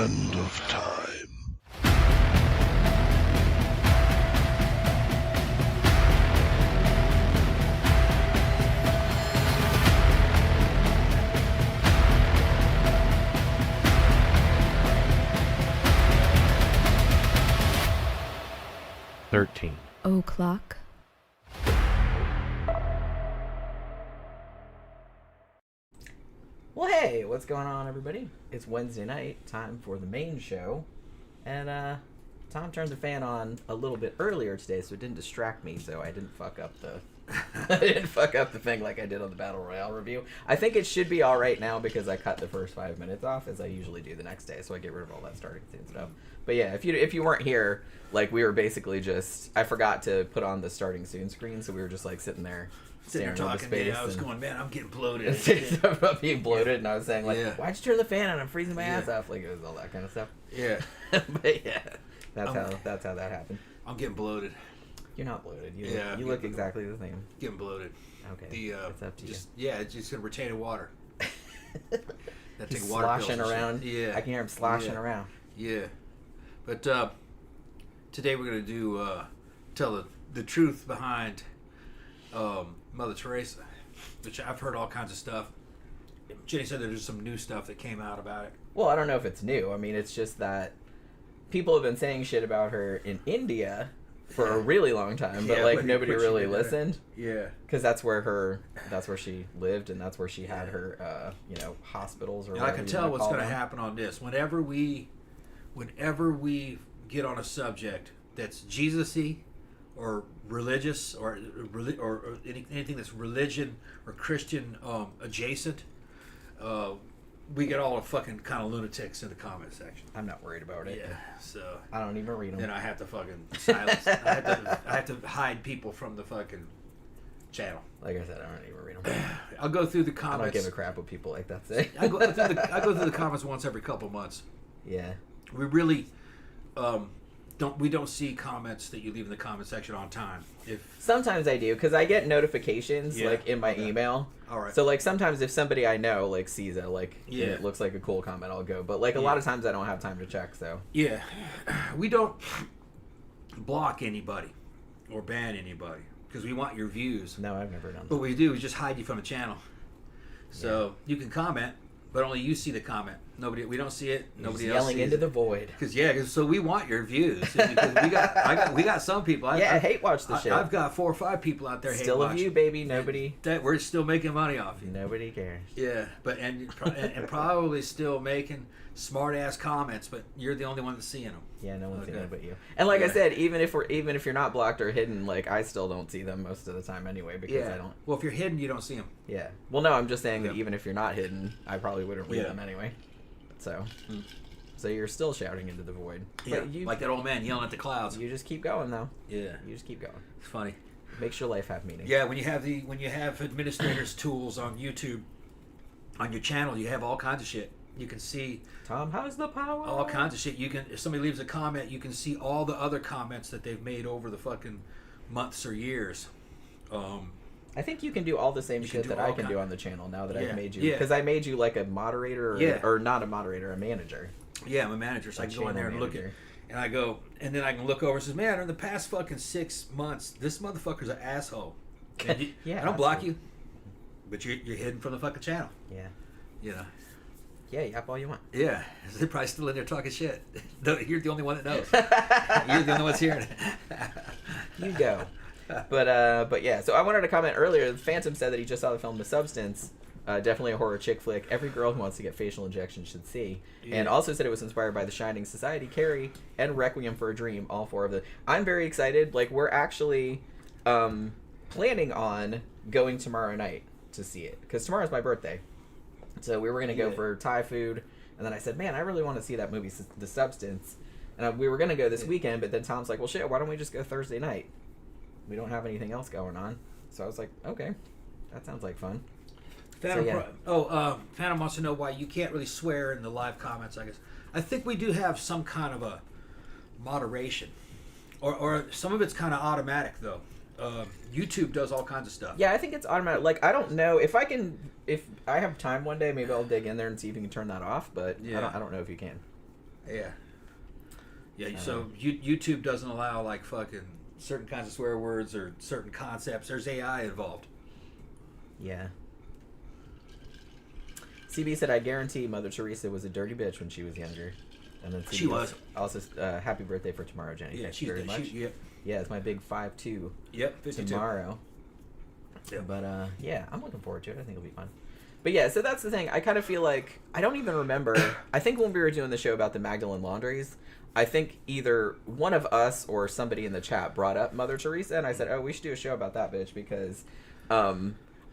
end of time. O'clock. Well, hey, what's going on, everybody? It's Wednesday night, time for the main show, and Tom turned the fan on a little bit earlier today, so it didn't distract me, so I didn't fuck up the thing like I did on the Battle Royale review. I think it should be all right now because I cut the first 5 minutes off, as I usually do the next day, so I get rid of all that starting scene stuff. But yeah, if you weren't here, like, we were basically just, I forgot to put on the starting soon screen, so we were just like sitting there staring talking, into space. Yeah, I was going, man, I'm getting bloated. About being bloated, and I was saying, like, why'd you turn the fan on? I'm freezing my ass off. Like, it was all that kind of stuff. Yeah. But yeah, that's how that happened. I'm getting bloated. You're not bloated. You look exactly the same. Getting bloated. Okay. It's up to you. Yeah, it's just gonna retain water. He's sloshing around. Yeah. I can hear him sloshing around. Yeah. But today we're gonna do tell the truth behind Mother Teresa, which I've heard all kinds of stuff. Jenny said there's some new stuff that came out about it. Well, I don't know if it's new. I mean, it's just that people have been saying shit about her in India for a really long time, but like nobody really listened. Yeah, because that's where she lived, and that's where she had her hospitals or. And I can tell what's going to happen on this. Whenever we get on a subject that's Jesus-y or religious or anything that's religion or Christian adjacent, we get all the fucking kind of lunatics in the comment section. I'm not worried about it. Yeah, so I don't even read them. Then I have to fucking silence. I have to hide people from the fucking channel. Like I said, I don't even read them. I'll go through the comments. I don't give a crap what people like that say. I go through the comments once every couple months. Yeah. We really don't see comments that you leave in the comment section on time. Sometimes I do, because I get notifications like in my email. All right. So like sometimes if somebody I know like sees it, like and it looks like a cool comment, I'll go. But like a lot of times I don't have time to check. So yeah, we don't block anybody or ban anybody because we want your views. No, I've never done that. What we do is just hide you from the channel. So you can comment, but only you see the comment. We don't see it. Nobody else yelling sees into it. the void. So we want your views because we got some people. I hate watch the shit. I've got 4 or 5 people out there. Still of you, baby. Nobody. That we're still making money off you. Nobody cares. Yeah, but and probably still making smart ass comments, but you're the only one that's seeing them. Yeah, no one's seeing them but you. And like I said, even if you're not blocked or hidden, like I still don't see them most of the time anyway because I don't. Well, if you're hidden, you don't see them. Yeah. Well, no, I'm just saying that even if you're not hidden, I probably wouldn't read them anyway. So you're still shouting into the void. Yeah, like that old man yelling at the clouds. You just keep going though. Yeah, you just keep going. It's funny. Makes your life have meaning. Yeah, when you have administrators' tools on YouTube, on your channel, you have all kinds of shit. You can see Tom has the power. All kinds of shit. You can if somebody leaves a comment, you can see all the other comments that they've made over the fucking months or years. I think you can do all the same shit that I can do on the channel now that I've made you. Because I made you like a moderator or not a moderator, a manager. Yeah, I'm a manager, so I can go in there and look at and I go, and then I can look over and say, man, in the past fucking 6 months, this motherfucker's an asshole. I don't block you, but you're hidden from the fucking channel. Yeah. You know. Yeah, yap all you want. Yeah, they're probably still in there talking shit. You're the only one that knows. You're the only one that's hearing it. You go. But yeah, so I wanted to comment earlier. Phantom said that he just saw the film The Substance. Definitely a horror chick flick. Every girl who wants to get facial injections should see. Yeah. And also said it was inspired by The Shining, Society, Carrie, and Requiem for a Dream. All 4 of them. I'm very excited. Like, we're actually planning on going tomorrow night to see it. Because tomorrow's my birthday. So we were going to go for Thai food. And then I said, man, I really want to see that movie, The Substance. And we were going to go this weekend, but then Tom's like, well, shit, why don't we just go Thursday night? We don't have anything else going on. So I was like, okay, that sounds like fun. Phantom wants to know why you can't really swear in the live comments, I guess. I think we do have some kind of a moderation. Or some of it's kind of automatic, though. YouTube does all kinds of stuff. Yeah, I think it's automatic. Like, I don't know if I have time one day, maybe I'll dig in there and see if you can turn that off. But I don't know if you can. Yeah. So YouTube doesn't allow like fucking certain kinds of swear words or certain concepts. There's AI involved. Yeah. CB said, I guarantee Mother Teresa was a dirty bitch when she was younger. And then CB She was. Also, happy birthday for tomorrow, Jenny. Yeah, Thank you very much. Yeah, it's my big 5-2 52. tomorrow. Yep. But, yeah, I'm looking forward to it. I think it'll be fun. But, yeah, so that's the thing. I kind of feel like, I don't even remember. I think when we were doing the show about the Magdalene laundries, I think either one of us or somebody in the chat brought up Mother Teresa, and I said, oh, we should do a show about that bitch, because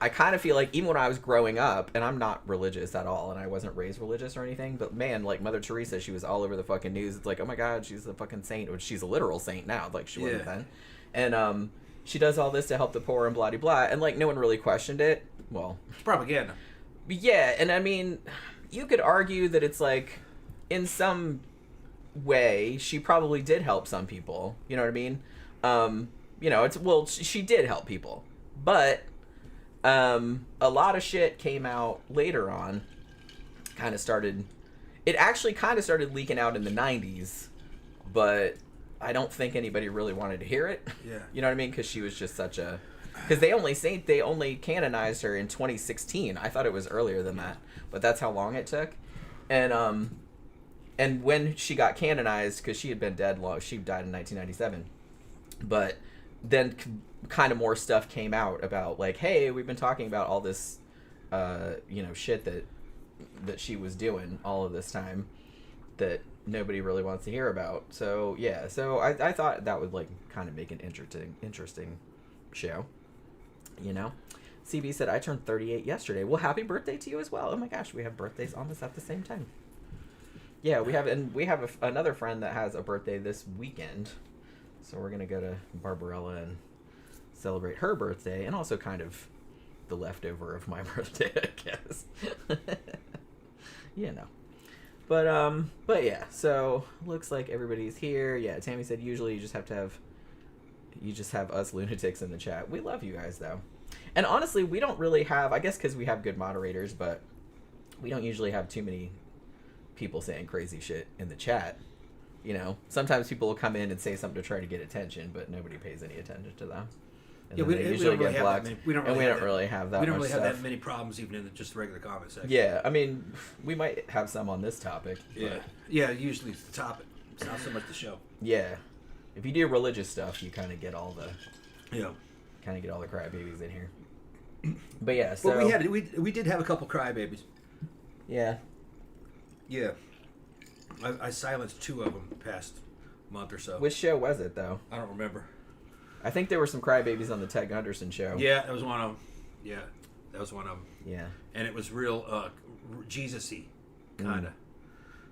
I kind of feel like even when I was growing up, and I'm not religious at all, and I wasn't raised religious or anything, but man, like Mother Teresa, she was all over the fucking news. It's like, oh my god, she's a fucking saint, which she's a literal saint now, like she wasn't then. And she does all this to help the poor and blah blah, and like no one really questioned it. Well, it's propaganda. Yeah, and I mean, you could argue that it's like, in some way, she probably did help some people. You know what I mean? You know, she did help people, but a lot of shit came out later on. It actually kind of started leaking out in the 90s, but I don't think anybody really wanted to hear it. Yeah. You know what I mean? Because she was just such a... Because they only canonized her in 2016. I thought it was earlier than that, but that's how long it took. And when she got canonized, because she had been dead long, she died in 1997. But then kind of more stuff came out about like, hey, we've been talking about all this, shit that she was doing all of this time that nobody really wants to hear about. So yeah, so I thought that would like kind of make an interesting show. You know, CB said, I turned 38 yesterday. Well, happy birthday to you as well. Oh my gosh, we have birthdays almost at the same time. Yeah, we have another friend that has a birthday this weekend. So we're going to go to Barbarella and celebrate her birthday, and also kind of the leftover of my birthday, I guess. You know. But yeah, so looks like everybody's here. Yeah, Tammy said usually you just have us lunatics in the chat. We love you guys, though. And honestly, we don't really have, I guess because we have good moderators, but we don't usually have too many people saying crazy shit in the chat. You know, sometimes people will come in and say something to try to get attention, but nobody pays any attention to them. And we don't really have that many. We don't really have that many problems even in just the regular comment section. Yeah, I mean, we might have some on this topic. Yeah, yeah. Usually it's the topic. It's not so much the show. Yeah, if you do religious stuff, you kind of get all the crybabies in here. But yeah, so but we did have a couple crybabies. Yeah. Yeah. I silenced 2 of them the past month or so. Which show was it, though? I don't remember. I think there were some crybabies on the Ted Gunderson show. Yeah, that was one of them. Yeah, that was one of them. Yeah. And it was real Jesus-y, kind of.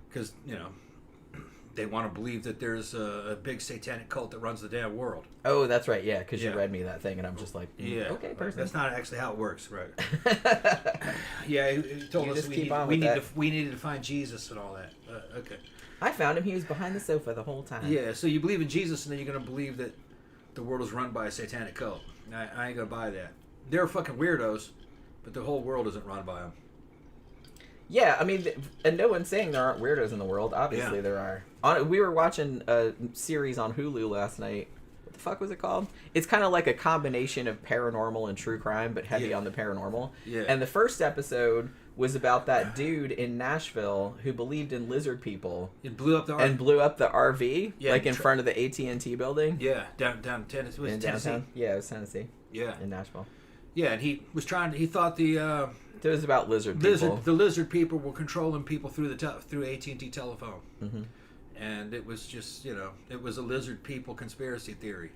Because, they want to believe that there's a big satanic cult that runs the damn world. Oh, that's right, yeah, because you read me that thing, and I'm just like, okay, person. That's not actually how it works, right? Yeah, he told us we needed to find Jesus and all that. Okay. I found him. He was behind the sofa the whole time. Yeah, so you believe in Jesus, and then you're going to believe that the world is run by a satanic cult. I ain't going to buy that. They're fucking weirdos, but the whole world isn't run by them. Yeah, I mean, and no one's saying there aren't weirdos in the world. Obviously, there are. We were watching a series on Hulu last night. What the fuck was it called? It's kind of like a combination of paranormal and true crime, but heavy on the paranormal. Yeah. And the first episode was about that dude in Nashville who believed in lizard people. It blew up the RV. And blew up the RV, in front of the AT&T building. Yeah, down Tennessee. Was it Tennessee? Downtown? Yeah, it was Tennessee. Yeah. In Nashville. Yeah, and he thought the... It was about lizard people. The lizard people were controlling people through AT&T telephone. Mm-hmm. And it was just, it was a lizard people conspiracy theory.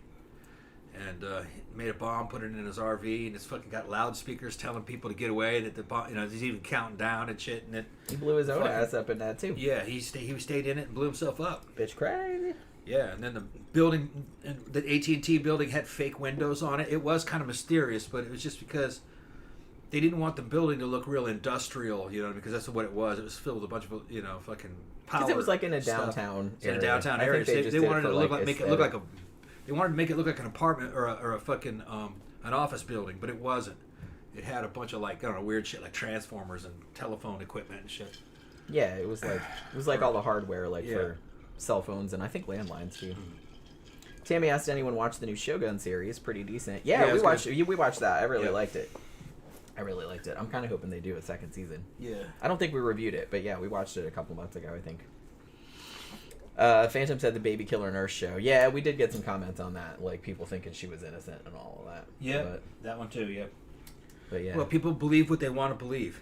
And made a bomb, put it in his RV, and it's fucking got loudspeakers telling people to get away. That the bomb, he's even counting down and shit. And he blew his own ass up in that too. Yeah, he stayed in it and blew himself up. Bitch crazy. Yeah, and then the building, the AT&T building had fake windows on it. It was kind of mysterious, but it was just because they didn't want the building to look real industrial, because that's what it was. It was filled with a bunch of, fucking power. Because it was like in a downtown area. In a downtown area. They wanted to make it look like they wanted to make it look like an apartment or a fucking an office building, but it wasn't. It had a bunch of weird shit like transformers and telephone equipment and shit. Yeah, it was like all the hardware Yeah. for cell phones and I think landlines too. Tammy asked, anyone watch the new Shogun series? Pretty decent. Yeah, Yeah, it was we watched that. I really Yeah. liked it. I'm kind of hoping they do a second season. Yeah. I don't think we reviewed it, but yeah, we watched it a couple months ago, I think. Phantom said the baby killer nurse show. Yeah, we did get some comments on that, like people thinking she was innocent and all of that. Yeah, But, that one too, yeah. but yeah. Well, people believe what they want to believe.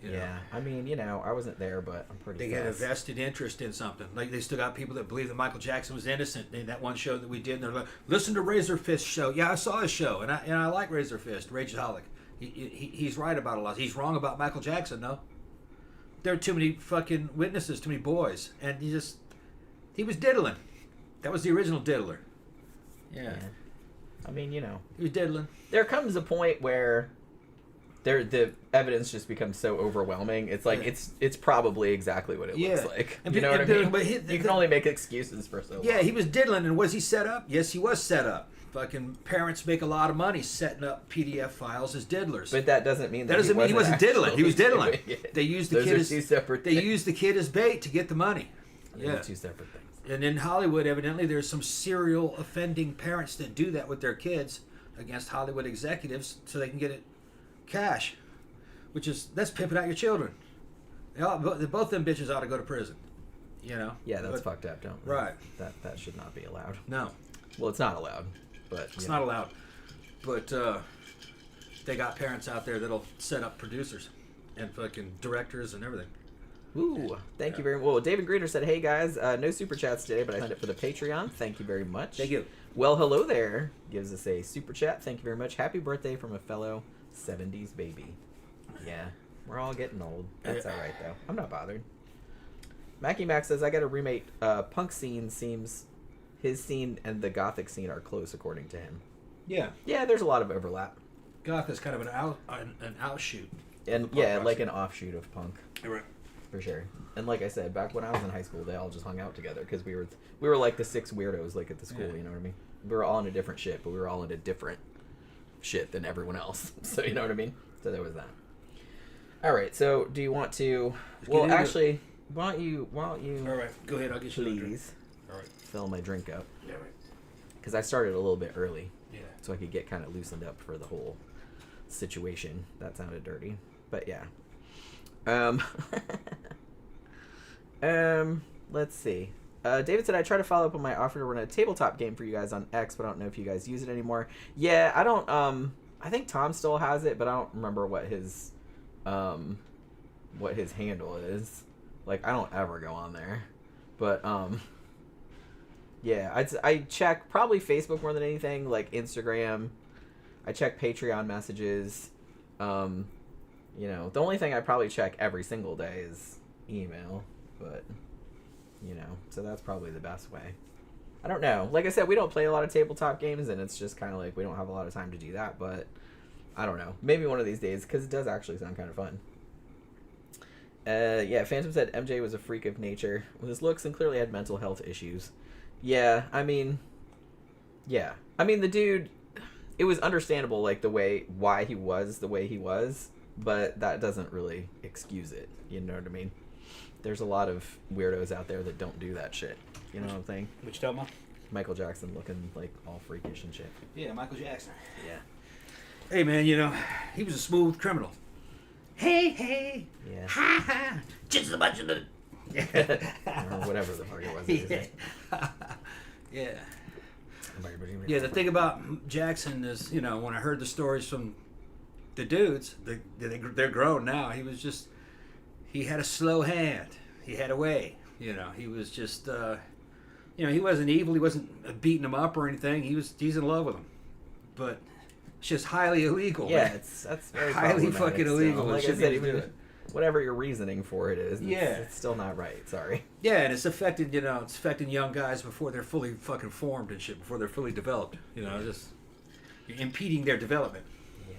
You know? Yeah, I mean, I wasn't there, but I'm pretty They get a fast. vested interest in something. Like, they still got people that believe that Michael Jackson was innocent. In that one show that we did, and they're like, listen to Razor Fist show. Yeah, I saw his show, and I like Razor Fist, Rageaholic. He's right about a lot. He's wrong about Michael Jackson, though. There are too many fucking witnesses, too many boys. And he was diddling. That was the original diddler. Yeah. I mean, He was diddling. there comes a point where the evidence just becomes so overwhelming. It's like Yeah. it's probably exactly what it Yeah. looks like. And You know what I but- mean? but You can only make excuses for so long. Yeah, he was diddling, and was he set up? Yes, he was set up. Fucking parents make a lot of money setting up PDF files as diddlers. But that doesn't mean That doesn't mean he wasn't diddling. He was diddling. actually doing it. They used the Those kid are as two separate they things. used the kid as bait to get the money. Those Yeah. are two separate things. And in Hollywood, evidently, there's some serial offending parents that do that with their kids against Hollywood executives so they can get it cash, that's pimping out your children. Both them bitches ought to go to prison. Yeah, that's fucked up. Don't Right. That should not be allowed. No, Well, it's not allowed, but it's not allowed. But they got parents out there that'll set up producers and fucking directors and everything. Ooh, thank you very much. Well, David Greener said, hey guys, no super chats today, but I signed up for the Patreon. Thank you very much. Thank you. Well, hello there. Gives us a super chat. Thank you very much. Happy birthday from a fellow 70s baby. Yeah, we're all getting old. That's all right, though. I'm not bothered. Mackie Max says, I got a roommate. Punk scene seems his scene and the gothic scene are close, according to him. Yeah, Yeah, there's a lot of overlap. goth is kind of an outshoot. And Punk yeah, rock like scene. an offshoot of punk. Right. For sure. And like I said, back when I was in high school, they all just hung out together because we were like the six weirdos like at the school, Yeah. you know what I mean? We were all into different shit, but we were all into different shit than everyone else. So you know what I mean? So there was that. All right. So do you want to? Let's Well, get into actually, why don't you? All right, go ahead. I'll get you a drink. Please All right. fill my drink up Yeah, right. because I started a little bit early, Yeah. so I could get kind of loosened up for the whole situation. That sounded dirty, but yeah. Let's see. David said, I try to follow up on my offer to run a tabletop game for you guys on X, but I don't know if you guys use it anymore. Yeah, I don't, I think Tom still has it, but I don't remember what his handle is. Like, I don't ever go on there. But, yeah, I check probably Facebook more than anything, like Instagram. I check Patreon messages. You know, the only thing I probably check every single day is email, but, you know, so that's probably the best way. I don't know. Like I said, we don't play a lot of tabletop games, and it's just kind of like we don't have a lot of time to do that, but I don't know. Maybe one of these days, because it does actually sound kind of fun. Yeah, Phantom said MJ was a freak of nature with his looks and clearly had mental health issues. Yeah, I mean, the dude, it was understandable, like, why he was the way he was, but that doesn't really excuse it. You know what I mean? There's a lot of weirdos out there that don't do that shit. You know what I'm saying? What you talking about? Michael Jackson looking, like, all freakish and shit. Yeah, Michael Jackson. Yeah. Hey, man, you know, he was a smooth criminal. Hey, Yeah. ha, ha, just a bunch of the... Or whatever the fuck it was. Yeah. Yeah, the thing about Jackson is, you know, when I heard the stories from the dudes, they're grown now. He was just, he had a slow hand. He had a way. You know, he was just, you know, he wasn't evil. He wasn't beating him up or anything. He's in love with him. But it's just highly illegal. Yeah, man. that's very highly problematic fucking still. illegal. Like I Shouldn't said, even do even it. whatever your reasoning for it is, Yeah. it's still not right. Sorry. Yeah, and it's affecting, you know, it's affecting young guys before they're fully fucking formed and shit, before they're fully developed. You know, just you're impeding their development. Yeah.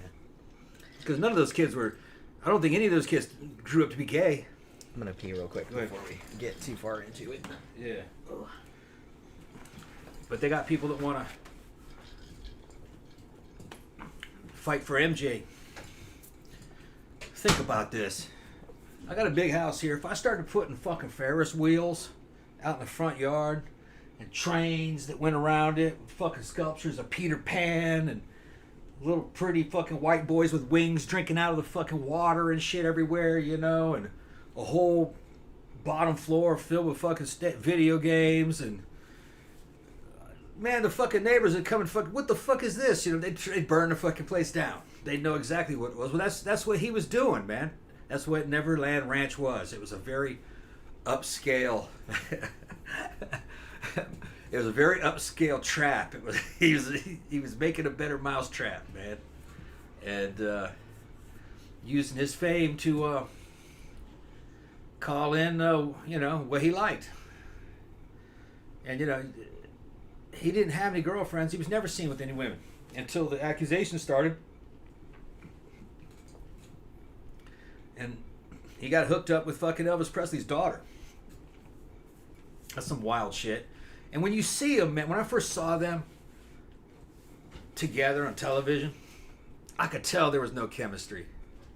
Because none of those kids were, I don't think any of those kids grew up to be gay. I'm gonna pee real quick Go ahead. before we get too far into it. Yeah. But they got people that want to fight for MJ. Think about this. I got a big house here. If I started putting fucking Ferris wheels out in the front yard and trains that went around it, fucking sculptures of Peter Pan and little pretty fucking white boys with wings drinking out of the fucking water and shit everywhere, you know, and a whole bottom floor filled with fucking video games and man, the fucking neighbors would come and fuck. What the fuck is this? You know, they'd burn the fucking place down. They'd know exactly what it was. Well, that's what he was doing, man. That's what Neverland Ranch was. It was a very upscale. It was a very upscale trap. It was he was making a better mouse trap, man, and using his fame to call in, you know, what he liked, and you know. He didn't have any girlfriends. He was never seen with any women until the accusation started. And he got hooked up with fucking Elvis Presley's daughter. That's some wild shit. And when you see them, man, when I first saw them together on television, I could tell there was no chemistry.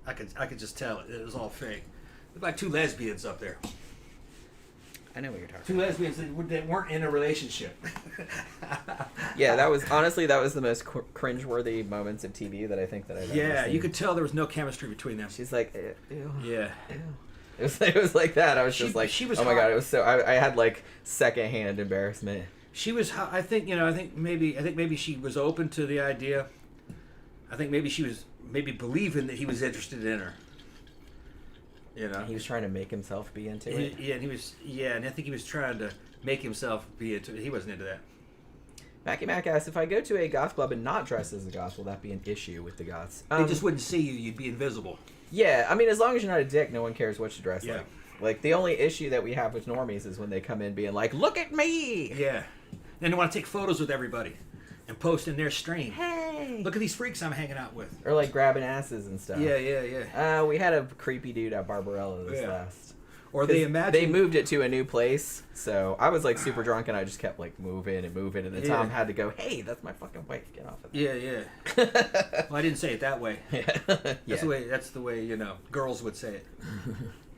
I could just tell it. It was all fake. It was like two lesbians up there. I know what you're talking Two lesbians that weren't in a relationship. Yeah, that was honestly the most cringeworthy moments of TV that I think that I've ever Yeah, seen. you could tell there was no chemistry between them. She's like, ew. Yeah. Ew. It was like that. I was just like, she was oh my hot. god, it was so. I had like secondhand embarrassment. She was. I think maybe she was open to the idea. I think maybe she was believing that he was interested in her. You know, He was trying to make himself be into it. and I think he was trying to make himself be into it. He wasn't into that. Mackie Mac asked, if I go to a goth club and not dress as a goth, will that be an issue with the goths? They just wouldn't see you. You'd be invisible. Yeah, I mean, as long as you're not a dick, no one cares what you dress Yeah. like. Like, the only issue that we have with normies is when they come in being like, look at me! Yeah. And they want to take photos with everybody and post in their stream. Hey! Look at these freaks I'm hanging out with. Or, like, grabbing asses and stuff. Yeah. We had a creepy dude at Barbarella this last. Or they imagine... They moved it to a new place, so I was, like, super drunk, and I just kept, like, moving, and then Tom had to go, hey, that's my fucking wife, get off of Yeah. Well, I didn't say it that way. That's the way, you know, girls would say it.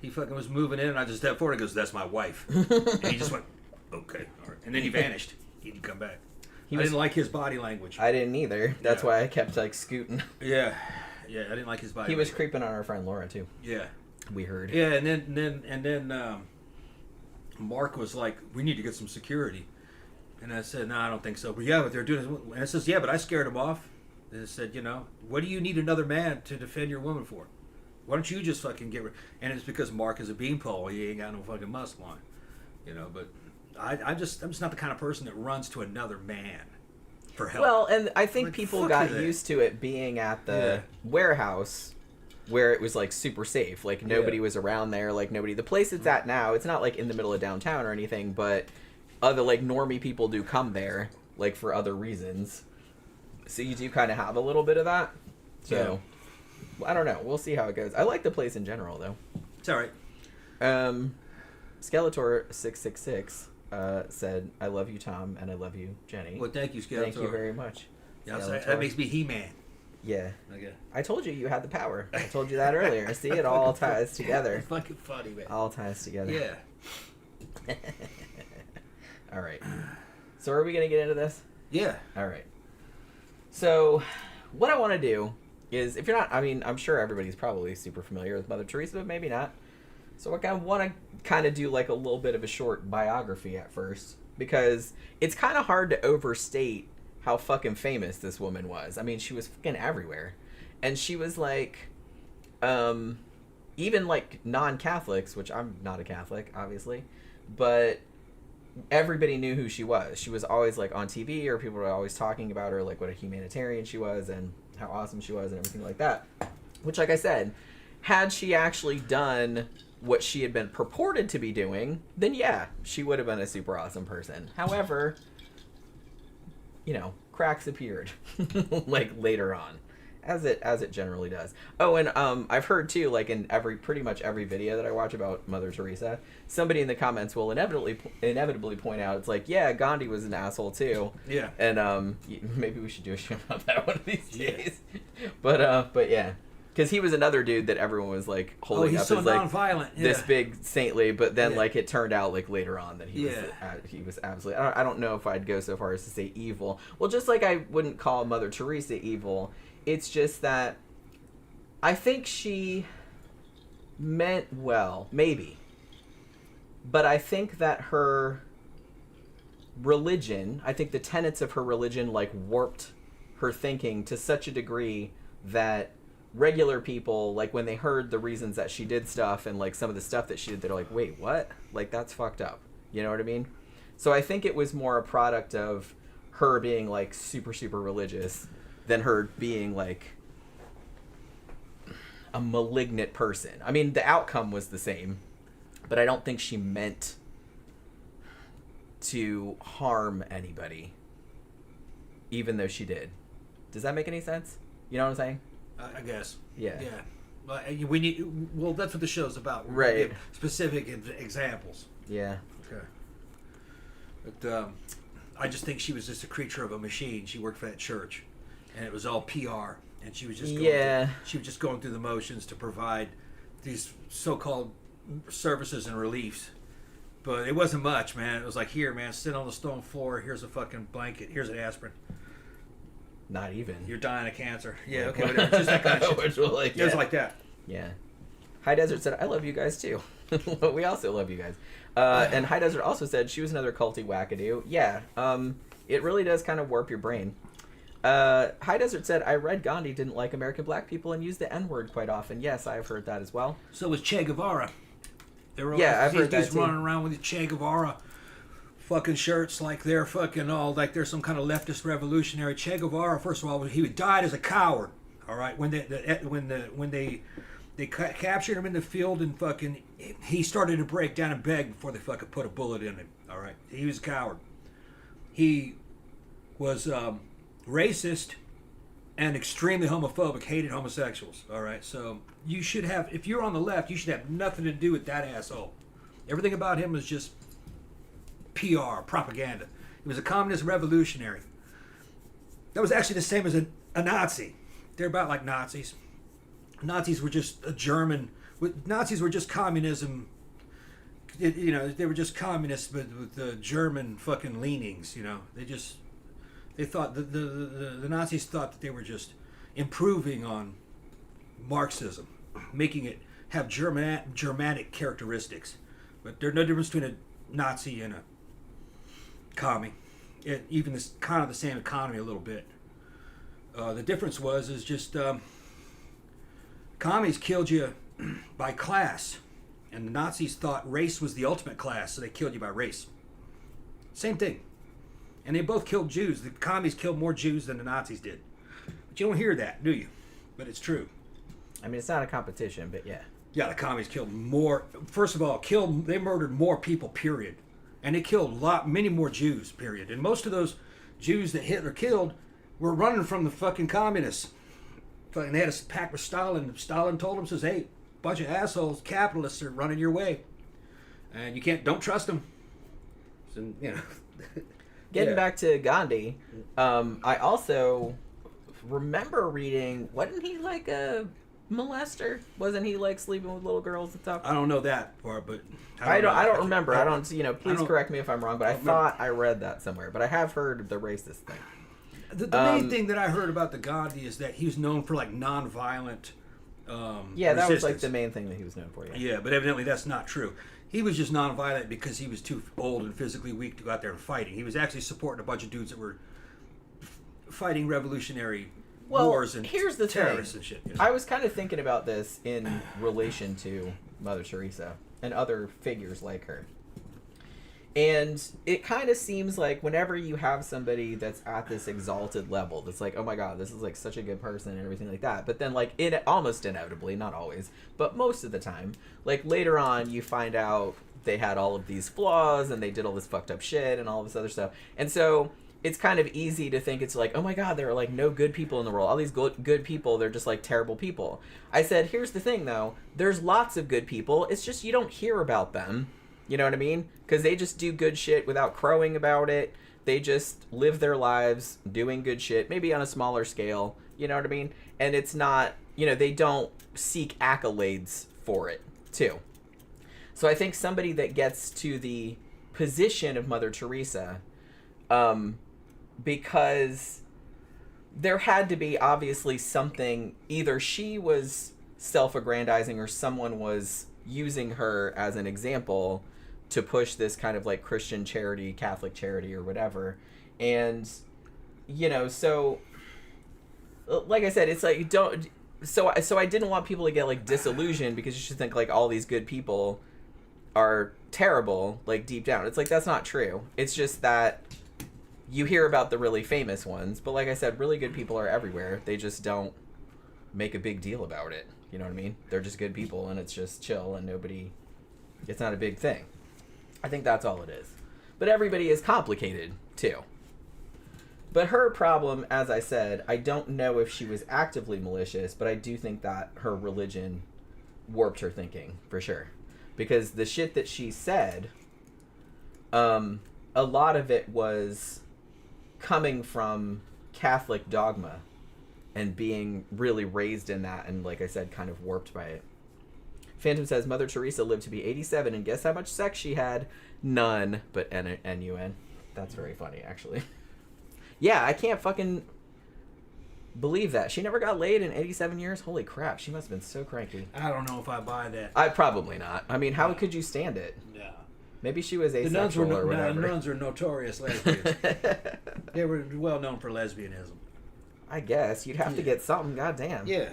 He fucking was moving in, and I just stepped forward and goes, that's my wife. And he just went, okay, all right. And then he vanished. He didn't come back. I didn't like his body language. I didn't either. That's why I kept, like, scooting. Yeah, I didn't like his body He was language. creeping on our friend Laura, too. Yeah. We heard. Yeah, and then Mark was like, we need to get some security. And I said, no, I don't think so. But yeah, but they're doing this. And I says, yeah, but I scared him off. And I said, you know, what do you need another man to defend your woman for? Why don't you just fucking get rid? And it's because Mark is a beanpole. He ain't got no fucking muscle on, you know. But I'm just not the kind of person that runs to another man for help. Well, and I think Like, people fuck got that. used to it being at the warehouse where it was like super safe. Like nobody was around there. Like nobody. The place it's at now, it's not like in the middle of downtown or anything, but other like normie people do come there like for other reasons. So you do kind of have a little bit of that. So I don't know. We'll see how it goes. I like the place in general though. It's all right. Skeletor 666 said, "I love you, Tom, and I love you, Jenny." Well, thank you, Skeletor. Thank you very much. Yeah, that makes me He-Man. Yeah. Okay. I told you had the power. I told you that earlier. See, it all ties together. Fucking funny, man. All ties together. Yeah. All right. So are we going to get into this? Yeah. All right. So what I want to do is, if you're not, I mean, I'm sure everybody's probably super familiar with Mother Teresa, but maybe not. So I want to kind of do like a little bit of a short biography at first, because it's kind of hard to overstate how fucking famous this woman was. I mean, she was fucking everywhere. And she was like, even like non-Catholics, which I'm not a Catholic, obviously, but everybody knew who she was. She was always like on TV, or people were always talking about her, like what a humanitarian she was and how awesome she was and everything like that. Which, like I said, had she actually done what she had been purported to be doing, then yeah, she would have been a super awesome person. However, you know, cracks appeared like later on, as it generally does. Oh, and I've heard too, like in pretty much every video that I watch about Mother Teresa, somebody in the comments will inevitably point out, it's like, yeah, Gandhi was an asshole too. Yeah. And maybe we should do a show about that one of these days. But yeah. Because he was another dude that everyone was like holding he's up so as like nonviolent. this big saintly, but then like it turned out like later on that he Yeah. was absolutely. I don't know if I'd go so far as to say evil. Well, just like I wouldn't call Mother Teresa evil. It's just that I think she meant well, maybe, but I think that her religion, I think the tenets of her religion like warped her thinking to such a degree that regular people, like when they heard the reasons that she did stuff and like some of the stuff that she did, they're like, wait, what? Like that's fucked up. You know what I mean? So I think it was more a product of her being like super, super religious than her being like a malignant person. I mean, the outcome was the same, but I don't think she meant to harm anybody, even though she did. Does that make any sense? You know what I'm saying? I guess. Yeah. Yeah. We need. Well, that's what the show's about. We're Right. gonna give specific examples. Yeah. Okay. But I just think she was just a creature of a machine. She worked for that church, and it was all PR. And she was just she was just going through the motions to provide these so-called services and reliefs. But it wasn't much, man. It was like, here, man, sit on the stone floor. Here's a fucking blanket. Here's an asprin. Not even. You're dying of cancer. Yeah, okay, whatever. Just that kind of shit. Like, It was like that. Yeah. High Desert said, I love you guys too. We also love you guys. And High Desert also said she was another culty wackadoo. Yeah. It really does kind of warp your brain. High Desert said, I read Gandhi didn't like American black people and used the N-word quite often. Yes, I've heard that as well. So was Che Guevara. There were all I've these heard that dudes too. running around with the Che Guevara fucking shirts like they're fucking all like they're some kind of leftist revolutionary. Che Guevara, first of all, he died as a coward. All right, when they captured him in the field and fucking he started to break down and beg before they fucking put a bullet in him. All right, he was a coward. He was racist and extremely homophobic, hated homosexuals. All right, so you should have, if you're on the left, you should have nothing to do with that asshole. Everything about him was just PR, propaganda. He was a communist revolutionary. That was actually the same as a Nazi. They're about like Nazis. Nazis were just a German. Nazis were just communism. You know, they were just communists, but with the German fucking leanings. You know, they thought the Nazis thought that they were just improving on Marxism, making it have Germanic characteristics. But there's no difference between a Nazi and a commie. Even this kind of the same economy a little bit. The difference is just commies killed you by class, and the Nazis thought race was the ultimate class, so they killed you by race. Same thing. And they both killed Jews. The commies killed more Jews than the Nazis did. But you don't hear that, do you? But it's true. I mean, it's not a competition, but yeah. Yeah, the commies killed more. First of all, they murdered more people, period. And they killed many more Jews, period. And most of those Jews that Hitler killed were running from the fucking communists. And they had a pact with Stalin. Stalin told them, says, hey, bunch of assholes, capitalists are running your way. And don't trust them. So, you know. Getting back to Gandhi, I also remember reading, wasn't he like a molester? Wasn't he like sleeping with little girls and stuff? I don't know that part, but I don't remember. I don't, please correct me if I'm wrong, but I thought I read that somewhere. But I have heard the racist thing. The main thing that I heard about the Gandhi is that he was known for like non-violent that was like the main thing that he was known for. Yeah, but evidently that's not true. He was just non-violent because he was too old and physically weak to go out there and fighting. He was actually supporting a bunch of dudes that were fighting revolutionary wars and here's the terrorists thing. and shit. I was kind of thinking about this in relation to Mother Teresa and other figures like her. And it kind of seems like whenever you have somebody that's at this exalted level, that's like, oh my God, this is like such a good person and everything like that. But then like it almost inevitably, not always, but most of the time, like later on you find out they had all of these flaws and they did all this fucked up shit and all this other stuff. And so it's kind of easy to think it's like, oh my God, there are like no good people in the world. All these good people, they're just like terrible people. I said, here's the thing though, there's lots of good people. It's just you don't hear about them. You know what I mean? Because they just do good shit without crowing about it. They just live their lives doing good shit, maybe on a smaller scale. You know what I mean? And it's not they don't seek accolades for it, too. So I think somebody that gets to the position of Mother Teresa, because there had to be obviously something, either she was self-aggrandizing or someone was using her as an example to push this kind of like Christian charity, Catholic charity or whatever. And, so like I said, it's like you don't, so I didn't want people to get like disillusioned because you should think like all these good people are terrible, like deep down. It's like, that's not true. It's just that you hear about the really famous ones, but like I said, really good people are everywhere. They just don't make a big deal about it. You know what I mean? They're just good people, and it's just chill, and it's not a big thing. I think that's all it is. But everybody is complicated, too. But her problem, as I said, I don't know if she was actively malicious, but I do think that her religion warped her thinking, for sure. Because the shit that she said, a lot of it was coming from Catholic dogma and being really raised in that, and like I said, kind of warped by it. Phantom says, Mother Teresa lived to be 87, and guess how much sex she had? None, but N-U-N. That's very funny, actually. Yeah, I can't fucking believe that. She never got laid in 87 years? Holy crap, she must have been so cranky. I don't know if I buy that. I probably not. I mean, how could you stand it? Yeah. Maybe she was asexual or whatever. The nuns were notorious lesbians. They were well known for lesbianism. I guess. You'd have to get something, goddamn. Yeah.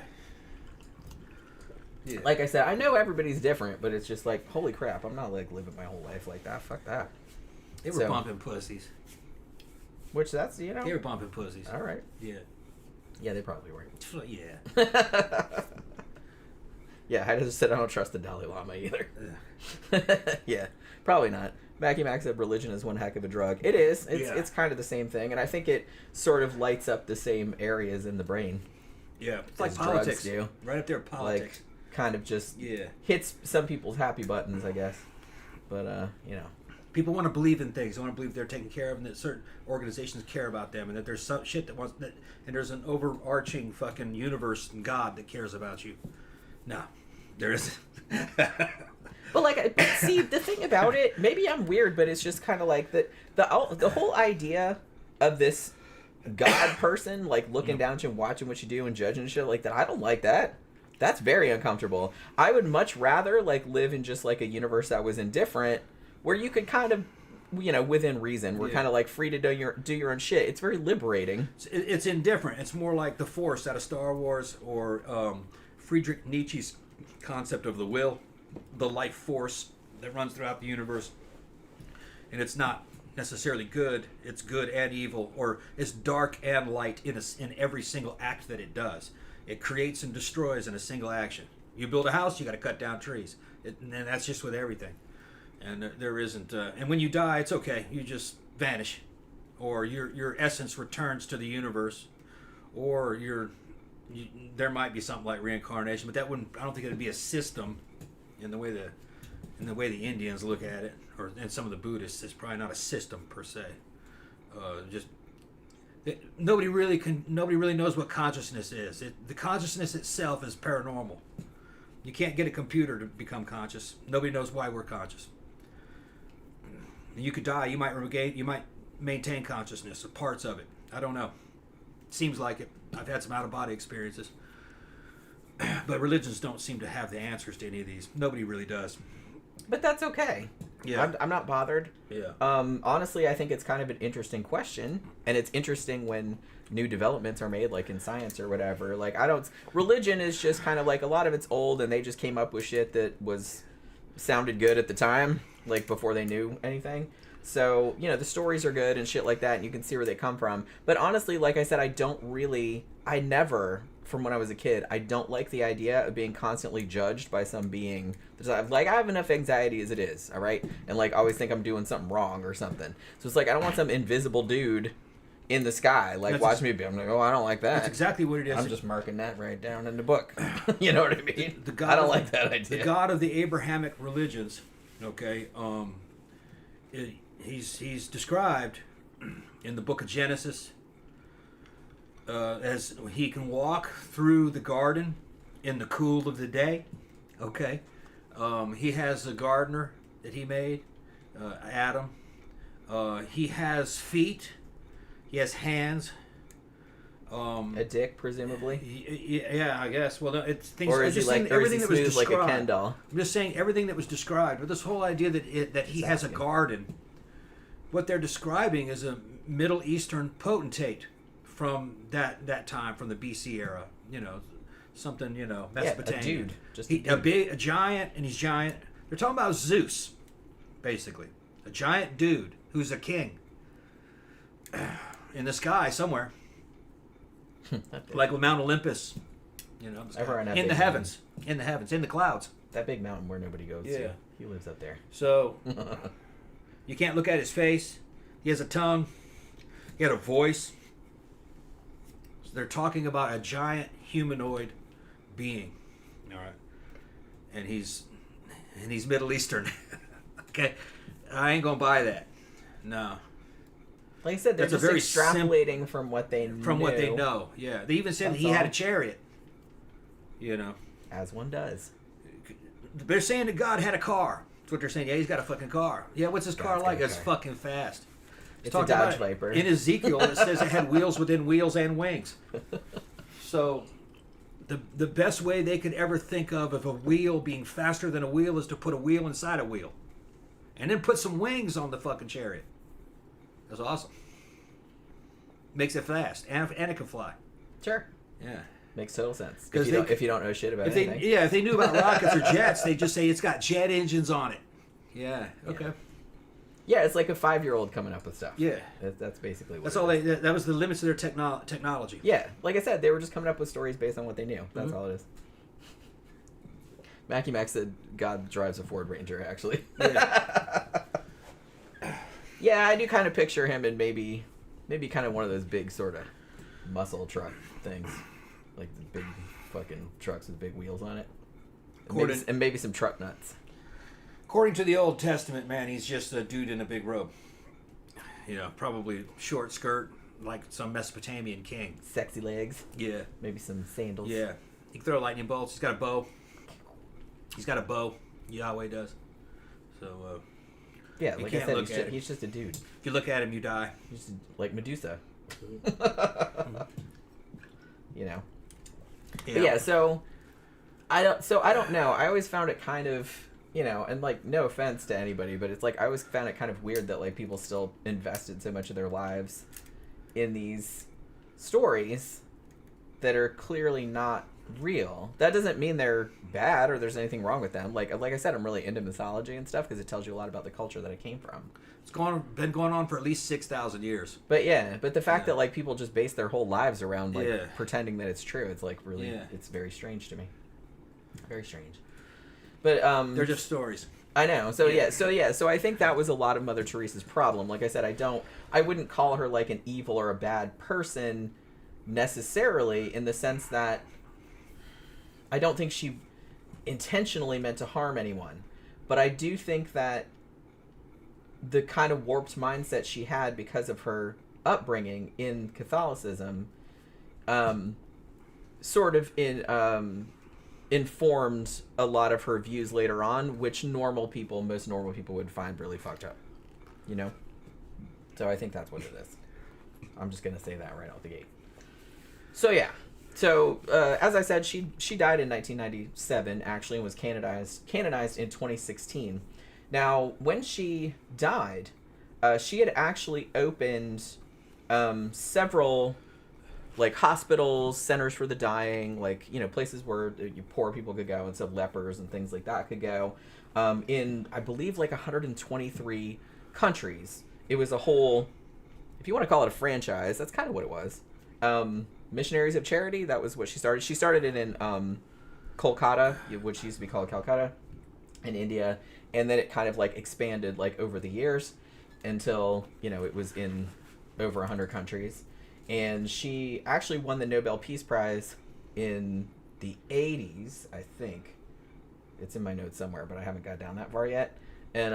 Like I said, I know everybody's different, but it's just like, holy crap, I'm not like living my whole life like that. Fuck that. They were bumping pussies. Which that's, They were bumping pussies. All right. Yeah. Yeah, they probably were. Yeah. Yeah, I just said I don't trust the Dalai Lama either. Yeah, probably not. Mackie Mac said religion is one heck of a drug. It is. It's kind of the same thing, and I think it sort of lights up the same areas in the brain. Yeah, it's like politics do. Right up there, politics. Like, kind of just hits some people's happy buttons, I guess. But, people want to believe in things. They want to believe they're taken care of, and that certain organizations care about them, and that there's some shit and there's an overarching fucking universe and God that cares about you. No, there isn't. But like, see, the thing about it, maybe I'm weird, but it's just kind of like the whole idea of this God person, like looking down at you and watching what you do and judging shit like that. I don't like that. That's very uncomfortable. I would much rather like live in just like a universe that was indifferent, where you could kind of, within reason, we're kind of like free to do your own shit. It's very liberating. It's indifferent. It's more like the Force out of Star Wars, or Friedrich Nietzsche's concept of the will, the life force that runs throughout the universe. And it's not necessarily good. It's good and evil, or it's dark and light in every single act that it does. It creates and destroys in a single action. You build a house, you got to cut down trees, and that's just with everything. And there isn't. And when you die, it's okay. You just vanish, or your essence returns to the universe, or there might be something like reincarnation, but that wouldn't. I don't think it'd be a system in the way the Indians look at it, and some of the Buddhists. It's probably not a system per se. Nobody really knows what consciousness is. The consciousness itself is paranormal. You can't get a computer to become conscious. Nobody knows why we're conscious. You could die. You might maintain consciousness or parts of it. I don't know. Seems like it. I've had some out-of-body experiences. But religions don't seem to have the answers to any of these. Nobody really does. But that's okay. Yeah. I'm not bothered. Yeah. Honestly, I think it's kind of an interesting question. And it's interesting when new developments are made, like in science or whatever. Like, religion is just kind of like, a lot of it's old, and they just came up with shit that sounded good at the time, like before they knew anything. So, the stories are good and shit like that, and you can see where they come from. But honestly, like I said, I never, from when I was a kid, I don't like the idea of being constantly judged by some being. Like, I have enough anxiety as it is, all right? And, like, I always think I'm doing something wrong or something. So it's like, I don't want some invisible dude in the sky, like, watch me be. I'm like, oh, I don't like that. That's exactly what it is. I'm just marking that right down in the book. You know what I mean? I don't like that idea. The God of the Abrahamic religions, okay, he's described in the book of Genesis as he can walk through the garden in the cool of the day. Okay. He has a gardener that he made, Adam. He has feet. He has hands. A dick, presumably. Yeah, I guess. Well, no, it's things. Or is he like, or is he smooth like a Ken doll? I'm just saying everything that was described. But this whole idea that he has a garden, what they're describing is a Middle Eastern potentate from that time, from the BC era. Something, Mesopotamian. A dude. Just a giant, and he's giant. They're talking about Zeus, basically. A giant dude who's a king in the sky somewhere. Like with Mount Olympus, in the heavens, in the clouds. That big mountain where nobody goes to. He lives up there. So, you can't look at his face. He has a tongue. He had a voice. So they're talking about a giant humanoid being. All right. And he's Middle Eastern. Okay. I ain't going to buy that. No. Like I said, they're just extrapolating from what they know. From what they know, yeah. They even said that he had a chariot. As one does. They're saying that God had a car. That's what they're saying. Yeah, he's got a fucking car. Yeah, what's his car like? It's fucking fast. It's a Dodge Viper. In Ezekiel, it says it had wheels within wheels and wings. So, the best way they could ever think of a wheel being faster than a wheel is to put a wheel inside a wheel. And then put some wings on the fucking chariot. That's awesome. Makes it fast, and it can fly. Sure. Yeah. Makes total sense. If you don't know shit about anything. If they knew about rockets or jets, they'd just say it's got jet engines on it. Yeah. Okay. Yeah, it's like a 5-year-old coming up with stuff. Yeah. That's basically what. That's all that was the limits of their technology. Yeah. Like I said, they were just coming up with stories based on what they knew. That's all it is. Mackie Mac said God drives a Ford Ranger, actually. Yeah. Yeah, I do kind of picture him in maybe kind of one of those big sort of muscle truck things. Like the big fucking trucks with big wheels on it. And maybe some truck nuts. According to the Old Testament, man, he's just a dude in a big robe. Probably short skirt, like some Mesopotamian king. Sexy legs. Yeah. Maybe some sandals. Yeah. He can throw lightning bolts. He's got a bow. Yahweh does. So, yeah, like I said, he's just a dude. If you look at him, you die. He's just like Medusa. Yeah. But yeah, so I don't know. I always found it kind of, and like no offense to anybody, but it's like I always found it kind of weird that like people still invested so much of their lives in these stories that are clearly not real. That doesn't mean they're bad or there's anything wrong with them. Like I said, I'm really into mythology and stuff because it tells you a lot about the culture that it came from. It's been going on for at least 6,000 years. But the fact that like people just base their whole lives around like pretending that it's true, it's like really it's very strange to me. Very strange. But they're just stories. I know. So I think that was a lot of Mother Teresa's problem. Like I said, I wouldn't call her like an evil or a bad person necessarily, in the sense that I don't think she intentionally meant to harm anyone. But I do think that the kind of warped mindset she had because of her upbringing in Catholicism sort of informed a lot of her views later on, which most normal people would find really fucked up. So I think that's what it is. I'm just going to say that right out the gate. So yeah. So, as I said, she died in 1997, actually, and was canonized in 2016. Now, when she died, she had actually opened several, like, hospitals, centers for the dying, like, places where poor people could go, and so lepers and things like that could go, in, I believe, like, 123 countries. It was a whole, if you want to call it a franchise, that's kind of what it was. Missionaries of Charity, that was what she started. She started it in Kolkata, which used to be called Calcutta, in India, and then it kind of like expanded like over the years until it was in over 100 countries. And she actually won the Nobel Peace Prize in the 80s, I think. It's in my notes somewhere, but I haven't got down that far yet. And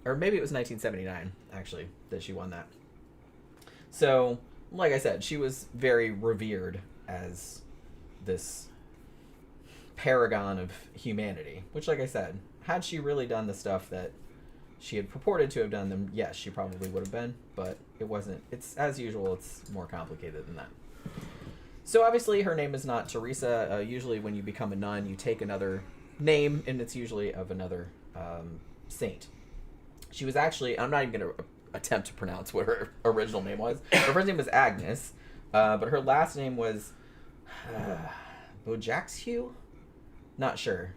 or maybe it was 1979 actually that she won that. So, like I said, she was very revered as this paragon of humanity. Which, like I said, had she really done the stuff that she had purported to have done, then yes, she probably would have been. But it wasn't. It's, as usual, it's more complicated than that. So obviously her name is not Teresa. Usually when you become a nun, you take another name, and it's usually of another saint. She was actually, I'm not even going to attempt to pronounce what her original name was. Her first name was Agnes, but her last name was Bojaxhue? Not sure.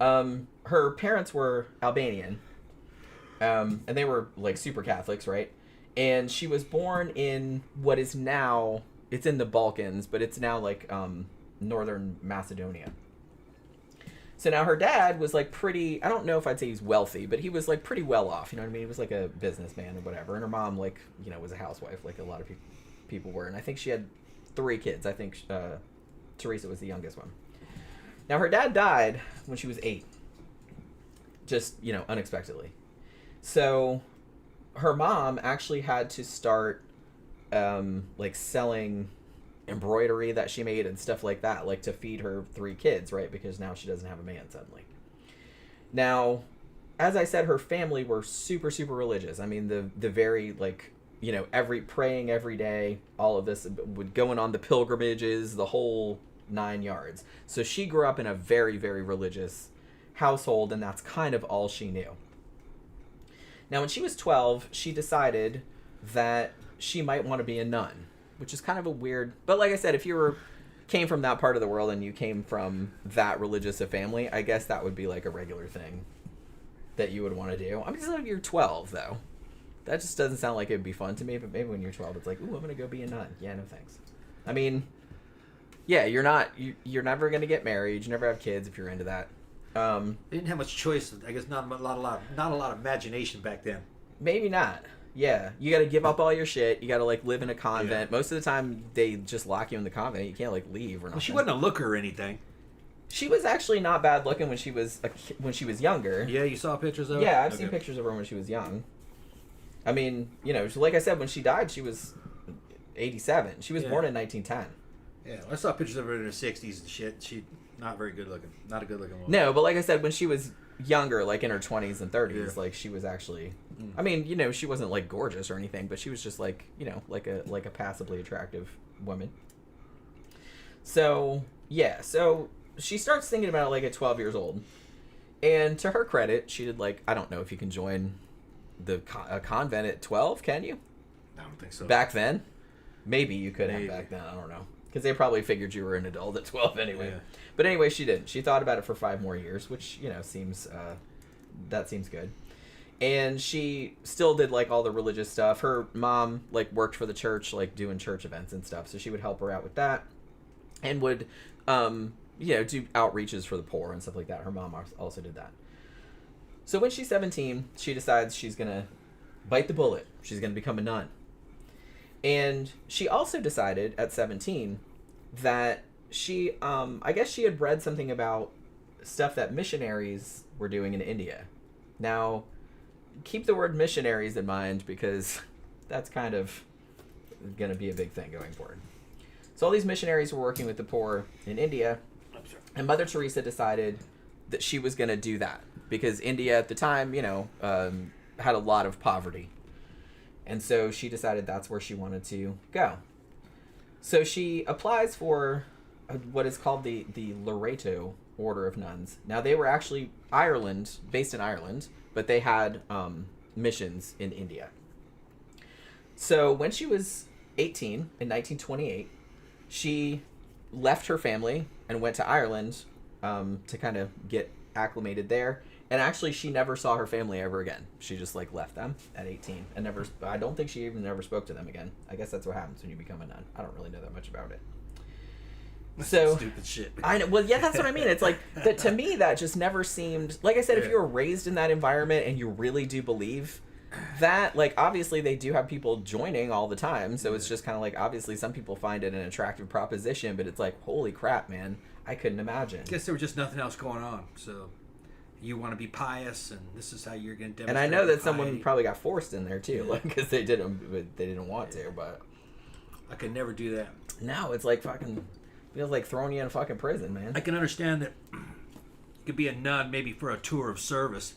Her parents were Albanian, and they were like super Catholics, right? And she was born in what is now, it's in the Balkans, but it's now like northern Macedonia. So now her dad was like pretty, I don't know if I'd say he's wealthy, but he was like pretty well off, you know what I mean? He was like a businessman or whatever. And her mom, like, you know, was a housewife, like a lot of people were. And I think she had 3 kids. I think Teresa was the youngest one. Now her dad died when she was 8. Just, you know, unexpectedly. So her mom actually had to start like selling embroidery that she made and stuff like that, like to feed her 3 kids, right? Because now she doesn't have a man suddenly. Now, as I said, her family were super, super religious. I mean, the very, like, you know, praying every day, all of this, going on the pilgrimages, the whole 9 yards. So she grew up in a very, very religious household, and that's kind of all she knew. Now, when she was 12, she decided that she might want to be a nun, which is kind of a weird, but like I said, if you came from that part of the world and you came from that religious a family, I guess that would be like a regular thing that you would want to do. I mean, if you're 12 though, that just doesn't sound like it'd be fun to me. But maybe when you're 12, it's like, ooh, I'm gonna go be a nun. Yeah, no thanks. I mean, yeah, you're never gonna get married. You never have kids if you're into that. They didn't have much choice. I guess not a lot of imagination back then. Maybe not. Yeah, you got to give up all your shit. You got to like live in a convent. Yeah. Most of the time, they just lock you in the convent. You can't like leave or nothing. Well, she wasn't a looker or anything. She was actually not bad looking when she was younger. Yeah, you saw pictures of her? Yeah, I've seen pictures of her when she was young. I mean, you know, like I said, when she died, she was 87. She was born in 1910. Yeah, I saw pictures of her in her 60s and shit. She not very good looking. Not a good looking woman. No, but like I said, when she was younger, like in her 20s and 30s, like she was actually, I mean, you know, she wasn't like gorgeous or anything, but she was just like, you know, like a passably attractive woman. So yeah, so she starts thinking about it like at 12 years old, and to her credit, she did like, I don't know if you can join a convent at 12, can you? I don't think so. Back then, maybe you could have back then. I don't know, because they probably figured you were an adult at 12 anyway. Yeah. But anyway, she didn't. She thought about it for 5 more years, which, you know, seems good. And she still did like all the religious stuff. Her mom like worked for the church, like doing church events and stuff, so she would help her out with that, and would you know, do outreaches for the poor and stuff like that. Her mom also did that. So when she's 17, she decides she's gonna bite the bullet. She's gonna become a nun. And she also decided at 17 that she, I guess she had read something about stuff that missionaries were doing in India. Now, keep the word missionaries in mind, because that's kind of going to be a big thing going forward. So all these missionaries were working with the poor in India, and Mother Teresa decided that she was going to do that, because India at the time, you know, had a lot of poverty. And so she decided that's where she wanted to go. So she applies for what is called the Loreto Order of Nuns. Now, they were actually based in Ireland, but they had missions in India. So when she was 18 in 1928, she left her family and went to Ireland to kind of get acclimated there. And actually, she never saw her family ever again. She just like left them at 18 and never. I don't think she even ever spoke to them again. I guess that's what happens when you become a nun. I don't really know that much about it. So stupid shit. I know. Well, yeah, that's what I mean. It's like that to me. That just never seemed like I said. If you were raised in that environment and you really do believe that, like, obviously they do have people joining all the time. So it's just kind of like, obviously some people find it an attractive proposition, but it's like, holy crap, man, I couldn't imagine. I guess there was just nothing else going on. So you want to be pious, and this is how you're going to demonstrate. And I know that piety. someone probably got forced in there too, like, because they didn't want to. But I could never do that. No, it's like fucking. Feels like throwing you in fucking prison, man. I can understand that you could be a nun maybe for a tour of service.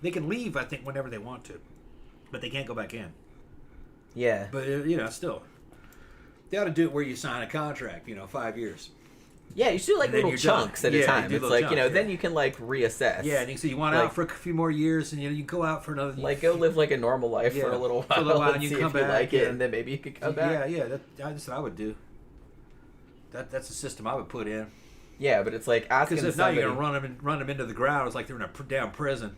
They can leave, I think, whenever they want to, but they can't go back in. Yeah. But still, they ought to do it where you sign a contract. 5 years. Yeah, you should do like And then little you're done. chunks at a Yeah, time. you do It's little like, chunks, then you can like reassess. Yeah, and you say you want out for a few more years, and you can go out for another. Like go live like a normal life for a little while, and you see come if you back, like it, and then maybe you could come back. Yeah. That's what I would do. That's the system I would put in. Yeah, but it's like asking Because if somebody. not, you're gonna run them into the ground. It's like they're in a damn prison.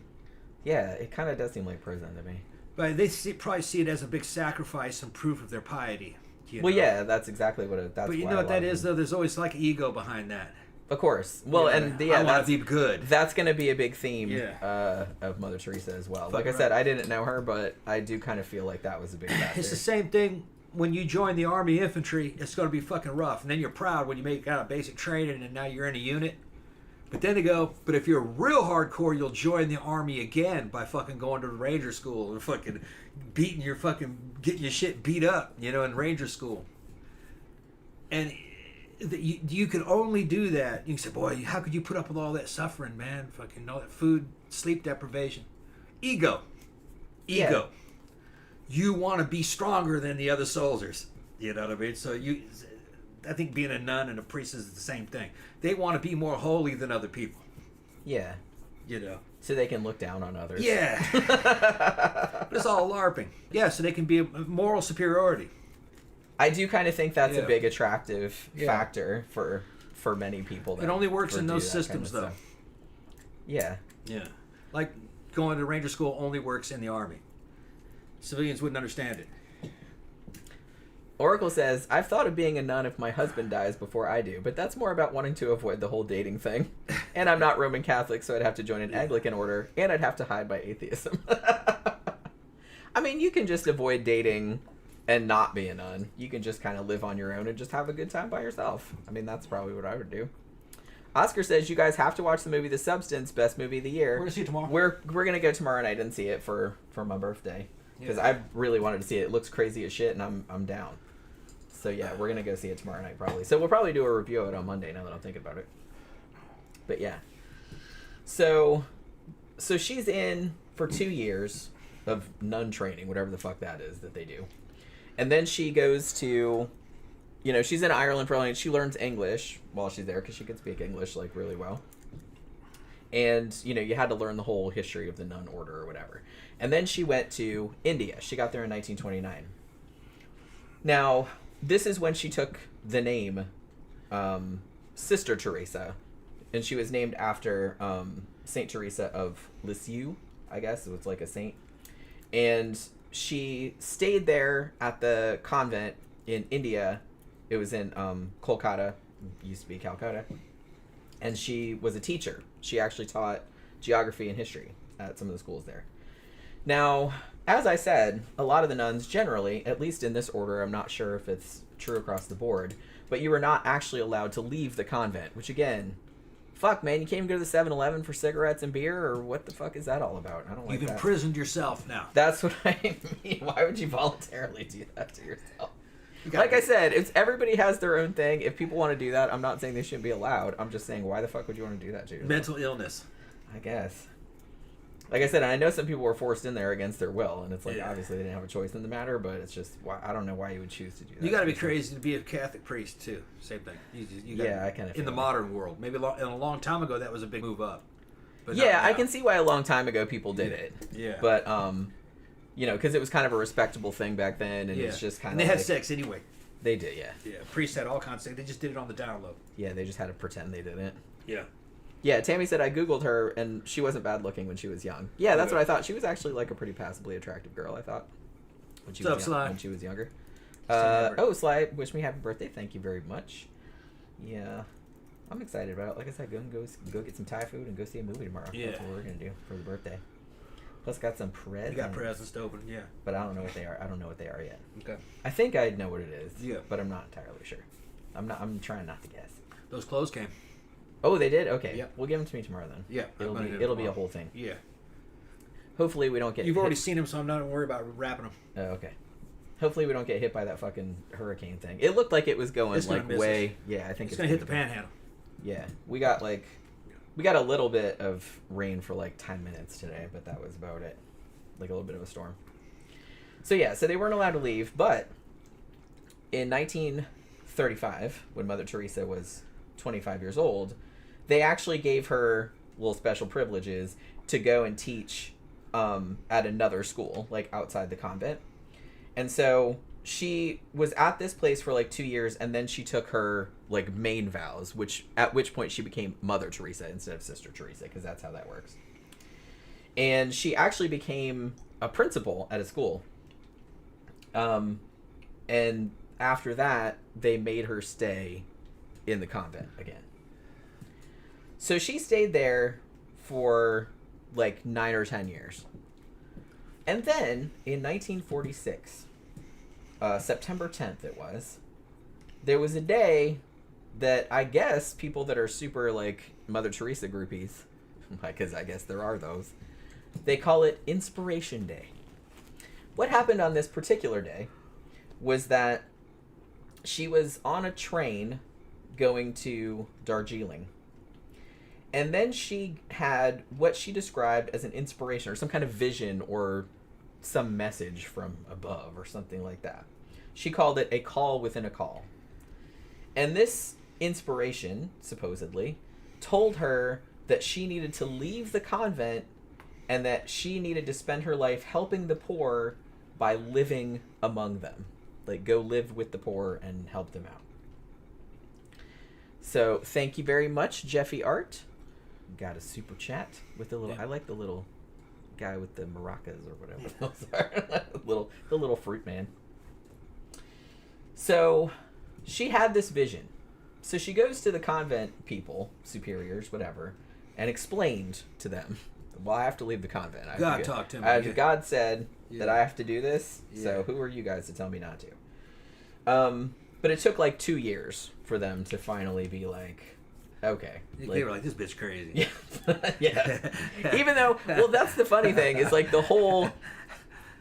Yeah, it kind of does seem like prison to me. But they probably see it as a big sacrifice and proof of their piety. Well, yeah, that's exactly what it. That's. But you why know a what lot that of is, them- though. There's always like ego behind that. Of course. Well, Yeah, and I want that's to be good. That's going to be a big theme Yeah. of Mother Teresa as well. Fuck Like I right. said, I didn't know her, but I do kind of feel like that was a big factor. It's the same thing when you join the Army infantry. It's going to be fucking rough, and then you're proud when you make out of basic training and now you're in a unit. But then they go, but if you're real hardcore, you'll join the Army again by fucking going to the Ranger School and fucking getting your shit beat up, in Ranger School. And you can only do that. You can say, boy, how could you put up with all that suffering, man? Fucking all that food, sleep deprivation. Ego. Yeah. You want to be stronger than the other soldiers. You know what I mean? So I think being a nun and a priest is the same thing. They want to be more holy than other people. Yeah. So they can look down on others. Yeah. But it's all LARPing. Yeah, so they can be a moral superiority. I do kind of think that's a Yeah. big attractive Yeah. factor for many people. It only works in do those that kind systems, of though. stuff. Yeah. Yeah. Like going to Ranger School only works in the Army. Civilians wouldn't understand it. Oracle says, I've thought of being a nun if my husband dies before I do, but that's more about wanting to avoid the whole dating thing. And I'm not Roman Catholic, so I'd have to join an Anglican order, and I'd have to hide my atheism. I mean, you can just avoid dating and not be a nun. You can just kind of live on your own and just have a good time by yourself. I mean, that's probably what I would do. Oscar says, you guys have to watch the movie The Substance, best movie of the year. We're going to see it tomorrow. We're going to go tomorrow night and see it for my birthday. Because I really wanted to see it. It looks crazy as shit, and I'm down. So yeah, we're gonna go see it tomorrow night probably. So we'll probably do a review of it on Monday now that I'm thinking about it. But yeah. So she's in for 2 years of nun training, whatever the fuck that is that they do. And then she goes to, she's in Ireland for she learns English while she's there because she can speak English like really well. And, you had to learn the whole history of the nun order or whatever. And then she went to India. She got there in 1929. Now, this is when she took the name Sister Teresa. And she was named after Saint Teresa of Lisieux, I guess. It was like a saint. And she stayed there at the convent in India. It was in Kolkata. It used to be Calcutta. And she was a teacher. She actually taught geography and history at some of the schools there. Now, as I said, a lot of the nuns generally, at least in this order, I'm not sure if it's true across the board, but you were not actually allowed to leave the convent, which again, fuck, man, you can't even go to the 7-Eleven for cigarettes and beer, or what the fuck is that all about? I don't like You've that. imprisoned yourself now. That's what I mean. Why would you voluntarily do that to yourself? Like I said, everybody has their own thing. If people want to do that, I'm not saying they shouldn't be allowed. I'm just saying, why the fuck would you want to do that to yourself? Mental illness. I guess. Like I said, I know some people were forced in there against their will, and it's like, obviously they didn't have a choice in the matter, but it's just, I don't know why you would choose to do that. You got to be crazy to be a Catholic priest, too. Same thing. You gotta, I kind of in the modern world. Maybe in a long time ago, that was a big move up. But yeah, I can see why a long time ago people did it. Yeah. But, because it was kind of a respectable thing back then, and it's just kind of And they had sex anyway. They did, yeah. Yeah, priests had all kinds of sex. They just did it on the down low. Yeah, they just had to pretend they didn't. Yeah. Yeah, Tammy said I Googled her, and she wasn't bad looking when she was young. Yeah, that's what I thought. She was actually like a pretty passably attractive girl, I thought. When she was younger. Sly, wish me happy birthday. Thank you very much. Yeah. I'm excited about it. Like I said, go get some Thai food and go see a movie tomorrow. Yeah. That's what we're going to do for the birthday. Plus got some presents. You got presents to open, yeah. But I don't know what they are. I don't know what they are yet. Okay. I think I know what it is. Yeah. But I'm not entirely sure. I'm trying not to guess. Those clothes came. Oh, they did? Okay. Yep. Well, give them to me tomorrow then. Yeah. It'll be a whole thing. Yeah. Hopefully we don't get You've already seen them, so I'm not worried about wrapping them. Oh, okay. Hopefully we don't get hit by that fucking hurricane thing. It looked like it was going It's gonna like miss way. us. Yeah, I think It's gonna hit the panhandle. Yeah, we got a little bit of rain for like 10 minutes today, but that was about it. Like a little bit of a storm. So yeah, so they weren't allowed to leave, but in 1935, when Mother Teresa was 25 years old, they actually gave her little special privileges to go and teach at another school, like outside the convent. And so she was at this place for like 2 years, and then she took her like main vows, at which point she became Mother Teresa instead of Sister Teresa, because that's how that works. And she actually became a principal at a school. And after that, they made her stay in the convent again. So she stayed there for like 9 or 10 years. And then in 1946, September 10th it was, there was a day that I guess people that are super like Mother Teresa groupies, because I guess there are those, they call it Inspiration Day. What happened on this particular day was that she was on a train going to Darjeeling. And then she had what she described as an inspiration or some kind of vision or some message from above or something like that. She called it a call within a call. And this inspiration, supposedly, told her that she needed to leave the convent and that she needed to spend her life helping the poor by living among them. Like, go live with the poor and help them out. So, thank you very much, Jeffy Art. Got a super chat with the little... Yeah. I like the little guy with the maracas or whatever those are. the little fruit man. So, she had this vision. So she goes to the convent people, superiors, whatever, and explained to them, well, I have to leave the convent. God talked to me. God said that I have to do this, so who are you guys to tell me not to? But it took like 2 years for them to finally be like, okay. They were like, this bitch crazy. Yeah. Yeah. Even though, well, that's the funny thing, is like the whole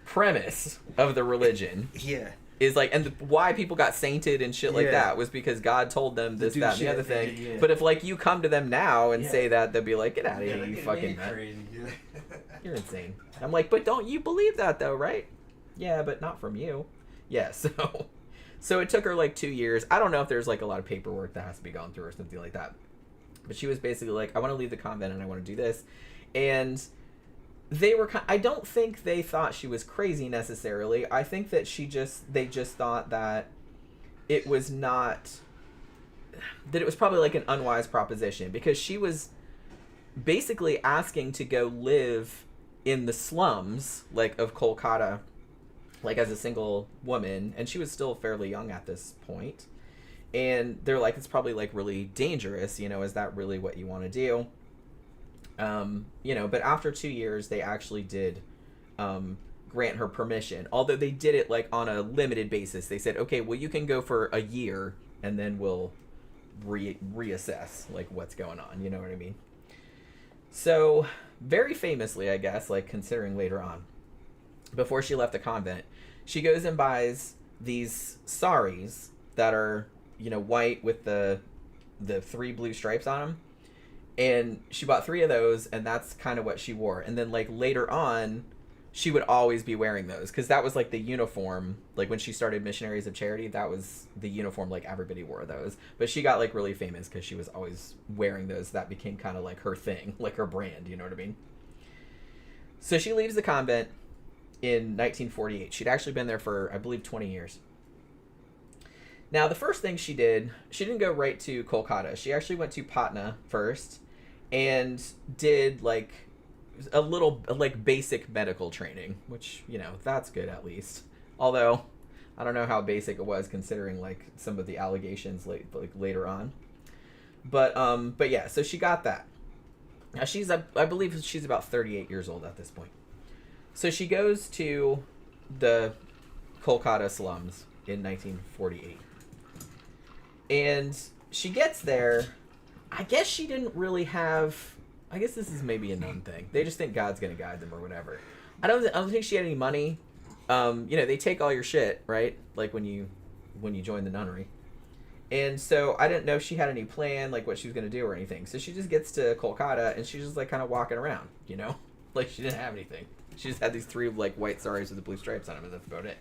premise of the religion. Yeah. Is like, and why people got sainted and shit like that was because God told them this, that, and the other thing. Yeah. But if like you come to them now and say that, they'll be like, get out of here, you fucking nut. You're insane. I'm like, but don't you believe that though, right? Yeah, but not from you. Yeah, so it took her like 2 years. I don't know if there's like a lot of paperwork that has to be gone through or something like that. But she was basically like, I want to leave the convent and I want to do this. And they were I don't think they thought she was crazy necessarily. I think that they just thought that it was probably like an unwise proposition, because she was basically asking to go live in the slums like of Kolkata, like as a single woman, and she was still fairly young at this point. And they're like, it's probably like really dangerous, is that really what you want to do? But after 2 years, they actually did grant her permission. Although they did it like on a limited basis. They said, okay, well, you can go for a year and then we'll reassess like what's going on. You know what I mean? So very famously, I guess, like considering later on, before she left the convent, she goes and buys these saris that are, white with the 3 blue stripes on them. And she bought 3 of those, and that's kind of what she wore. And then, like, later on, she would always be wearing those, because that was, like, the uniform. Like, when she started Missionaries of Charity, that was the uniform, like, everybody wore those. But she got, like, really famous because she was always wearing those. That became kind of, like, her thing, like, her brand, you know what I mean? So she leaves the convent in 1948. She'd actually been there for, I believe, 20 years. Now, the first thing she did, she didn't go right to Kolkata. She actually went to Patna first and did like a little like basic medical training, which, that's good at least. Although I don't know how basic it was considering like some of the allegations later on. But yeah, so she got that. Now I believe she's about 38 years old at this point. So she goes to the Kolkata slums in 1948. And she gets there. I guess she didn't really have... I guess this is maybe a known thing. They just think God's going to guide them or whatever. I don't think she had any money. they take all your shit, right? Like when you join the nunnery. And so I didn't know if she had any plan, like what she was going to do or anything. So she just gets to Kolkata and she's just like kind of walking around, like she didn't have anything. She just had these 3 like white saris with the blue stripes on them, and that's about it.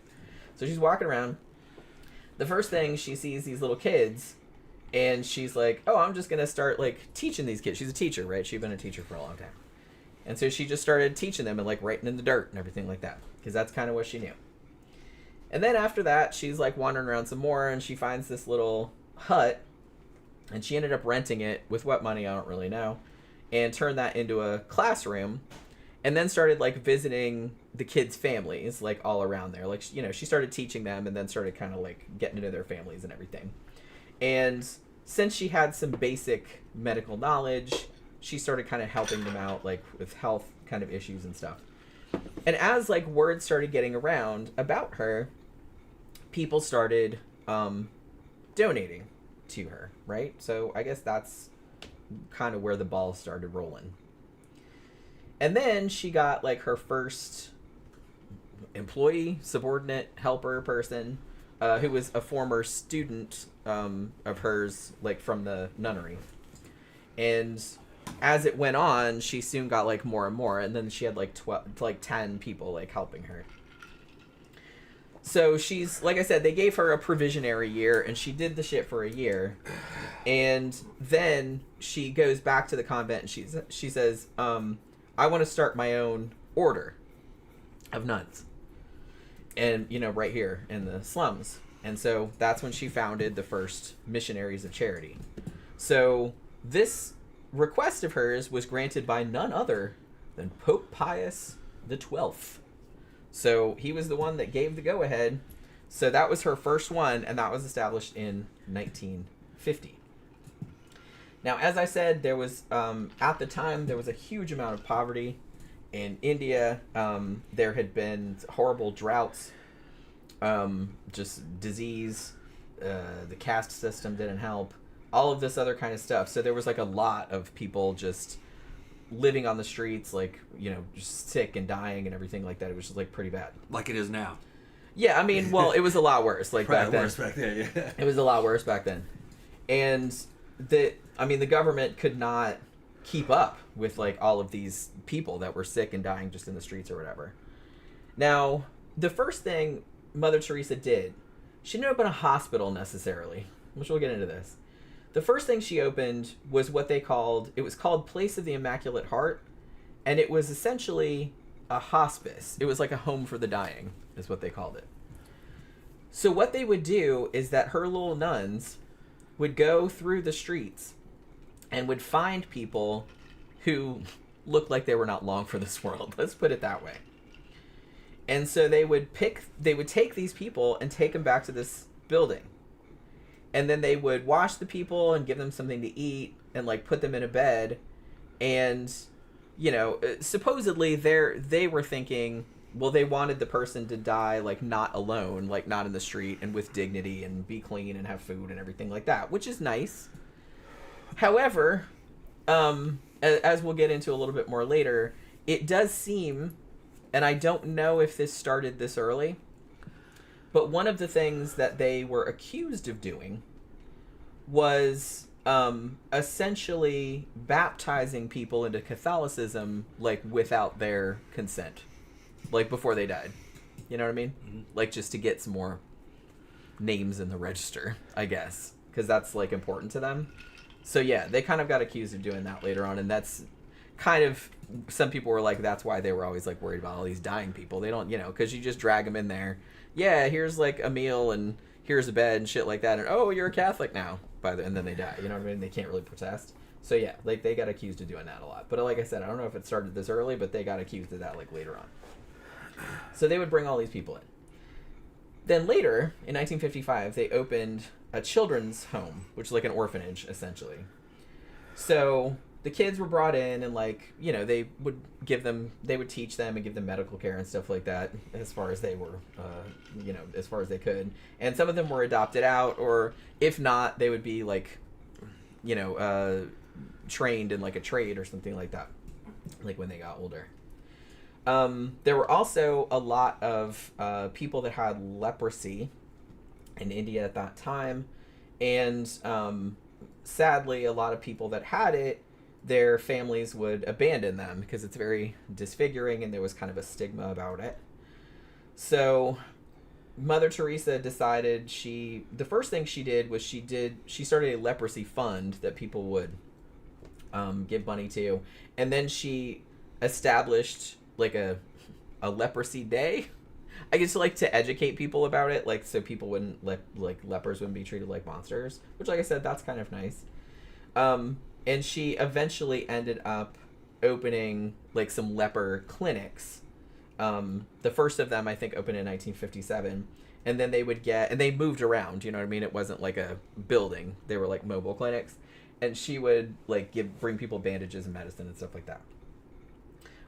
So she's walking around. The first thing she sees these little kids, and she's like, oh, I'm just going to start like teaching these kids. She's a teacher, right? She'd been a teacher for a long time. And so she just started teaching them and like writing in the dirt and everything like that, because that's kind of what she knew. And then after that, she's like wandering around some more, and she finds this little hut, and she ended up renting it with what money, I don't really know, and turned that into a classroom, and then started like visiting the kids' families like all around there. Like, she started teaching them and then started kind of like getting into their families and everything. And since she had some basic medical knowledge, she started kind of helping them out like with health kind of issues and stuff. And as like word started getting around about her, people started donating to her, right? So I guess that's kind of where the ball started rolling. And then she got like her first employee, subordinate, helper person, who was a former student of hers, like from the nunnery. And as it went on, she soon got like more and more, and then she had like 10 people like helping her. So she's, like I said, they gave her a provisionary year, and she did the shit for a year. And then she goes back to the convent, and she says, I want to start my own order of nuns. And, right here in the slums. And so that's when she founded the first Missionaries of Charity. So this request of hers was granted by none other than Pope Pius XII. So he was the one that gave the go-ahead. So that was her first one, and that was established in 1950. Now, as I said, there was, at the time, there was a huge amount of poverty in India. There had been horrible droughts, just disease, the caste system didn't help, all of this other kind of stuff. So there was like a lot of people just living on the streets, like, just sick and dying and everything like that. It was just like pretty bad. Like it is now. Yeah, I mean, well, it was a lot worse like back then. Worse back then, yeah. It was a lot worse back then. And the government could not keep up with like all of these people that were sick and dying just in the streets or whatever. Now, the first thing Mother Teresa did, she didn't open a hospital necessarily, which we'll get into this. The first thing she opened was what it was called Place of the Immaculate Heart, and it was essentially a hospice. It was like a home for the dying, is what they called it. So what they would do is that her little nuns would go through the streets and would find people who looked like they were not long for this world. Let's put it that way. And so they would take these people and take them back to this building. And then they would wash the people and give them something to eat and like put them in a bed. And, supposedly they were thinking, well, they wanted the person to die like not alone, like not in the street and with dignity and be clean and have food and everything like that, which is nice. However, as we'll get into a little bit more later, it does seem, and I don't know if this started this early, but one of the things that they were accused of doing was essentially baptizing people into Catholicism, like, without their consent. Like, before they died. You know what I mean? Mm-hmm. Like, just to get some more names in the register, I guess. Because that's, like, important to them. So, yeah, they kind of got accused of doing that later on, and that's kind of... Some people were like, that's why they were always, like, worried about all these dying people. They don't, because you just drag them in there. Yeah, here's, like, a meal, and here's a bed, and shit like that, and, oh, you're a Catholic now. And then they die, you know what I mean? They can't really protest. So, yeah, like, they got accused of doing that a lot. But, like I said, I don't know if it started this early, but they got accused of that, like, later on. So they would bring all these people in. Then later, in 1955, they opened a children's home, which is like an orphanage, essentially. So the kids were brought in, and like, they would teach them and give them medical care and stuff like that, as far as they were, as far as they could. And some of them were adopted out, or if not, they would be like, trained in like a trade or something like that, like when they got older. There were also a lot of people that had leprosy in India at that time, and sadly, a lot of people that had it, their families would abandon them because it's very disfiguring, and there was kind of a stigma about it. So Mother Teresa decided the first thing she did was she started a leprosy fund that people would give money to, and then she established like a leprosy day, I guess, like to educate people about it, like so people wouldn't like lepers wouldn't be treated like monsters, which, like I said, that's kind of nice. And she eventually ended up opening like some leper clinics. The first of them, I think, opened in 1957, and then they moved around. You know what I mean? It wasn't like a building; they were like mobile clinics, and she would like bring people bandages and medicine and stuff like that.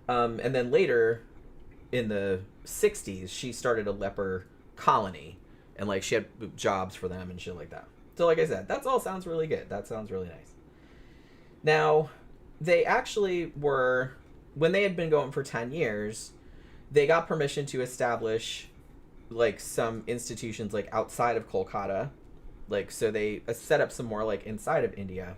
And then later, in the 60s, she started a leper colony, and like she had jobs for them and shit like that. So, like I said, that all sounds really good. That sounds really nice. Now, they actually were, when they had been going for 10 years, they got permission to establish like some institutions like outside of Kolkata. Like, so they set up some more like inside of India.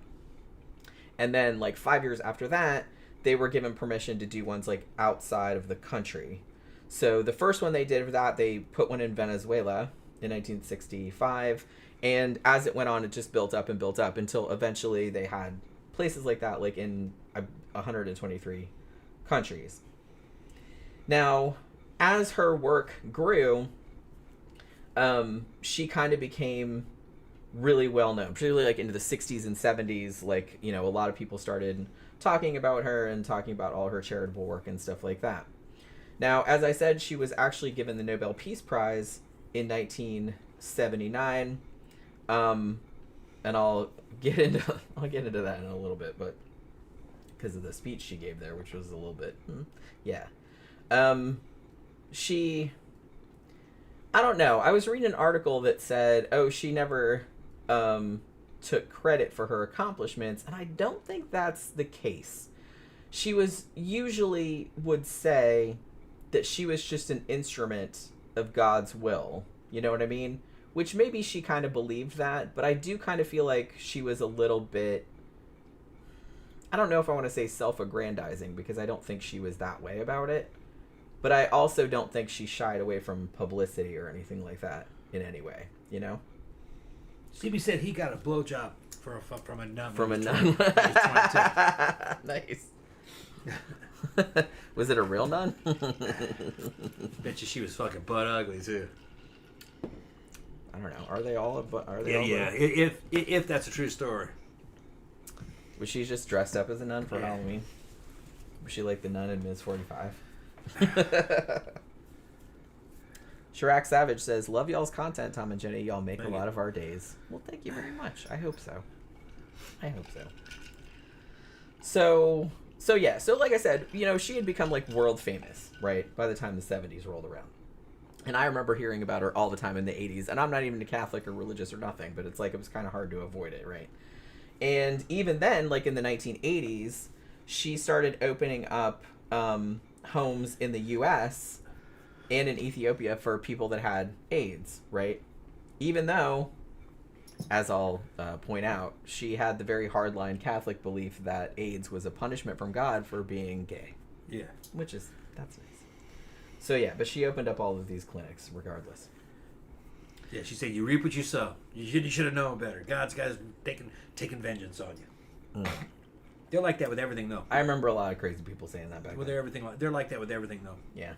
And then like 5 years after that, they were given permission to do ones like outside of the country. So the first one they did for that, they put one in Venezuela in 1965. And as it went on, it just built up until eventually they had places like that, like in 123 countries. Now, as her work grew, she kind of became really well known, particularly like into the 60s and 70s. Like, you know, a lot of people started talking about her and talking about all her charitable work and stuff like that. Now, as I said, she was actually given the Nobel Peace Prize in 1979. And I'll get into that in a little bit, but because of the speech she gave there, which was a little bit, yeah. I don't know. I was reading an article that said, she never took credit for her accomplishments, and I don't think that's the case. She usually would say that she was just an instrument of God's will. You know what I mean? Which maybe she kind of believed that, but I do kind of feel like she was a little bit, I don't know if I want to say self-aggrandizing, because I don't think she was that way about it. But I also don't think she shied away from publicity or anything like that in any way, you know? CB said he got a blowjob from a nun. From a nun. Nice. Was it a real nun? Bet you she was fucking butt ugly too. I don't know. Are they all? Yeah. If that's a true story. Was she just dressed up as a nun for Halloween? Was she like the nun in Ms. 45? Chirac Savage says, "Love y'all's content, Tom and Jenny. Y'all make a lot of our days." Well, thank you very much. I hope so. So yeah. So like I said, you know, she had become like world famous, right? By the time the 70s rolled around. And I remember hearing about her all the time in the 80s. And I'm not even a Catholic or religious or nothing, but it's like it was kind of hard to avoid it, right? And even then, like in the 1980s, she started opening up homes in the U.S. and in Ethiopia for people that had AIDS, right? Even though, as I'll point out, she had the very hardline Catholic belief that AIDS was a punishment from God for being gay. Yeah. That's nice. So yeah, but she opened up all of these clinics regardless. Yeah, she said, "You reap what you sow. You should have known better. God's guys taking vengeance on you." They're like that with everything, though. I remember a lot of crazy people saying that back then. They're like that with everything, though. Yeah.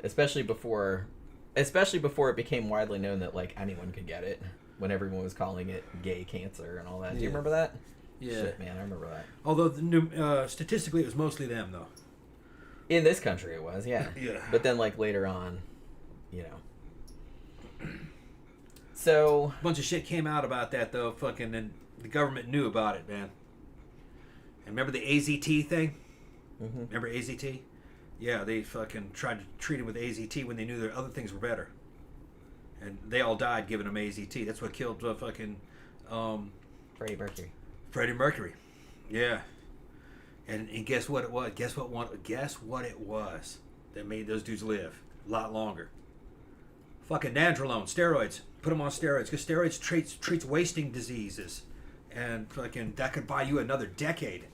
Especially before it became widely known that like anyone could get it, when everyone was calling it gay cancer and all that. Do you remember that? Yeah. Shit, man, I remember that. Although statistically, it was mostly them, though. In this country, it was, yeah. Yeah. But then, like later on, you know. So a bunch of shit came out about that, though. Fucking, and the government knew about it, man. And remember the AZT thing? Mm-hmm. Remember AZT? Yeah, they fucking tried to treat him with AZT when they knew their other things were better. And they all died giving him AZT. That's what killed Freddie Mercury. Yeah. And guess what it was? Guess what it was that made those dudes live a lot longer? Fucking nandrolone, steroids. Put them on steroids because steroids treats wasting diseases, and fucking that could buy you another decade.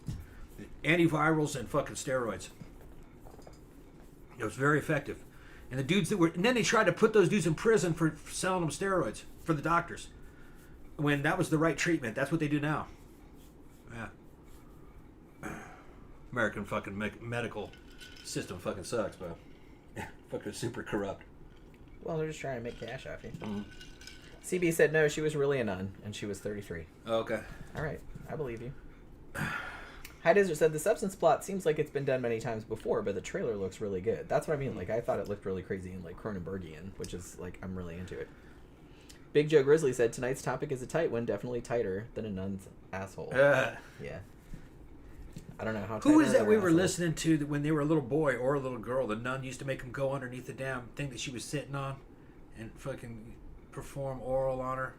Antivirals and fucking steroids. It was very effective. And the dudes and then they tried to put those dudes in prison for selling them steroids for the doctors. When that was the right treatment. That's what they do now. Yeah. American fucking medical system fucking sucks, bro. Fucking super corrupt. Well, they're just trying to make cash off you. Mm-hmm. CB said no, she was really a nun, and she was 33. Okay. All right, I believe you. High Desert said the substance plot seems like it's been done many times before, but the trailer looks really good. That's what I mean. Like, I thought it looked really crazy and like Cronenbergian, which is like I'm really into it. Big Joe Grizzly said tonight's topic is a tight one, definitely tighter than a nun's asshole. Yeah. I don't know how. Who is that we were listening to when they were a little boy or a little girl? The nun used to make them go underneath the damn thing that she was sitting on, and fucking perform oral on her,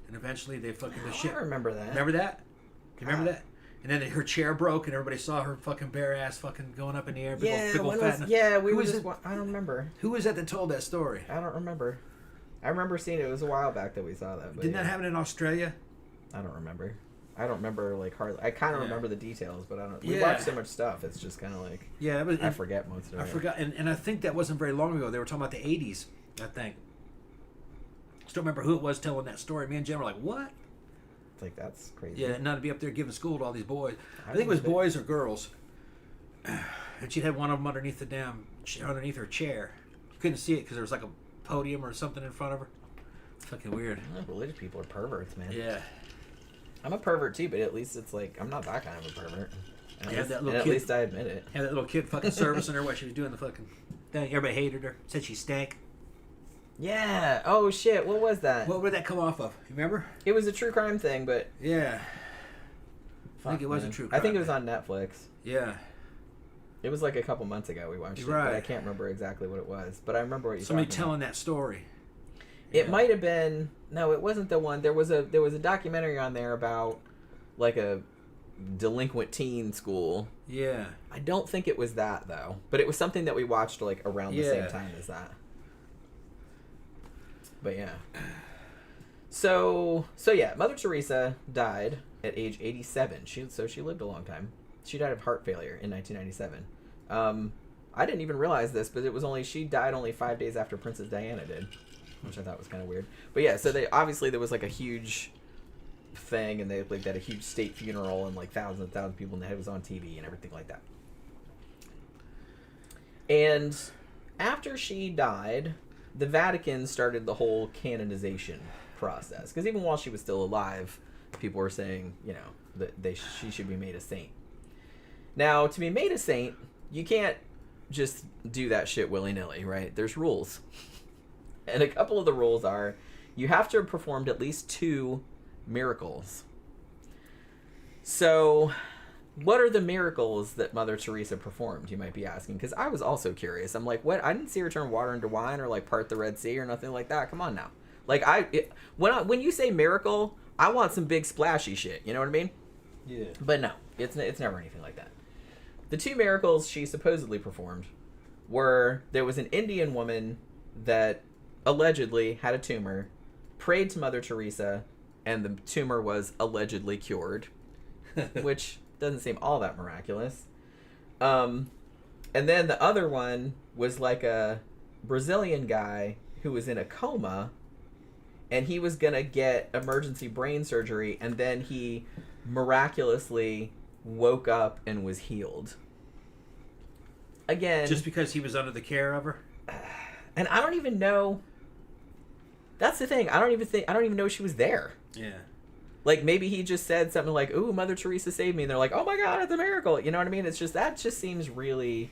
and eventually they fucking the shit. I remember that. Remember that? Do you remember that? And then her chair broke, and everybody saw her fucking bare ass fucking going up in the air. Big old fat. I don't remember. Who was that told that story? I don't remember. I remember seeing it. It was a while back that we saw that. Didn't that happen in Australia? I don't remember. I don't remember like hardly. I kind of remember the details, but I don't. We watch so much stuff. It's just kind of like I forget most of it. I forgot, and I think that wasn't very long ago. They were talking about the '80s. I think. Still remember who it was telling that story. Me and Jen were like, "What?" It's like that's crazy. Yeah, not to be up there giving school to all these boys. I think it was boys or girls. And she had one of them underneath underneath her chair. You couldn't see it because there was like a podium or something in front of her. Fucking weird. Religious people are perverts, man. Yeah. I'm a pervert too, but at least it's like I'm not that kind of a pervert. At least I admit it. Had that little kid fucking servicing her while she was doing the fucking thing. Everybody hated her. Said she stank. Yeah. Oh shit. What was that? What would that come off of? You remember? It was a true crime thing, but yeah. I think it was a true crime. I think it was on Netflix. Yeah. It was like a couple months ago we watched it, but I can't remember exactly what it was. But I remember what you. Somebody telling that story. It might have been it wasn't the one. There was a documentary on there about like a delinquent teen school. Yeah. I don't think it was that though, but it was something that we watched like around the same time as that. But yeah. So yeah, Mother Teresa died at age 87. She lived a long time. She died of heart failure in 1997. I didn't even realize this, but she died only 5 days after Princess Diana did, which I thought was kind of weird. But yeah, so there was like a huge thing, and they like had a huge state funeral, and like thousands and thousands of people, and it was on TV and everything like that. And after she died, the Vatican started the whole canonization process, because even while she was still alive, people were saying, that she should be made a saint. Now, to be made a saint, you can't just do that shit willy-nilly, right? There's rules. And a couple of the rules are, you have to have performed at least 2 miracles. So, what are the miracles that Mother Teresa performed, you might be asking? Because I was also curious. I'm like, what? I didn't see her turn water into wine or like part the Red Sea or nothing like that. Come on now. Like, when you say miracle, I want some big splashy shit. You know what I mean? Yeah. But no, it's never anything like that. The 2 miracles she supposedly performed were, there was an Indian woman that allegedly had a tumor, prayed to Mother Teresa, and the tumor was allegedly cured, which doesn't seem all that miraculous. And then the other one was like a Brazilian guy who was in a coma, and he was going to get emergency brain surgery, and then he miraculously woke up and was healed. Again, just because he was under the care of her? And I don't even know. That's the thing. I don't even know she was there. Yeah. Like, maybe he just said something like, "Ooh, Mother Teresa saved me," and they're like, "Oh my God, it's a miracle." You know what I mean? It's just, that just seems really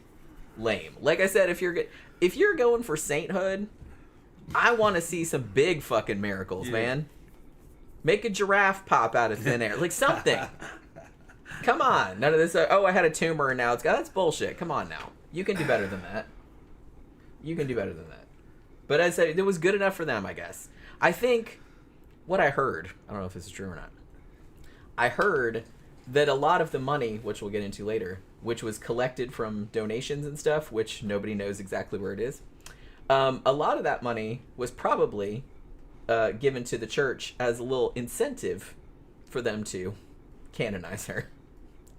lame. Like I said, if you're going for sainthood, I want to see some big fucking miracles, man. Make a giraffe pop out of thin air, like something. Come on, none of this. Oh, I had a tumor and now that's bullshit. Come on now, you can do better than that. You can do better than that. But I said it was good enough for them, I guess. I think what I heard, I don't know if this is true or not. I heard that a lot of the money, which we'll get into later, which was collected from donations and stuff, which nobody knows exactly where it is, a lot of that money was probably given to the church as a little incentive for them to canonize her.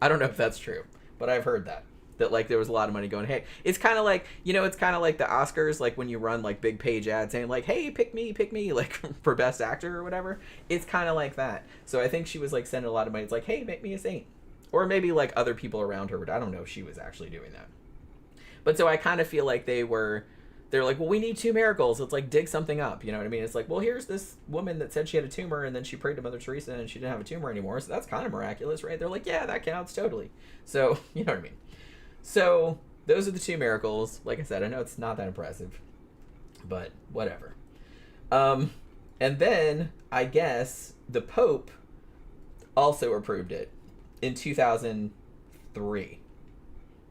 I don't know if that's true, but I've heard that like there was a lot of money going, hey, it's kind of like, it's kind of like the Oscars, like when you run like big page ads saying like, hey, pick me, like for best actor or whatever. It's kind of like that. So I think she was like sending a lot of money. It's like, hey, make me a saint. Or maybe like other people around her, but I don't know if she was actually doing that. But so I kind of feel like they're like, well, we need 2 miracles. It's like, dig something up. You know what I mean? It's like, well, here's this woman that said she had a tumor and then she prayed to Mother Teresa and she didn't have a tumor anymore. So that's kind of miraculous, right? They're like, yeah, that counts totally. So, you know what I mean? So those are the 2 miracles. Like I said, I know it's not that impressive, but whatever. And then I guess the Pope also approved it in 2003.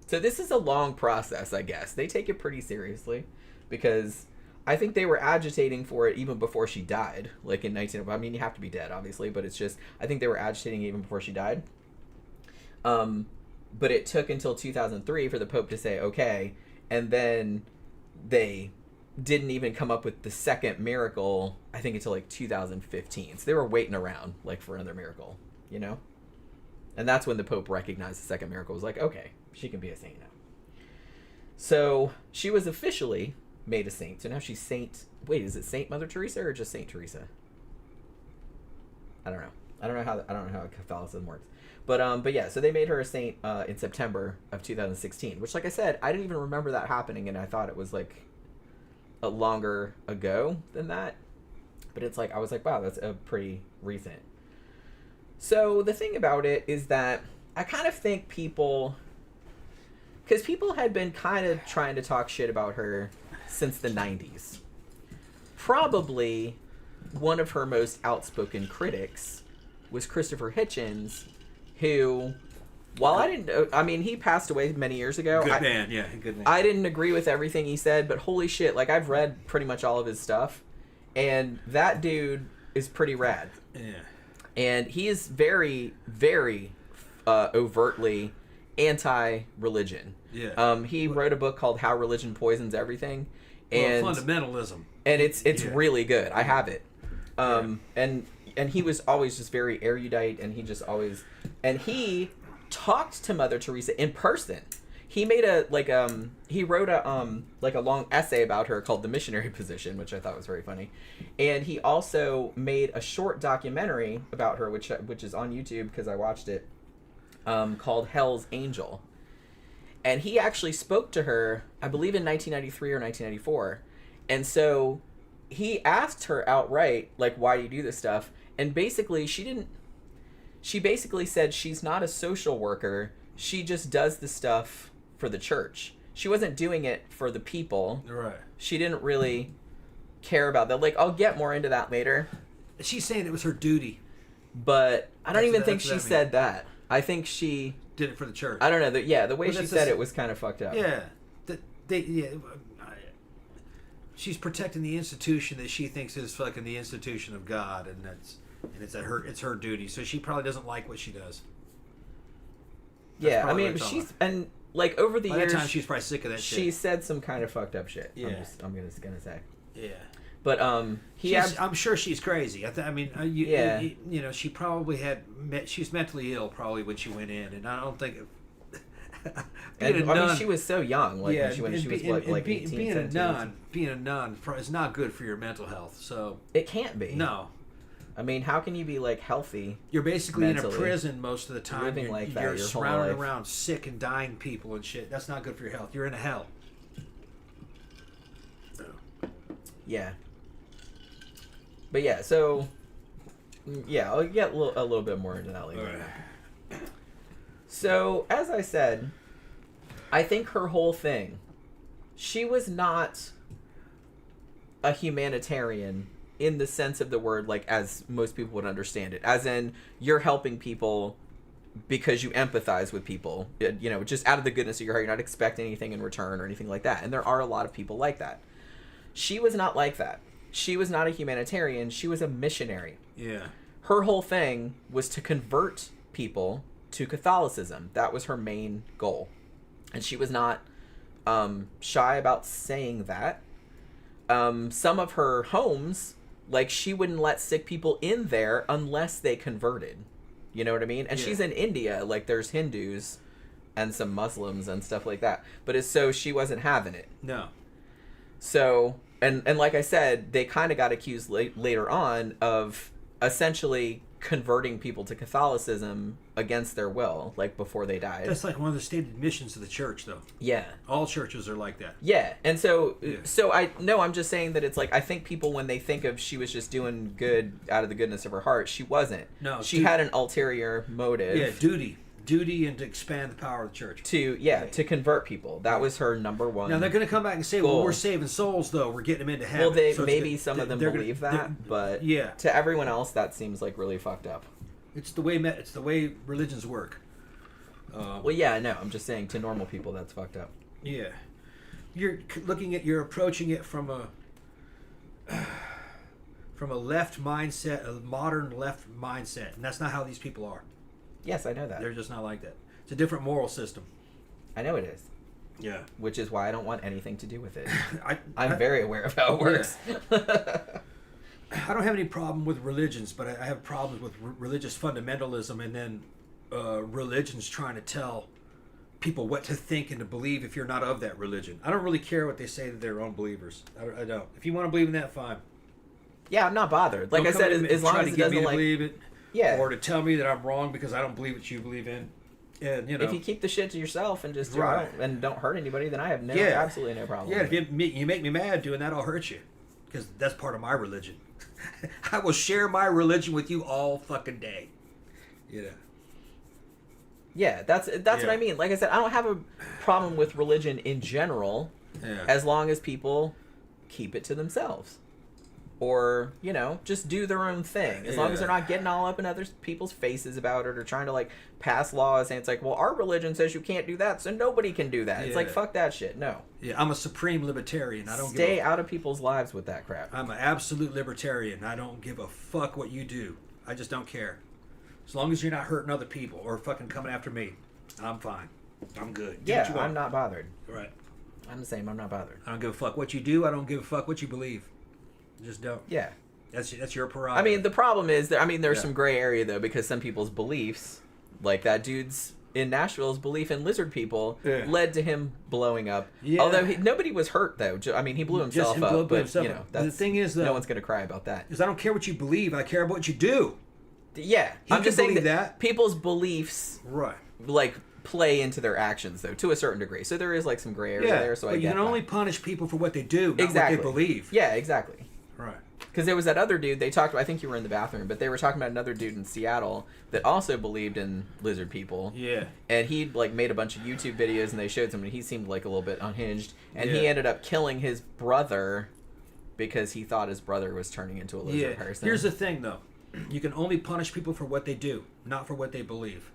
So this is a long process, I guess. They take it pretty seriously because I think they were agitating for it even before she died. Like in 19... I mean, you have to be dead, obviously, but it's just... I think they were agitating even before she died. But it took until 2003 for the Pope to say, okay, and then they didn't even come up with the second miracle, I think, until like 2015. So they were waiting around like for another miracle, And that's when the Pope recognized the second miracle. Was like, okay, she can be a saint now. So she was officially made a saint. So now she's Saint... Wait, is it Saint Mother Teresa or just Saint Teresa? I don't know. I don't know how Catholicism works. But yeah, so they made her a saint in September of 2016, which, like I said, I didn't even remember that happening, and I thought it was like a longer ago than that. But it's like, I was like, wow, that's a pretty recent. So the thing about it is that I kind of think because people had been kind of trying to talk shit about her since the 90s. Probably one of her most outspoken critics was Christopher Hitchens, who, while he passed away many years ago. Good man. I didn't agree with everything he said, but holy shit, like I've read pretty much all of his stuff, and that dude is pretty rad. Yeah. And he is very, very overtly anti-religion. Yeah. He wrote a book called How Religion Poisons Everything. And fundamentalism. And it's really good. I have it. And he was always just very erudite, and he talked to Mother Teresa in person. He made he wrote a long essay about her called The Missionary Position, which I thought was very funny. And he also made a short documentary about her, which is on YouTube because I watched it, called Hell's Angel. And he actually spoke to her, I believe in 1993 or 1994. And so he asked her outright, like, why do you do this stuff? And basically, she basically said she's not a social worker. She just does the stuff for the church. She wasn't doing it for the people. Right. She didn't really care about that. Like, I'll get more into that later. She's saying it was her duty. But I don't even think she said that. I think she did it for the church. I don't know. The way she said it was kind of fucked up. Yeah. She's protecting the institution that she thinks is fucking the institution of God, and it's her duty. So she probably doesn't like what she does. Yeah, I mean, and like over the years, by that time she's probably sick of that shit. She said some kind of fucked up shit. Yeah, I'm gonna say. Yeah, but I'm sure she's crazy. She probably she's mentally ill probably when she went in, and I don't think. She was so young. Like when she was 18, being a nun is not good for your mental health. So it can't be. No. I mean, how can you be like healthy? You're basically in a prison most of the time. Living like that, you're surrounded around sick and dying people and shit. That's not good for your health. You're in a hell. Yeah. But yeah, so yeah, I'll get a little bit more into that later. Right. So, as I said, I think her whole thing, she was not a humanitarian in the sense of the word, like as most people would understand it. As in, you're helping people because you empathize with people, just out of the goodness of your heart. You're not expecting anything in return or anything like that. And there are a lot of people like that. She was not like that. She was not a humanitarian. She was a missionary. Yeah. Her whole thing was to convert people to Catholicism. That was her main goal. And she was not shy about saying that. Some of her homes, like, she wouldn't let sick people in there unless they converted. You know what I mean? And she's in India. Like, there's Hindus and some Muslims and stuff like that. But so she wasn't having it. No. So, and like I said, they kind of got accused later on of essentially converting people to Catholicism against their will, like before they died. That's like one of the stated missions of the church, though. Yeah. All churches are like that. Yeah. And so I'm just saying that it's like, I think people, when they think of she was just doing good out of the goodness of her heart, she wasn't. No. She had an ulterior motive. Yeah, duty and to expand the power of the church. To convert people. That was her number one. Now they're going to come back and say, goal. well, we're saving souls, though. We're getting them into heaven. Well, maybe some of them believe that, but to everyone else, that seems like really fucked up. It's the way religions work. Well, yeah, I know. I'm just saying, to normal people, that's fucked up. Yeah, you're approaching it from a left mindset, a modern left mindset, and that's not how these people are. Yes, I know that. They're just not like that. It's a different moral system. I know it is. Yeah. Which is why I don't want anything to do with it. I'm very aware of how it works. I don't have any problem with religions, but I have problems with religious fundamentalism and then religions trying to tell people what to think and to believe if you're not of that religion. I don't really care what they say to their own believers. I don't. If you want to believe in that, fine. Yeah, I'm not bothered. Like I said, as long as it doesn't believe it. Yeah. Or to tell me that I'm wrong because I don't believe what you believe in. And, you know. If you keep the shit to yourself and just don't hurt anybody, then I have absolutely no problem. Yeah, if you make me mad doing that, I'll hurt you. Because that's part of my religion. I will share my religion with you all fucking day. You know. Yeah, that's what I mean. Like I said, I don't have a problem with religion in general, as long as people keep it to themselves. Or, you know, just do their own thing. As long as they're not getting all up in other people's faces about it or trying to, like, pass laws and it's like, well, our religion says you can't do that, so nobody can do that. It's like, fuck that shit. No. Yeah, I'm a supreme libertarian. I don't Stay out of people's lives with that crap. I'm an absolute libertarian. I don't give a fuck what you do. I just don't care. As long as you're not hurting other people or fucking coming after me, I'm fine. I'm good. Do what you want. I'm not bothered. Right. I'm the same. I'm not bothered. I don't give a fuck what you do. I don't give a fuck what you believe. Just don't. Yeah. That's your prerogative. I mean, the problem is there's some gray area though, because some people's beliefs, like that dude's in Nashville's belief in lizard people, led to him blowing up. Yeah. Although nobody was hurt though. I mean, he blew himself up. But you know, the thing is, though, no one's gonna cry about that. Because I don't care what you believe. I care about what you do. Yeah, I'm just saying that people's beliefs, like, play into their actions though, to a certain degree. So there is like some gray area there. So but you can only punish people for what they do, not what they believe. Yeah, exactly. Right. Because there was that other dude, they talked about, I think you were in the bathroom, but they were talking about another dude in Seattle that also believed in lizard people. Yeah. And he'd, like, made a bunch of YouTube videos, and they showed him, and he seemed, like, a little bit unhinged. And he ended up killing his brother because he thought his brother was turning into a lizard person. Here's the thing, though. You can only punish people for what they do, not for what they believe.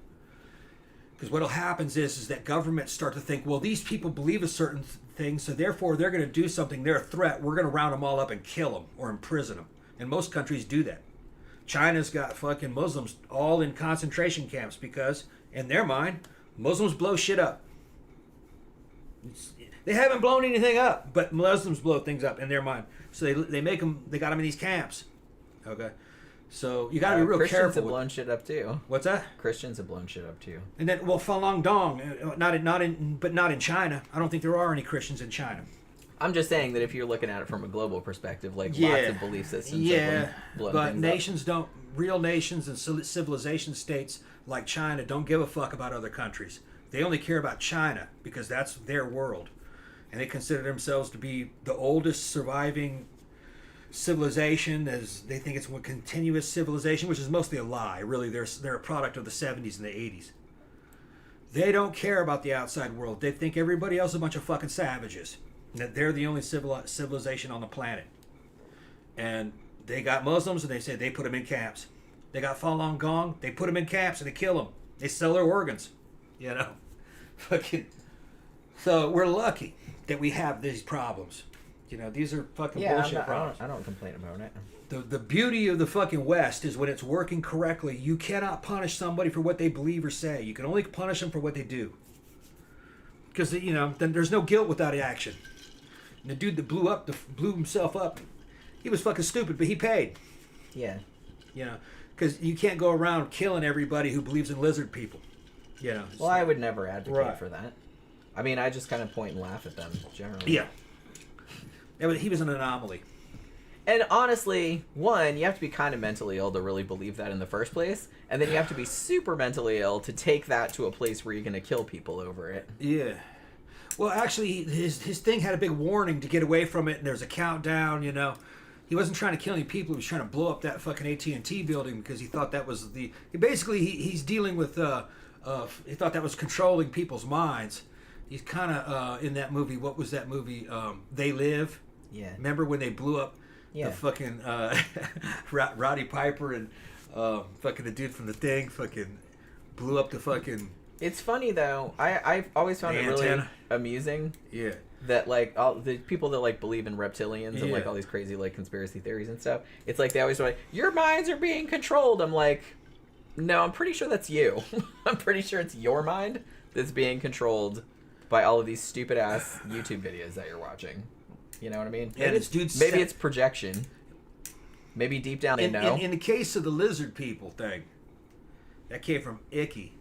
Because what'll happen is that governments start to think, well, these people believe a certain thing, so therefore they're going to do something. They're a threat. We're going to round them all up and kill them or imprison them. And most countries do that. China's got fucking Muslims all in concentration camps because, in their mind, Muslims blow shit up. They haven't blown anything up, but Muslims blow things up in their mind. So they make them. They got them in these camps. Okay. So you got to be real Christians careful. Christians have blown shit up too. What's that? Christians have blown shit up too. And then, well, Falun Gong, not in China. I don't think there are any Christians in China. I'm just saying that if you're looking at it from a global perspective, like lots of belief systems. Yeah, blown but things nations don't. Real nations and civilization states like China don't give a fuck about other countries. They only care about China because that's their world, and they consider themselves to be the oldest surviving civilization, as they think it's one continuous civilization, which is mostly a lie. Really, they're a product of the 70s and the 80s. They don't care about the outside world. They think everybody else is a bunch of fucking savages, and that they're the only civilization on the planet. And they got Muslims, and they say they put them in camps. They got Falun Gong, they put them in camps and they kill them. They sell their organs, you know. Fucking. So we're lucky that we have these problems. You know, these are fucking Yeah, bullshit problems. I don't complain about it. The beauty of the fucking West is when it's working correctly, you cannot punish somebody for what they believe or say. You can only punish them for what they do. Because, you know, then there's no guilt without action. And the dude that blew himself up, he was fucking stupid, but he paid. Yeah. You know, because you can't go around killing everybody who believes in lizard people. You know. Well, I would never advocate Right. for that. I mean, I just kind of point and laugh at them, generally. Yeah. Yeah, but he was an anomaly. And honestly, one, you have to be kind of mentally ill to really believe that in the first place. And then you have to be super mentally ill to take that to a place where you're going to kill people over it. Yeah. Well, actually, his thing had a big warning to get away from it, and there's a countdown, you know. He wasn't trying to kill any people. He was trying to blow up that fucking AT&T building because he thought that was the... Basically, he's dealing with... he thought that was controlling people's minds. He's kind of in that movie. What was that movie? They Live. Yeah. Remember when they blew up the fucking Roddy Piper and fucking the dude from The Thing fucking blew up the fucking... It's funny, though. I've always found it really antenna. amusing. Yeah. That, like, all the people that, like, believe in reptilians and, like, all these crazy, like, conspiracy theories and stuff, it's like they always are like, your minds are being controlled. I'm like, no, I'm pretty sure that's you. I'm pretty sure it's your mind that's being controlled by all of these stupid-ass YouTube videos that you're watching. You know what I mean? And it's dudes... Maybe it's projection. Maybe deep down they know. In the case of the lizard people thing, that came from David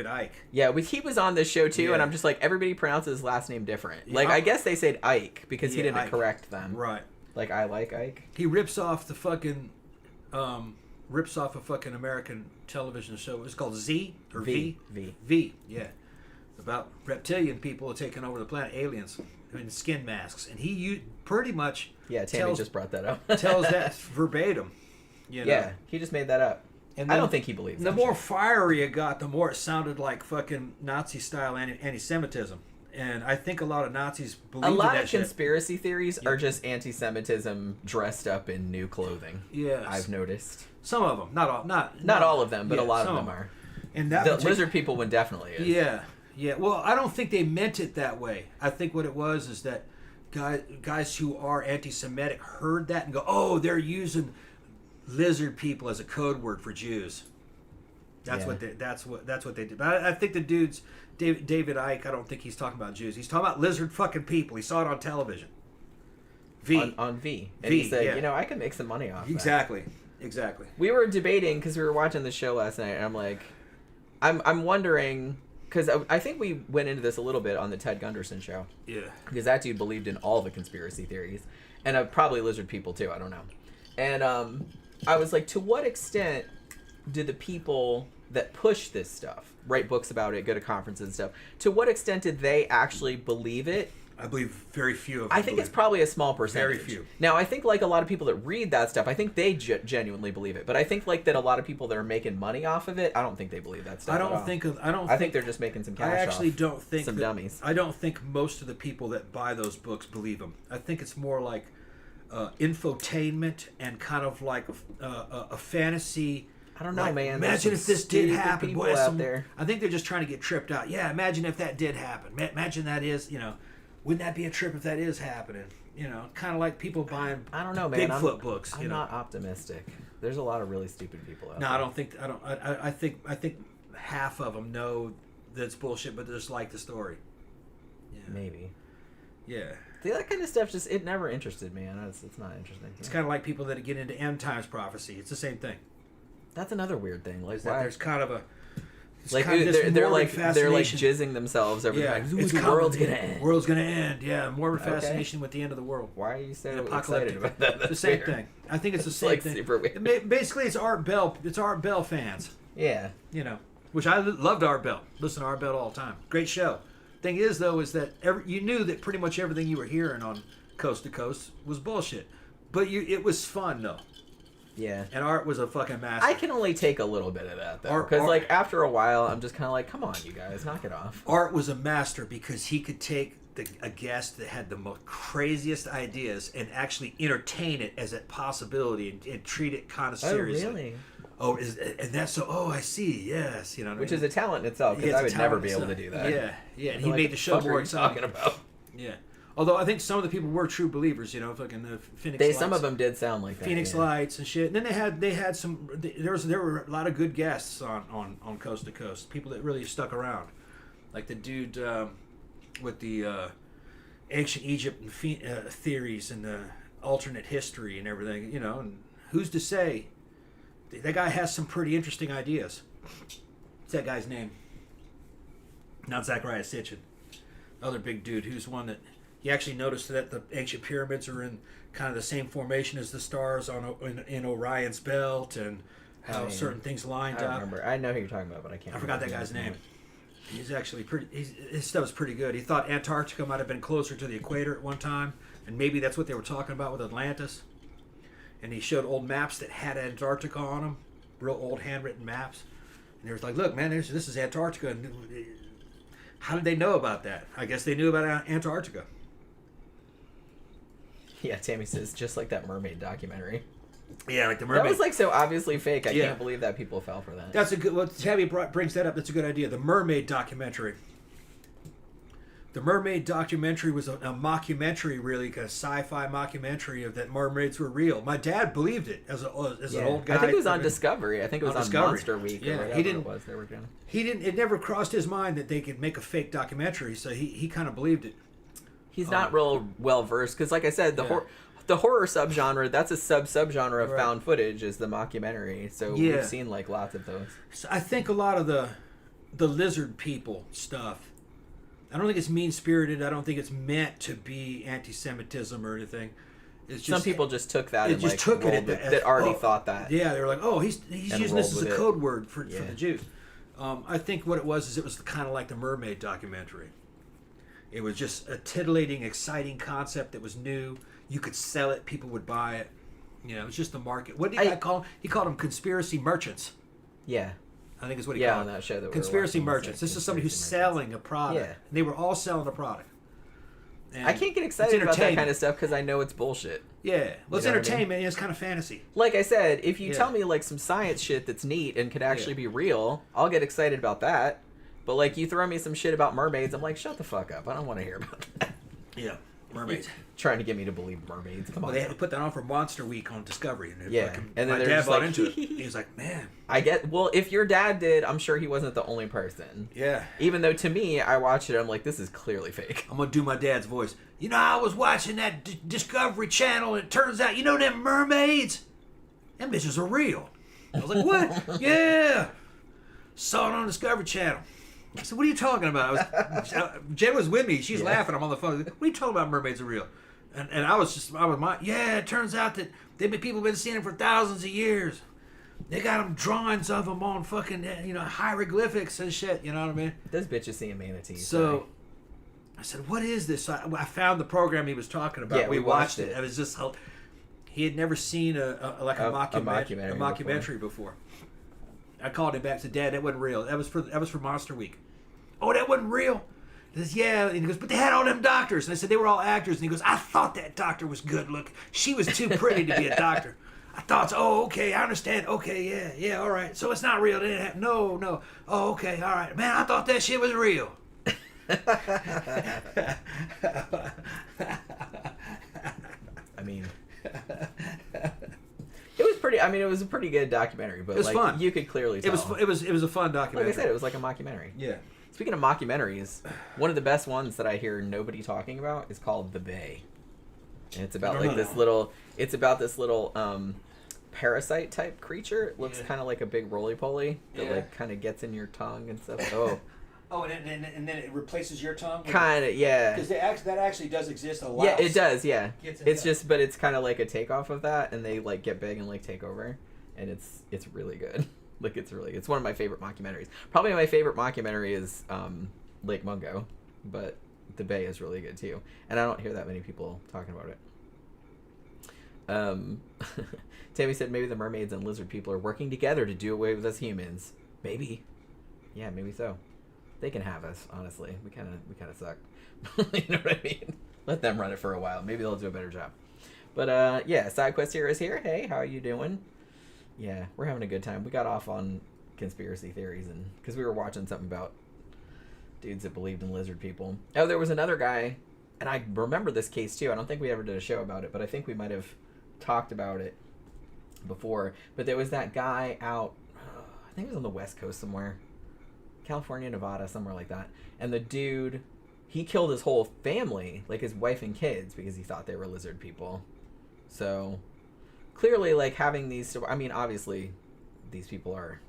Icke. Yeah, he was on this show too, Yeah. and I'm just like, everybody pronounces his last name different. Yeah. Like, I guess they said Ike because he didn't Ike. correct them. Right. Like, I like Ike. He rips off the fucking... rips off a fucking American television show. It was called Z or V? V, yeah. About reptilian people taking over the planet, aliens in skin masks. And he pretty much... Yeah, Tammy just brought that up. tells that verbatim. You know? Yeah, he just made that up. And I then don't think he believes the that more shit. fiery it got, the more it sounded like fucking Nazi-style anti-Semitism. And I think a lot of Nazis believed A in lot that of shit. conspiracy theories are just anti-Semitism dressed up in new clothing. Yes. I've noticed. Some of them, not all, Not all of them, but yeah, a lot of some them are. And that The particular- lizard people one definitely is. Yeah, yeah. Well, I don't think they meant it that way. I think what it was is that guys who are anti-Semitic heard that and go, "Oh, they're using lizard people as a code word for Jews." That's what they did. But I think the dude's David Icke. I don't think he's talking about Jews. He's talking about lizard fucking people. He saw it on television. On V. And V, he said, yeah. you know, I can make some money off that. Exactly. We were debating because we were watching the show last night, and I'm like, I'm wondering, because I think we went into this a little bit on the Ted Gunderson show. Yeah. Because that dude believed in all the conspiracy theories, and probably lizard people too. I don't know. And I was like, to what extent do the people that push this stuff, write books about it, go to conferences and stuff, to what extent did they actually believe it? I believe very few of them. I think it's probably a small percentage. Very few. Now, I think like a lot of people that read that stuff, I think they genuinely believe it. But I think like that a lot of people that are making money off of it, I don't think they believe that stuff. I think they're just making some cash. I actually off don't think some dummies. I don't think most of the people that buy those books believe them. I think it's more like infotainment and kind of like a fantasy. I don't know, like, man. Imagine if this did happen. People Boy, out there. I think they're just trying to get tripped out. Yeah, imagine if that did happen. Imagine that is, you know, wouldn't that be a trip if that is happening? You know, kind of like people buying I don't know, man. Bigfoot books. I'm not optimistic. There's a lot of really stupid people out No, there. I don't think. I think half of them know that's bullshit, but they just like the story. Yeah. Maybe. Yeah. See, that kind of stuff it never interested me. It's not interesting. It's kind of like people that get into end times prophecy. It's the same thing. That's another weird thing. Like, That why? there's kind of a Like kind of this they're morbid like fascination. jizzing themselves over Yeah, like, it's the coming. world's gonna end. World's gonna end. Yeah, morbid Okay. fascination with the end of the world. Why are you so And excited about that? It's the That's same weird. thing. I think it's the It's same like thing. super weird. Basically, it's Art Bell. It's Art Bell fans. Yeah. You know, which I loved Art Bell. Listen to Art Bell all the time. Great show. Thing is, though, is that you knew that pretty much everything you were hearing on Coast to Coast was bullshit, but it was fun though. Yeah. And Art was a fucking master. I can only take a little bit of that though, Art- because like after a while, I'm just kind of like, come on, you guys, knock it off. Art was a master because he could take a guest that had the most craziest ideas and actually entertain it as a possibility and treat it kind of seriously. Oh, really? Oh, and that's so. Oh, I see. Yes, you know. Which is a talent in itself, because Yeah, I it's would a never talent be able to itself. do that. Yeah, yeah. And I'd he be made like, the show "What more are you talking exciting. about?" Yeah. Although I think some of the people were true believers, you know, fucking the Phoenix Lights. Some of them did sound like that. Phoenix Lights and shit. And then they had some. There were a lot of good guests on Coast to Coast. People that really stuck around, like the dude with the ancient Egypt and theories and the alternate history and everything. You know, and who's to say that guy has some pretty interesting ideas. What's that guy's name? Not Zachariah Sitchin. Other big dude who's one that. He actually noticed that the ancient pyramids are in kind of the same formation as the stars in Orion's belt, and how certain things lined up. I remember. I know who you're talking about, but I can't. I forgot that guy's name. He's actually pretty. His stuff's pretty good. He thought Antarctica might have been closer to the equator at one time, and maybe that's what they were talking about with Atlantis. And he showed old maps that had Antarctica on them, real old handwritten maps. And they were like, "Look, man, this is Antarctica." And how did they know about that? I guess they knew about Antarctica. Yeah, Tammy says, just like that mermaid documentary. Yeah, like the mermaid. That was like so obviously fake. I can't believe that people fell for that. That's a good. Well, Tammy brings that up. That's a good idea. The mermaid documentary. The mermaid documentary was a mockumentary, really, a sci-fi mockumentary of that mermaids were real. My dad believed it as an old guy. I think it was on Discovery. I think it was on Discovery. Monster Week. Yeah, or whatever he didn't. It was they were doing. He didn't. It never crossed his mind that they could make a fake documentary. So he kind of believed it. He's not real well versed because, like I said, the horror subgenre, that's a subgenre of found footage, is the mockumentary. So we've seen like lots of those. So I think a lot of the lizard people stuff, I don't think it's mean spirited. I don't think it's meant to be anti-Semitism or anything. It's just, some people just took that and just like took it that already thought that. Yeah, they were like, oh, he's using this as a code word for the Jews. I think what it was kind of like the mermaid documentary. It was just a titillating, exciting concept that was new. You could sell it. People would buy it. You know, it was just the market. What did he call them? He called them conspiracy merchants. Yeah. I think is what he called them. On that show that conspiracy merchants. This is somebody who's selling a product. Yeah. And they were all selling a product. And I can't get excited about that kind of stuff because I know it's bullshit. Yeah. Well, it's entertainment. It's kind of fantasy. Like I said, if you tell me like some science shit that's neat and could actually be real, I'll get excited about that. But like you throw me some shit about mermaids, I'm like, shut the fuck up. I don't want to hear about that. Yeah. Mermaids. Trying to get me to believe mermaids. Come on. They had to put that on for Monster Week on Discovery. And and then my dad bought into it. He was like, man. Well, if your dad did, I'm sure he wasn't the only person. Yeah. Even though to me, I watched it, I'm like, this is clearly fake. I'm going to do my dad's voice. You know, I was watching that Discovery Channel and it turns out, you know them mermaids? Them bitches are real. I was like, what? Yeah. Saw it on Discovery Channel. I said, what are you talking about? Jen was with me. She's laughing. I'm on the phone. What are you talking about? Mermaids are real. And I was it turns out that people have been seeing them for thousands of years. They got them drawings of them on fucking, hieroglyphics and shit. You know what I mean? This bitch is seeing manatees. So I said, what is this? I found the program he was talking about. Yeah, we watched it. It was just, he had never seen a mockumentary before. I called him back and said, Dad, that wasn't real. That was for Monster Week. Oh, that wasn't real? He says, yeah. And he goes, but they had all them doctors. And I said, they were all actors. And he goes, I thought that doctor was good looking. She was too pretty to be a doctor. I thought, oh, okay, I understand. Okay, yeah, all right. So it's not real. They didn't have, no. Oh, okay, all right. Man, I thought that shit was real. I mean... It was pretty. I mean, it was a pretty good documentary, but it was fun. You could clearly tell. It was a fun documentary. Like I said, it was like a mockumentary. Yeah. Speaking of mockumentaries, one of the best ones that I hear nobody talking about is called The Bay, and it's about this little. It's about this little parasite type creature. It looks kind of like a big roly poly that like kind of gets in your tongue and stuff. Oh. Oh, and then it replaces your tongue? Kind of, yeah. Because that actually does exist a lot. Yeah, it does, yeah. It's just, but it's kind of like a takeoff of that, and they like get big and like take over, and it's really good. Like it's one of my favorite mockumentaries. Probably my favorite mockumentary is Lake Mungo, but The Bay is really good too, and I don't hear that many people talking about it. Tammy said maybe the mermaids and lizard people are working together to do away with us humans. Maybe, yeah, maybe so. They can have us, honestly. We kind of suck. You know what I mean? Let them run it for a while. Maybe they'll do a better job. But yeah, Side Quest here is here. Hey, how are you doing? Yeah, we're having a good time. We got off on conspiracy theories and because we were watching something about dudes that believed in lizard people. Oh, there was another guy and I remember this case too. I don't think we ever did a show about it, but I think we might have talked about it before. But there was that guy out, I think it was on the West Coast somewhere, California, Nevada, somewhere like that. And the dude, he killed his whole family, like his wife and kids, because he thought they were lizard people. So clearly, like, having these, I mean, obviously these people are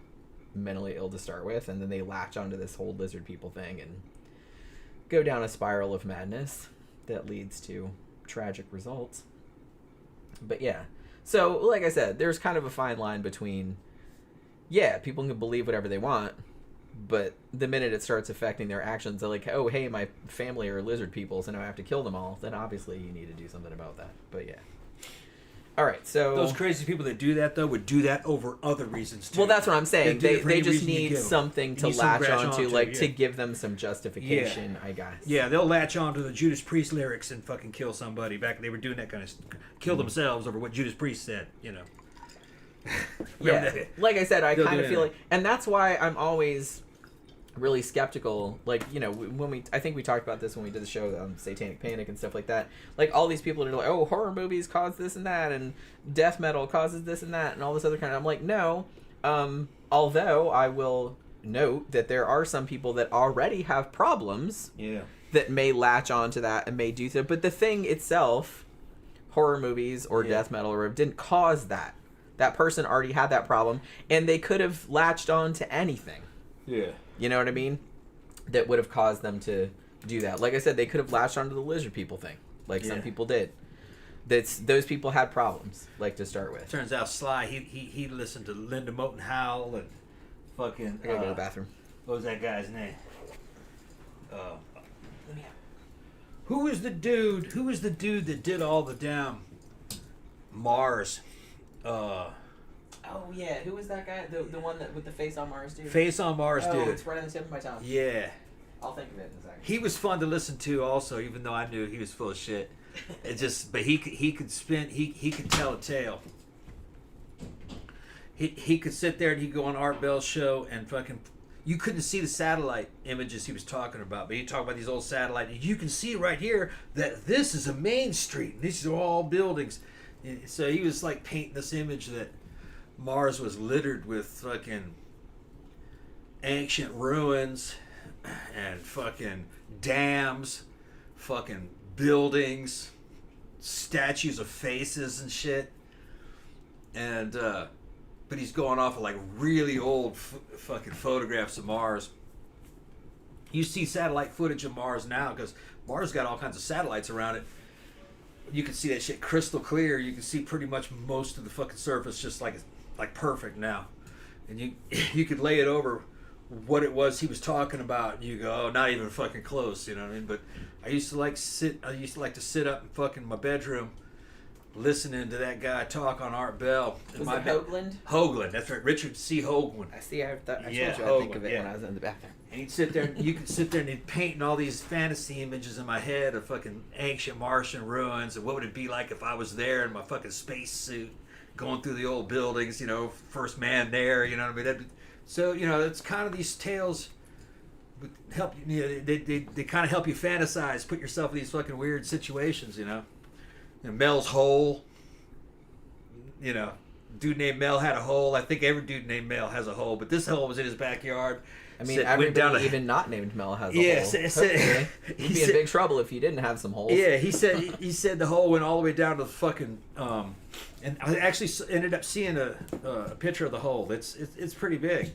mentally ill to start with, and then they latch onto this whole lizard people thing and go down a spiral of madness that leads to tragic results. But yeah, so like I said, there's kind of a fine line between, yeah, people can believe whatever they want, but the minute it starts affecting their actions, they're like, oh, hey, my family are lizard people, so now I have to kill them all, then obviously you need to do something about that. But yeah. All right, so those crazy people that do that, though, would do that over other reasons, too. Well, that's what I'm saying. They just need something to latch onto, like, yeah. to give them some justification, I guess. Yeah, they'll latch onto the Judas Priest lyrics and fucking kill somebody. Back they were doing that kind of kill themselves over what Judas Priest said, you know. Yeah, like I said, I They'll kind do of feel that. like, and that's why I'm always really skeptical. Like, you know, when I think we talked about this when we did the show, Satanic Panic and stuff like that. Like, all these people are like, oh, horror movies cause this and that, and death metal causes this and that, and all this other kind of. I'm like, no. Although I will note that there are some people that already have problems. Yeah. That may latch onto that and may do so, but the thing itself, horror movies or death metal or didn't cause that. That person already had that problem, and they could have latched on to anything. Yeah. You know what I mean? That would have caused them to do that. Like I said, they could have latched onto the lizard people thing, like some people did. Those people had problems, like, to start with. Turns out Sly, he listened to Linda Moulton Howl and fucking. I gotta go to the bathroom. What was that guy's name? Who was the dude? Who was the dude that did all the damn Mars? Oh yeah, who was that guy? The one that with the face on Mars, dude. Face on Mars, dude. Oh, it's right on the tip of my tongue. Yeah. I'll think of it in a second. He was fun to listen to, also, even though I knew he was full of shit. It just, but he could spin. He could tell a tale. He could sit there and he'd go on Art Bell's show and fucking. You couldn't see the satellite images he was talking about, but he'd talk about these old satellite. You can see right here that this is a main street. And these are all buildings. So he was like painting this image that Mars was littered with fucking ancient ruins and fucking dams, fucking buildings, statues of faces and shit. And but he's going off of like really old fucking photographs of Mars. You see satellite footage of Mars now because Mars got all kinds of satellites around it. You can see that shit crystal clear. You can see pretty much most of the fucking surface just like perfect now. And you could lay it over what it was he was talking about, and you go, oh, not even fucking close, you know what I mean? But I used to like to sit up in fucking my bedroom listening to that guy talk on Art Bell. Was it Hoagland? Hoagland, that's right. Richard C. Hoagland. I see. I told you Hoagland, I'd think of it when I was in the bathroom. And he'd sit there, and you could sit there and he'd painting all these fantasy images in my head of fucking ancient Martian ruins, and what would it be like if I was there in my fucking spacesuit going through the old buildings, you know, first man there, you know what I mean? So, you know, it's kind of these tales help you know, they kind of help you fantasize, put yourself in these fucking weird situations, you know. Mel's hole, you know, dude named Mel had a hole. I think every dude named Mel has a hole, but this hole was in his backyard. I mean, everybody even not named Mel has a hole. Yeah, you'd be in big trouble if you didn't have some holes. Yeah, he said the hole went all the way down to the fucking and I actually ended up seeing a picture of the hole. It's pretty big.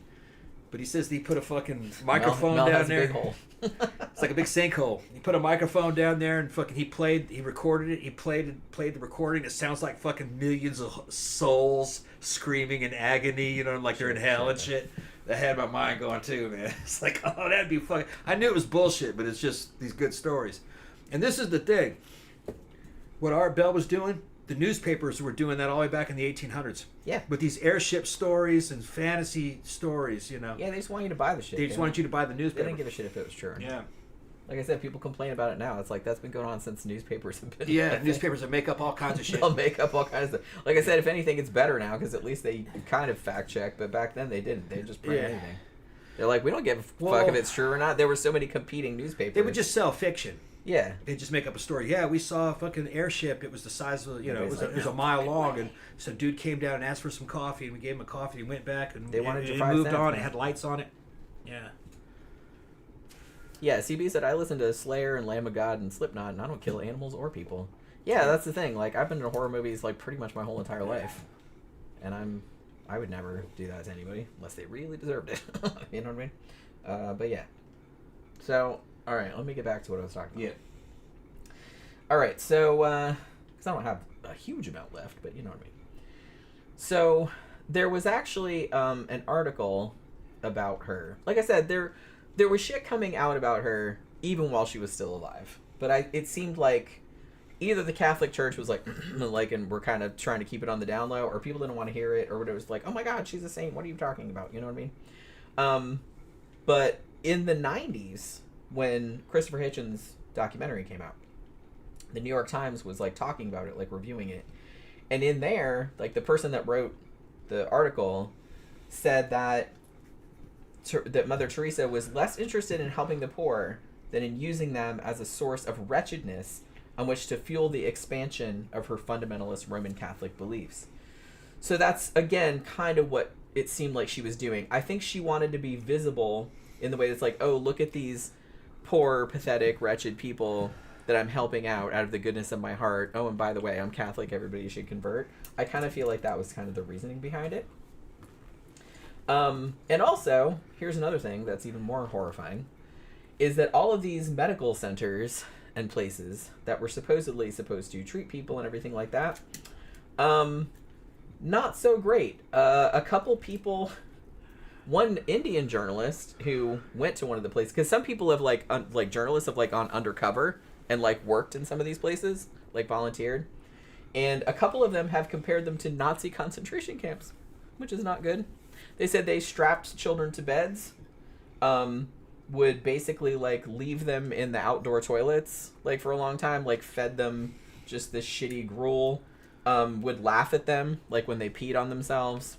But he says he put a fucking microphone Mel down has there. A big hole. It's like a big sinkhole. He put a microphone down there and fucking he recorded it. He played the recording. It sounds like fucking millions of souls screaming in agony, you know, like they're in hell and shit. That had my mind going too, man. It's like, oh, that'd be fucking. I knew it was bullshit, but it's just these good stories. And this is the thing. What Art Bell was doing, the newspapers were doing that all the way back in the 1800s. Yeah. With these airship stories and fantasy stories, you know. Yeah, they just want you to buy the shit. They just wanted you to buy the They newspaper. didn't give a shit if it was true. Yeah. Like I said, people complain about it now. It's like, that's been going on since newspapers have been. Yeah, newspapers that make up all kinds of shit. They'll make up all kinds of stuff. Like I said, if anything, it's better now because at least they kind of fact check. But back then they didn't. They just print anything. They're like, we don't give a fuck if it's true or not. There were so many competing newspapers. They would just sell fiction. Yeah. They just make up a story. Yeah, we saw a fucking airship. It was the size of, it was a mile long, and some dude came down and asked for some coffee, and we gave him a coffee. He went back, and they wanted it your 5 moved cents, on. man. It had lights on it. Yeah. Yeah, CB said, I listen to Slayer and Lamb of God and Slipknot, and I don't kill animals or people. Yeah, that's the thing. Like, I've been to horror movies, like, pretty much my whole entire life. And I would never do that to anybody, unless they really deserved it. You know what I mean? But yeah. So, alright, let me get back to what I was talking about. Yeah. Alright, so, because I don't have a huge amount left, but you know what I mean. So, there was actually an article about her. Like I said, there was shit coming out about her even while she was still alive. But it seemed like either the Catholic Church was like, and we're kind of trying to keep it on the down low, or people didn't want to hear it, or it was like, oh my god, she's a saint, what are you talking about? You know what I mean? But in the 90s, when Christopher Hitchens' documentary came out, the New York Times was like talking about it, like reviewing it. And in there, like the person that wrote the article said that Mother Teresa was less interested in helping the poor than in using them as a source of wretchedness on which to fuel the expansion of her fundamentalist Roman Catholic beliefs. So that's, again, kind of what it seemed like she was doing. I think she wanted to be visible in the way that's like, oh, look at these poor, pathetic, wretched people that I'm helping out of the goodness of my heart. Oh, and by the way, I'm Catholic, everybody should convert. I kind of feel like that was kind of the reasoning behind it. And also, here's another thing that's even more horrifying, is that all of these medical centers and places that were supposedly supposed to treat people and everything like that, not so great. A couple people, one Indian journalist who went to one of the places, because some people have like journalists have like gone undercover and like worked in some of these places, like volunteered, and a couple of them have compared them to Nazi concentration camps, which is not good. They said they strapped children to beds, would basically like leave them in the outdoor toilets like for a long time, like fed them just this shitty gruel, would laugh at them like when they peed on themselves.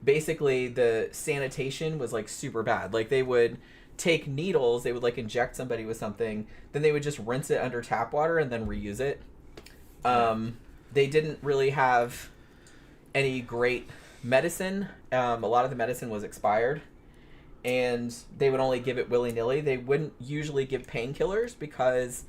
Basically the sanitation was like super bad. Like they would take needles, they would like inject somebody with something, then they would just rinse it under tap water and then reuse it. They didn't really have any great medicine. A lot of the medicine was expired, and they would only give it willy-nilly. They wouldn't usually give painkillers because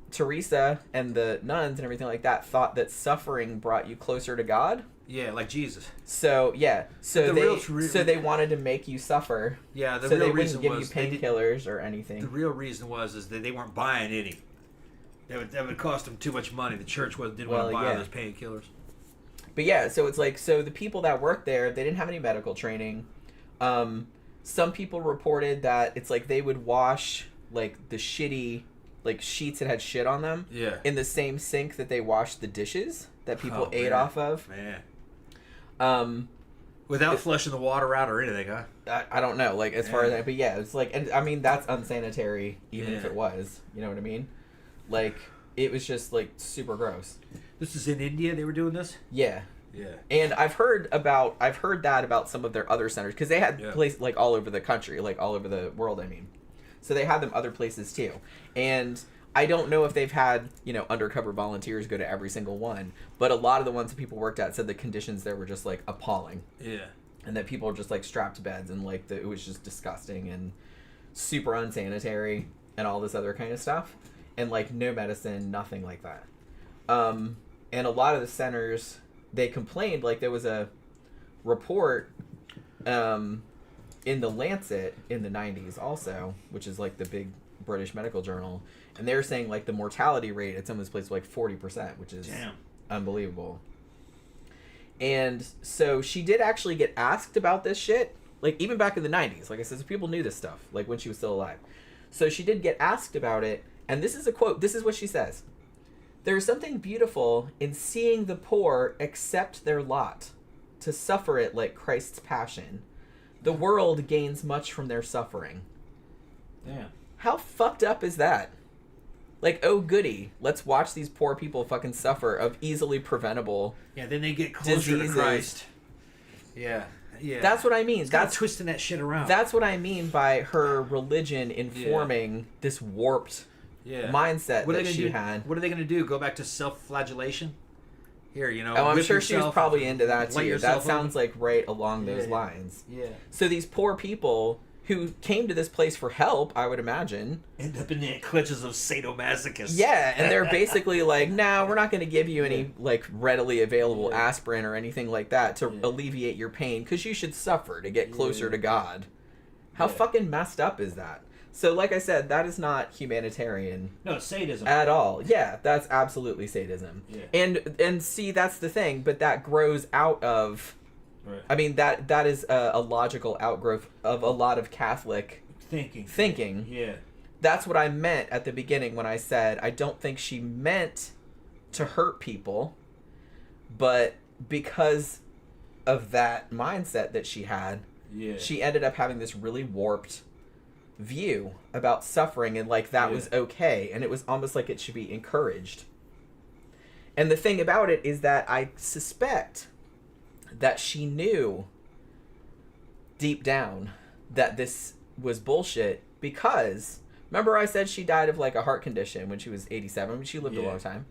Teresa and the nuns and everything like that thought that suffering brought you closer to God. Yeah, like Jesus. So yeah, so they wanted to make you suffer. Yeah, so they wouldn't give you painkillers or anything. The real reason was that they weren't buying any. That would cost them too much money. The church didn't want to buy all those painkillers. But yeah, so it's like, so the people that worked there, they didn't have any medical training. Some people reported that it's like they would wash like the shitty like sheets that had shit on them in the same sink that they washed the dishes that people ate off of. Man. Without flushing the water out or anything, huh? I don't know, like as far as that, but yeah, it's like, and I mean that's unsanitary even if it was, you know what I mean? Like it was just like super gross. This is in India they were doing this? Yeah. Yeah. And I've heard that about some of their other centers, because they had places like all over the country, like all over the world, I mean. So they had them other places too. And I don't know if they've had, undercover volunteers go to every single one, but a lot of the ones that people worked at said the conditions there were just like appalling. Yeah. And that people were just like strapped to beds, and like it was just disgusting and super unsanitary and all this other kind of stuff. And like no medicine, nothing like that. And a lot of the centers, they complained, like there was a report in the Lancet in the 90s also, which is like the big British medical journal, and they were saying like the mortality rate at some of this places was like 40%, which is unbelievable. And so she did actually get asked about this shit, like even back in the 90s. Like I said, so people knew this stuff, like when she was still alive. So she did get asked about it, and this is a quote. This is what she says. "There is something beautiful in seeing the poor accept their lot, to suffer it like Christ's passion. The world gains much from their suffering." Damn. How fucked up is that? Like, oh goody, let's watch these poor people fucking suffer of easily preventable then they get closer diseases. to Christ. Yeah. Yeah. That's what I mean. That's twisting that shit around. That's what I mean by her religion informing this warped mindset that she had. What are they going to do? Go back to self-flagellation? Here, you know. Oh, I'm sure she was probably into that too. That sounds like right along those lines. Yeah. So these poor people who came to this place for help, I would imagine, end up in the clutches of sadomasochists. Yeah, and they're basically like, "No, we're not going to give you any like readily available aspirin or anything like that to alleviate your pain because you should suffer to get closer to God." How fucking messed up is that? So, like I said, that is not humanitarian. No, it's sadism at all. Yeah, that's absolutely sadism. Yeah. And see, that's the thing, but that grows out of. Right. I mean, that is a logical outgrowth of a lot of Catholic thinking. Yeah. That's what I meant at the beginning when I said I don't think she meant to hurt people, but because of that mindset that she had, she ended up having this really warped view about suffering and like that was okay, and it was almost like it should be encouraged. And the thing about it is that I suspect that she knew deep down that this was bullshit because remember I said she died of like a heart condition when she was 87. She lived a long time.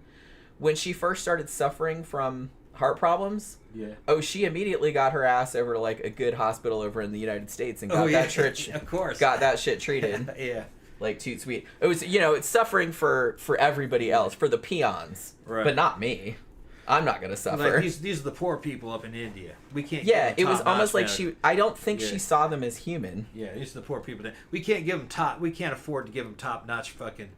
When she first started suffering from heart problems, she immediately got her ass over to like a good hospital over in the United States and got that shit got that shit treated. Like toot sweet. It was, you know, it's suffering for everybody else, for the peons, but not me. I'm not gonna suffer. Like these are the poor people up in India. We can't. Yeah, it was almost like I don't think she saw them as human. Yeah, these are the poor people. We can't give them we can't afford to give them top-notch fucking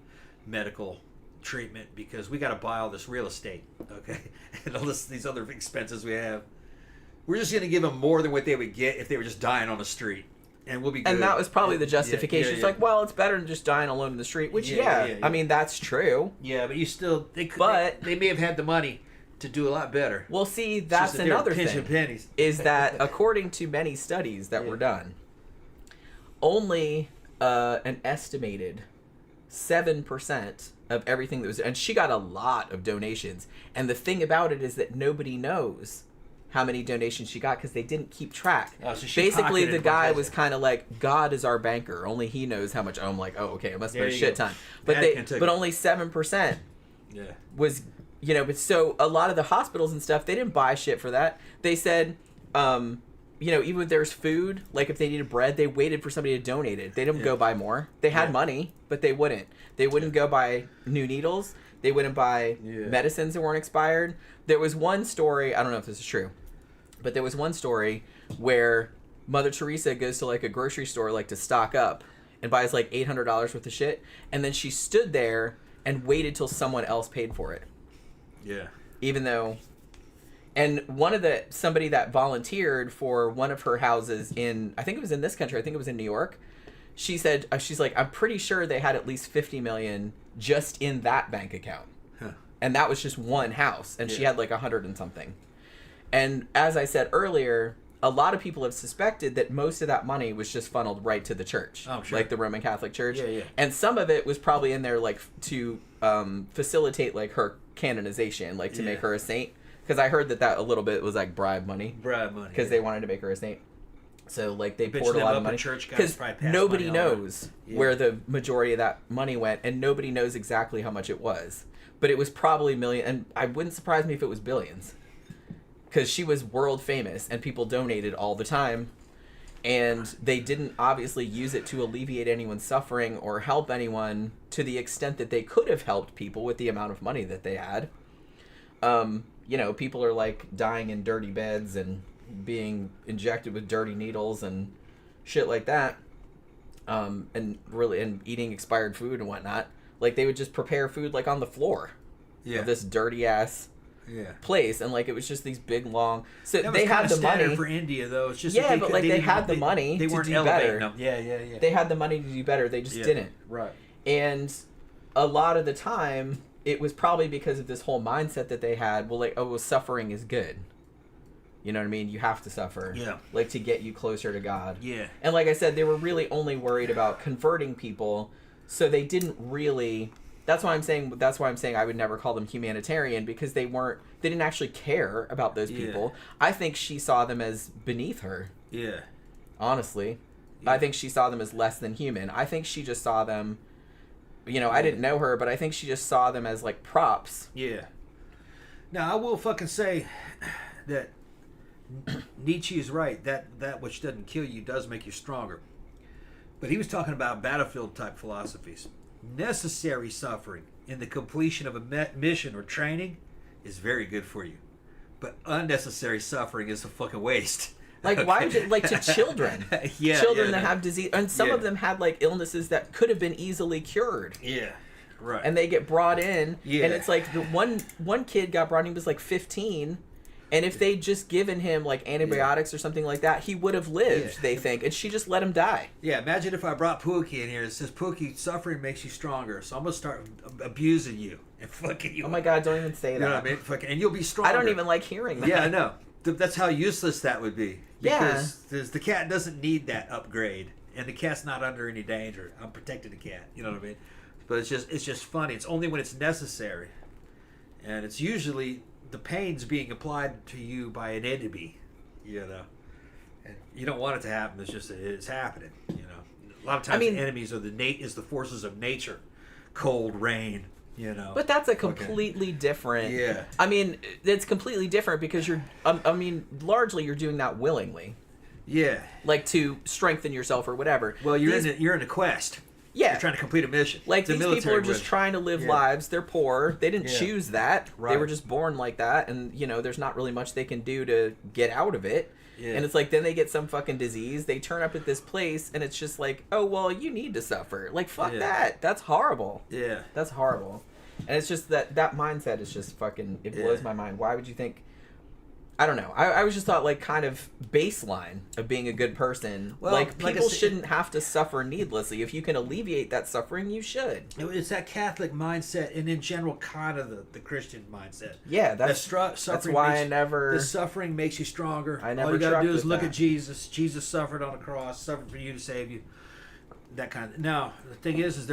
medical treatment because we got to buy all this real estate, okay, and all these other expenses we have. We're just gonna give them more than what they would get if they were just dying on the street, and we'll be good. And that was probably the justification. It's like, well, it's better than just dying alone in the street. Which, I mean, that's true. Yeah, but you still, they may have had the money to do a lot better. Well, see, that's another thing. Is that according to many studies that were done, only an estimated 7% of everything that was, and she got a lot of donations. And the thing about it is that nobody knows how many donations she got because they didn't keep track. Oh, so basically, the guy was kind of like, God is our banker. Only he knows how much. I'm like, oh, okay, it must have been a shit ton. But but only 7% was. You know, but so a lot of the hospitals and stuff, they didn't buy shit for that. They said, you know, even if there's food, like if they needed bread, they waited for somebody to donate it. They didn't go buy more. They had money, but they wouldn't. They wouldn't go buy new needles. They wouldn't buy medicines that weren't expired. There was one story, I don't know if this is true, but there was one story where Mother Teresa goes to like a grocery store like to stock up and buys like $800 worth of shit. And then she stood there and waited till someone else paid for it. Yeah. Even though, and somebody that volunteered for one of her houses in, I think it was in this country, I think it was in New York. She said, she's like, I'm pretty sure they had at least 50 million just in that bank account. Huh. And that was just one house. And she had like 100 and something. And as I said earlier, a lot of people have suspected that most of that money was just funneled right to the church. Oh, sure. Like the Roman Catholic Church. Yeah. And some of it was probably in there like to facilitate like her canonization, like to make her a saint. Because I heard that a little bit was like bribe money. Because they wanted to make her a saint. So like they poured a lot of money. Because nobody knows where the majority of that money went, and nobody knows exactly how much it was. But it was probably millions, and I wouldn't surprise me if it was billions. Because she was world famous, and people donated all the time. And they didn't obviously use it to alleviate anyone's suffering or help anyone to the extent that they could have helped people with the amount of money that they had. You know, people are like dying in dirty beds and being injected with dirty needles and shit like that. And eating expired food and whatnot. Like they would just prepare food like on the floor of this dirty ass place, and like it was just these big long. So they had the money for India, though. It's just but like they had the money. They weren't to do better. Them. Yeah. They had the money to do better. They just didn't. Right. And a lot of the time, it was probably because of this whole mindset that they had. Well, like, suffering is good. You know what I mean? You have to suffer. Yeah. Like to get you closer to God. Yeah. And like I said, they were really only worried about converting people, so they didn't really. That's why I'm saying I would never call them humanitarian, because they didn't actually care about those people. I think she saw them as beneath her. Yeah. Honestly. Yeah. I think she saw them as less than human. I think she just saw them, I didn't know her, but I think she just saw them as like props. Yeah. Now, I will fucking say that Nietzsche is right. That which doesn't kill you does make you stronger. But he was talking about battlefield type philosophies. Necessary suffering in the completion of a mission or training is very good for you. But unnecessary suffering is a fucking waste. Like, why would you, like, to children? Children that have disease, and some of them had, like, illnesses that could have been easily cured. Yeah, right. And they get brought in, and it's like, the one kid got brought in, he was, like, 15, and if they'd just given him, like, antibiotics or something like that, he would have lived, they think, and she just let him die. Yeah, imagine if I brought Pookie in here. It says, Pookie, suffering makes you stronger, so I'm going to start abusing you and fucking you. Oh my God, don't even say that. You know what I mean? Fucking, and you'll be stronger. I don't even like hearing that. Yeah, I know. That's how useless that would be. Because the cat doesn't need that upgrade, and the cat's not under any danger. I'm protecting the cat. You know what I mean? But it's just funny. It's only when it's necessary, and it's usually the pain's being applied to you by an enemy. You know, and you don't want it to happen. It's happening. You know, a lot of times the enemies are the forces of nature, cold, rain. You know, but that's a completely different. Yeah. I mean, it's completely different because you're. Largely you're doing that willingly. Yeah. Like to strengthen yourself or whatever. Well, you're in a quest. Yeah. You're trying to complete a mission. Like these people are just trying to live lives. They're poor. They didn't choose that. Right. They were just born like that, and there's not really much they can do to get out of it. Yeah. And it's like then they get some fucking disease. They turn up at this place, and it's just like, oh well, you need to suffer. Like fuck that. That's horrible. Yeah. That's horrible. And it's just that mindset is just fucking, it blows my mind. Why would you think, I don't know. I was just thought like kind of baseline of being a good person. Well, like people shouldn't have to suffer needlessly. If you can alleviate that suffering, you should. It's that Catholic mindset and in general kind of the Christian mindset. Yeah, that's why the suffering makes you stronger. I never All you got to do is look that. at Jesus. Jesus suffered on a cross, suffered for you to save you. That kind of. Now, the thing is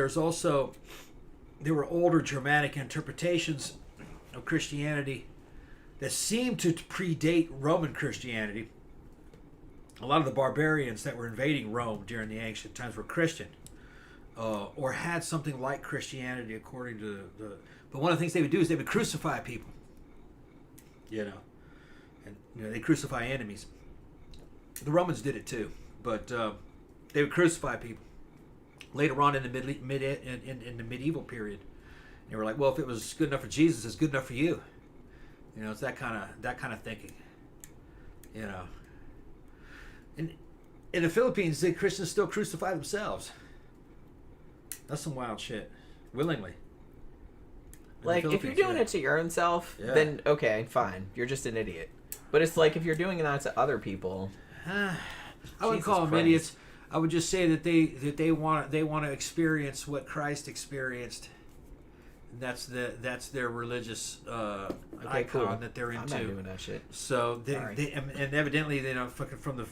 there were older Germanic interpretations of Christianity that seemed to predate Roman Christianity. A lot of the barbarians that were invading Rome during the ancient times were Christian, or had something like Christianity according to the. But one of the things they would do is they would crucify people. And they crucify enemies. The Romans did it too, but they would crucify people. Later on in the in the medieval period, they were like, well, if it was good enough for Jesus, it's good enough for you. It's that kind of thinking. And in the Philippines, the Christians still crucify themselves. That's some wild shit. Willingly. Like, if you're doing it to your own self, then okay, fine. You're just an idiot. But it's like if you're doing that to other people. I wouldn't call them idiots. I would just say that they want to experience what Christ experienced. And that's their religious icon that they're into. I'm not doing that shit. So and evidently fucking from the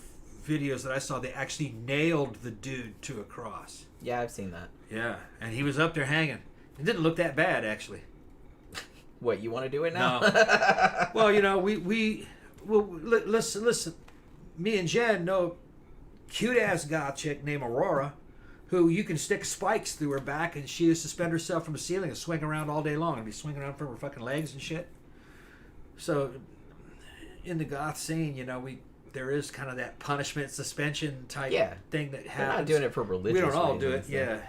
videos that I saw, they actually nailed the dude to a cross. Yeah, I've seen that. Yeah, and he was up there hanging. It didn't look that bad actually. What, you want to do it now? No. Well, listen. Me and Jen know cute ass goth chick named Aurora, who you can stick spikes through her back and she suspend herself from the ceiling and swing around all day long and be swinging around from her fucking legs and shit. So in the goth scene, there is kind of that punishment suspension type thing that happens. We're not doing it for religious reasons. We don't all do it, so.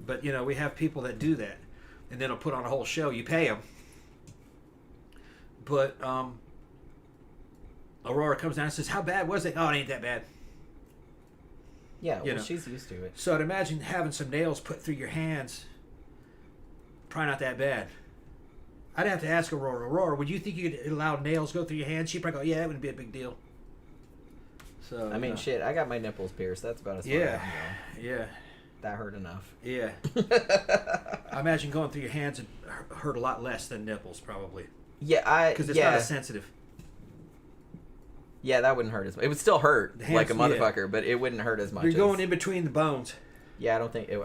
But we have people that do that, and then they'll put on a whole show. You pay them. But Aurora comes down and says, "How bad was it?" "Oh, it ain't that bad." Yeah, she's used to it. So I'd imagine having some nails put through your hands, probably not that bad. I'd have to ask Aurora, would you think you could allow nails go through your hands? She'd probably go, yeah, it wouldn't be a big deal. So I mean, shit, I got my nipples pierced. That's about as far as I can go. Yeah. That hurt enough. Yeah. I imagine going through your hands would hurt a lot less than nipples, probably. Yeah, because it's not as sensitive. Yeah, that wouldn't hurt as much. It would still hurt like a motherfucker, but it wouldn't hurt as much. You're going in between the bones. Yeah, I don't think it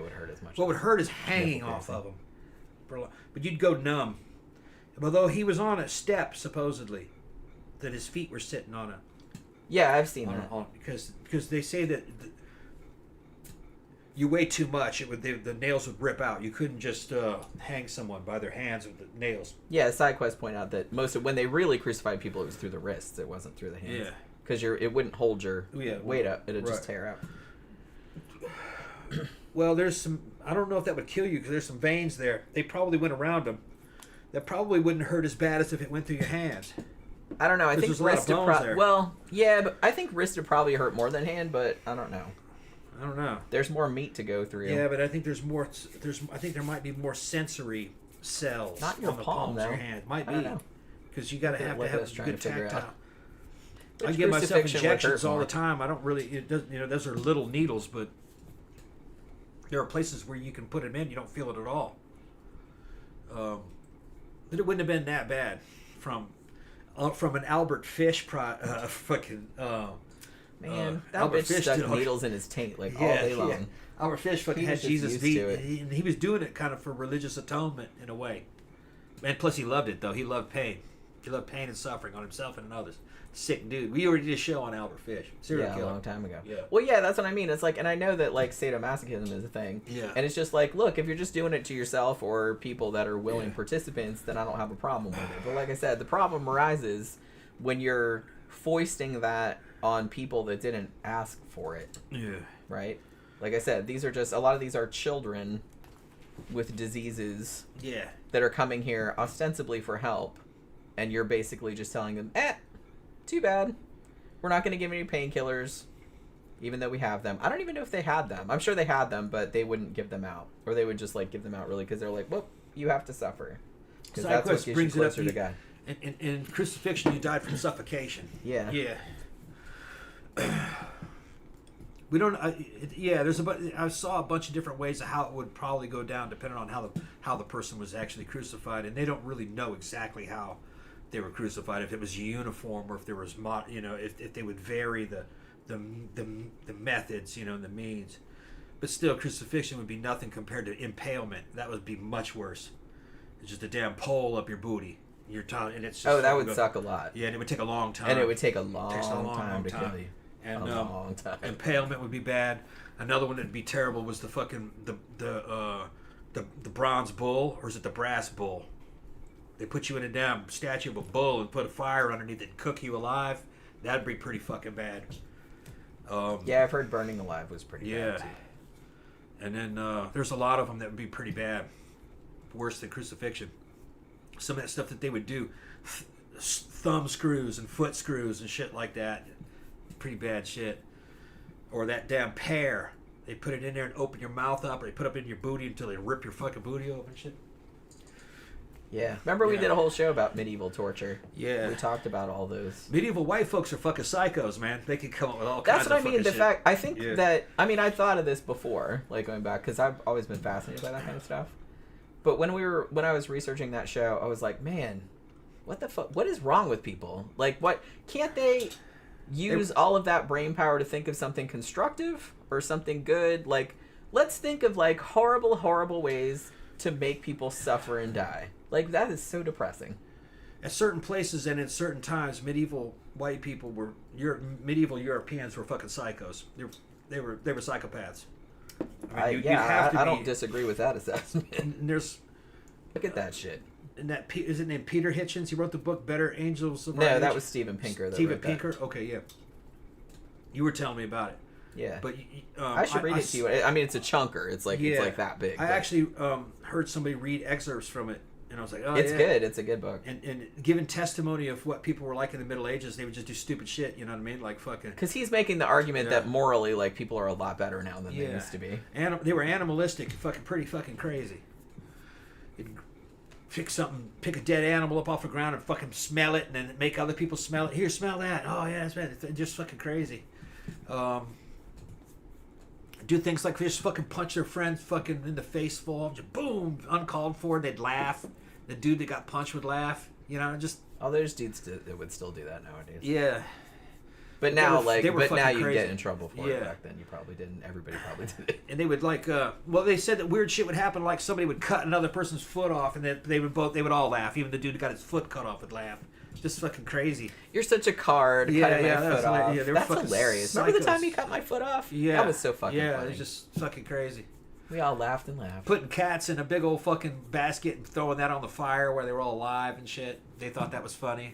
would hurt as much. What would hurt is hanging off of them. But you'd go numb. Although he was on a step, supposedly, that his feet were sitting on Yeah, I've seen that. Because they say that you weigh too much, the nails would rip out. You couldn't just hang someone by their hands with the nails. Yeah, side quests point out that when they really crucified people, it was through the wrists. It wasn't through the hands. Yeah. Because it wouldn't hold your weight up. It'd just tear out. Well, there's some... I don't know if that would kill you because there's some veins there. They probably went around them. That probably wouldn't hurt as bad as if it went through your hands. I don't know. I think wrist would there. Well, yeah, but I think wrist would probably hurt more than hand, but I don't know. I don't know. There's more meat to go through. Yeah, but I think there's more. I think there might be more sensory cells. Not in your on the palm, palms of your hand. Might be because you got to have good tactile. I give myself injections all the time. I don't really. It does. Those are little needles, but there are places where you can put them in. You don't feel it at all. But it wouldn't have been that bad from an Albert Fish fucking. Man, that Albert bitch Fish stuck needles in his taint all day long. Yeah. Albert Fish fucking had Jesus beat, and he was doing it kind of for religious atonement in a way. And plus, he loved it though. He loved pain. He loved pain and suffering on himself and on others. Sick dude. We already did a show on Albert Fish. Serial killer. A long time ago. Yeah. Well, yeah, that's what I mean. It's like, and I know that like sadomasochism is a thing. Yeah. And it's just like, look, if you're just doing it to yourself or people that are willing participants, then I don't have a problem with it. But like I said, the problem arises when you're foisting that on people that didn't ask for it. Yeah. Right? Like I said, a lot of these are children with diseases that are coming here ostensibly for help, and you're basically just telling them, too bad. We're not going to give any painkillers, even though we have them. I don't even know if they had them. I'm sure they had them, but they wouldn't give them out. Or they would just like give them out really because they're like, well, you have to suffer. Because that's what gets you closer to God. In crucifixion, you died from suffocation. Yeah. Yeah. We don't. There's I saw a bunch of different ways of how it would probably go down, depending on how the person was actually crucified, and they don't really know exactly how they were crucified. If it was uniform, or if there was if they would vary the methods, and the means. But still, crucifixion would be nothing compared to impalement. That would be much worse. It's just a damn pole up your booty. Your tongue, and it's just that would suck a lot. Yeah, and it would take a long time. And it would take a long time to kill you. And a long time. Impalement would be bad. Another one that'd be terrible was the fucking the bronze bull, or is it the brass bull? They put you in a damn statue of a bull and put a fire underneath it and cook you alive. That'd be pretty fucking bad. Yeah, I've heard burning alive was pretty bad too. And then there's a lot of them that would be pretty bad, worse than crucifixion. Some of that stuff that they would do, thumb screws and foot screws and shit like that, pretty bad shit. Or that damn pear, they put it in there and open your mouth up, or they put it up in your booty until they rip your fucking booty open and shit. Yeah. Remember we did a whole show about medieval torture? Yeah. We talked about all those. Medieval white folks are fucking psychos, man. They can come up with all kinds of That's what I mean. The shit. fact, I think that, I thought of this before, like going back, because I've always been fascinated by that kind of stuff. But when I was researching that show, I was like, man, what the fuck? What is wrong with people? Like, what? Can't they use all of that brain power to think of something constructive or something good? Like, let's think of like horrible, horrible ways to make people suffer and die. Like, that is so depressing. At certain places and in certain times, medieval white people medieval Europeans were fucking psychos. They were psychopaths. I don't disagree with that assessment. And there's, look at that shit. And that is it named Peter Hitchens? He wrote the book Better Angels of No, that was Steven Pinker. Steven Pinker. Okay, yeah. You were telling me about it. Yeah. But I should read it to you. I mean, it's a chunker. It's like that big. I actually heard somebody read excerpts from it, and I was like, oh, it's good. It's a good book. And giving testimony of what people were like in the Middle Ages, they would just do stupid shit. You know what I mean? Like fucking. Because he's making the argument that morally, like, people are a lot better now than they used to be. And they were animalistic, pretty fucking crazy. You'd pick a dead animal up off the ground and fucking smell it, and then make other people smell it. Here, smell that. Oh yeah, that's bad. It's just fucking crazy. Do things like just fucking punch their friends fucking in the face full of, just boom, uncalled for. They'd laugh. The dude that got punched would laugh. You know, just there's dudes that would still do that nowadays. Yeah. But now, they were now fucking you crazy. get in trouble for Yeah. it. Back then, you probably didn't. Everybody probably did it. And they would they said that weird shit would happen, like somebody would cut another person's foot off, and then they would all laugh. Even the dude who got his foot cut off would laugh. Just fucking crazy. You're such a card. Yeah, cutting yeah, my foot off. yeah, they were That's fucking hilarious. Remember the time psychos. you cut my foot off? Yeah, That was so fucking yeah, funny. it was just fucking crazy. We all laughed and laughed. Putting cats in a big old fucking basket and throwing that on the fire where they were all alive and shit. They thought that was funny.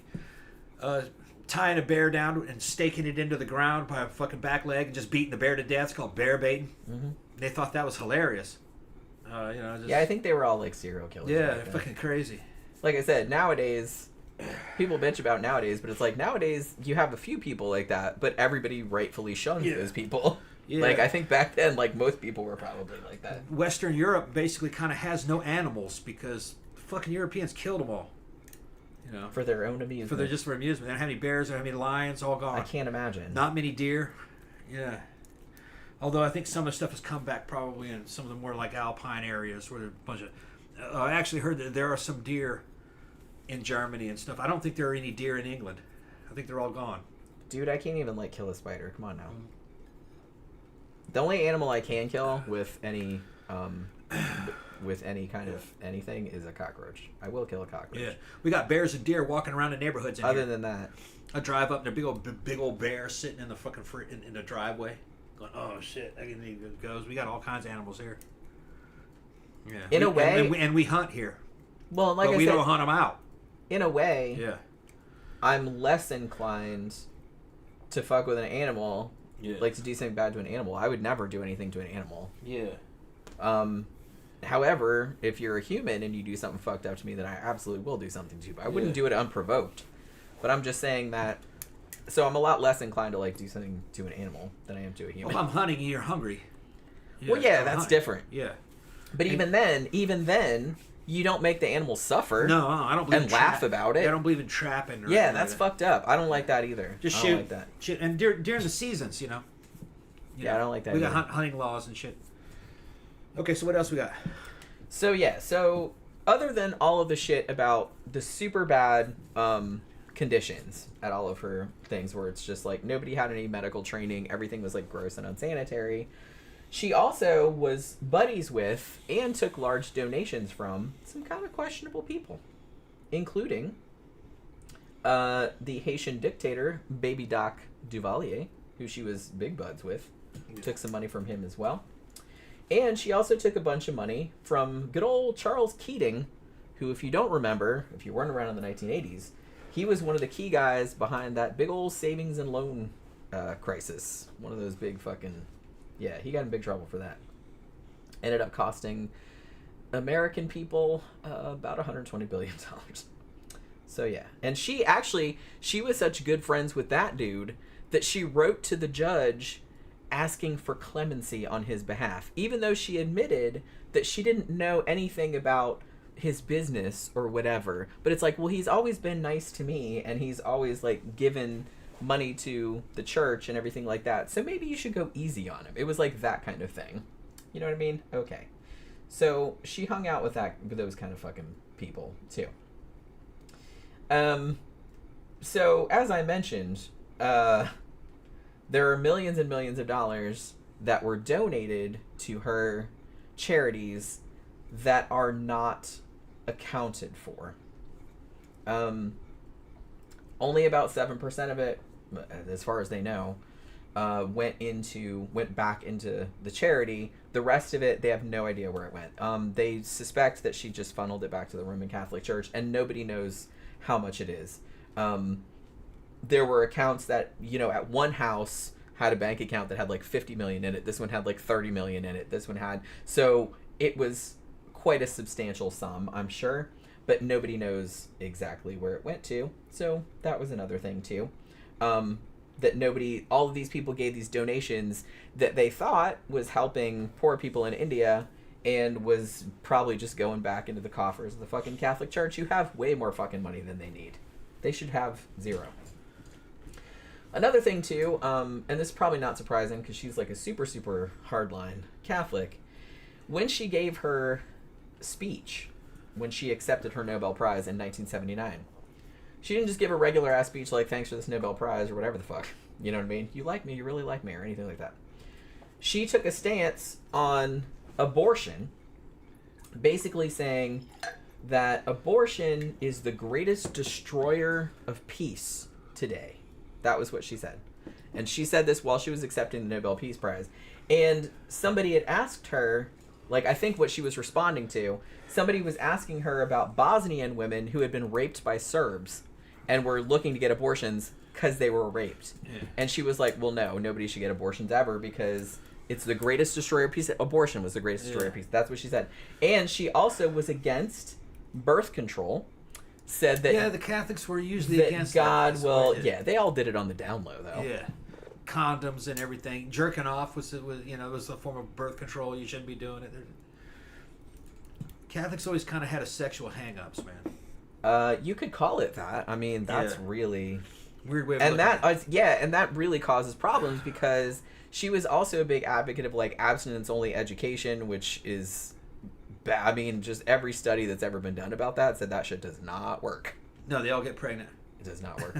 Tying a bear down and staking it into the ground by a fucking back leg and just beating the bear to death. It's called bear baiting. Mm-hmm. They thought that was hilarious. Just, Yeah, I think they were all like serial killers. yeah, back then. fucking crazy. Like I said, nowadays, people bitch about nowadays, but it's like nowadays you have a few people like that, but everybody rightfully shuns Yeah. those people. Yeah. Like I think back then, like most people were probably like that. Western Europe basically kind of has no animals because fucking Europeans killed them all. You know, For their own amusement. for amusement. They don't have any bears, they don't have any lions, all gone. I can't imagine. Not many deer. Yeah. Although I think some of the stuff has come back probably in some of the more like alpine areas where there's a bunch of. I actually heard that there are some deer in Germany and stuff. I don't think there are any deer in England. I think they're all gone. Dude, I can't even like kill a spider. Come on now. The only animal I can kill with any kind of anything is a cockroach. I will kill a cockroach. Yeah, we got bears and deer walking around the neighborhoods. In Other here. than that, I drive up, and there big old bear sitting in the fucking in the driveway, going, "Oh shit, I can even goes." We got all kinds of animals here. Yeah, In a way- and we hunt here, well, like but I we said, don't hunt them out. in a way, Yeah, I'm less inclined to fuck with an animal, yeah, like to do something bad to an animal. I would never do anything to an animal. yeah. However, if you're a human and you do something fucked up to me, then I absolutely will do something to you. But I wouldn't do it unprovoked. But I'm just saying that. So I'm a lot less inclined to like do something to an animal than I am to a human. Well, if I'm hunting and you're hungry. Well, yeah, I'm that's hunting. different. Yeah. But even then, you don't make the animal suffer. No, I don't believe And in laugh about it. I don't believe in trapping. Or Yeah, anything that's like that. fucked up. I don't like that either. Just I shoot. don't like that. Shit. And during the seasons, you know. Yeah, I don't like that We got either. hunting laws and shit. Okay, so what else we got? So other than all of the shit about the super bad conditions at all of her things where it's just like nobody had any medical training, everything was like gross and unsanitary, she also was buddies with and took large donations from some kind of questionable people, including the Haitian dictator Baby Doc Duvalier, who she was big buds with. Took some money from him as well. And she also took a bunch of money from good old Charles Keating, who, if you don't remember, if you weren't around in the 1980s, he was one of the key guys behind that big old savings and loan crisis. One of those big fucking... Yeah, he got in big trouble for that. Ended up costing American people about $120 billion. So, yeah. And she was such good friends with that dude that she wrote to the judge asking for clemency on his behalf, even though she admitted that she didn't know anything about his business or whatever. But it's like, well, he's always been nice to me, and he's always like given money to the church and everything like that, so maybe you should go easy on him. It was like that kind of thing, you know what I mean? Okay, so she hung out with those kind of fucking people too. So as I mentioned, there are millions and millions of dollars that were donated to her charities that are not accounted for. Only about 7% of it, as far as they know, went back into the charity. The rest of it, they have no idea where it went. They suspect that she just funneled it back to the Roman Catholic Church, and nobody knows how much it is. There were accounts that, at one house had a bank account that had like 50 million in it. This one had like 30 million in it. This one had... So it was quite a substantial sum, I'm sure, but nobody knows exactly where it went to. So that was another thing too. That all of these people gave these donations that they thought was helping poor people in India and was probably just going back into the coffers of the fucking Catholic Church, who have way more fucking money than they need. They should have zero. Another thing too, and this is probably not surprising because she's like a super, super hardline Catholic. When she gave her speech, when she accepted her Nobel Prize in 1979, She didn't just give a regular ass speech like thanks for this Nobel Prize or whatever the fuck. You know what I mean? You like me, you really like me, or anything like that. She took a stance on abortion, basically saying that abortion is the greatest destroyer of peace today. That was what she said. And she said this while she was accepting the Nobel Peace Prize. And somebody had asked her, like, I think what she was responding to, somebody was asking her about Bosnian women who had been raped by Serbs and were looking to get abortions because they were raped. Yeah. And she was like, well, no, nobody should get abortions ever because it's the greatest destroyer of peace. Abortion was the greatest destroyer of peace. That's what she said. And she also was against birth control. Said that the Catholics were usually against God. Well, they all did it on the down low though. Yeah, condoms and everything. Jerking off was it was a form of birth control. You shouldn't be doing it. Catholics always kind of had a sexual hang-ups, man. You could call it that. I mean, that's really weird way. And that really causes problems because she was also a big advocate of like abstinence-only education, which is. I mean, just every study that's ever been done about that said that shit does not work. No, they all get pregnant. It does not work.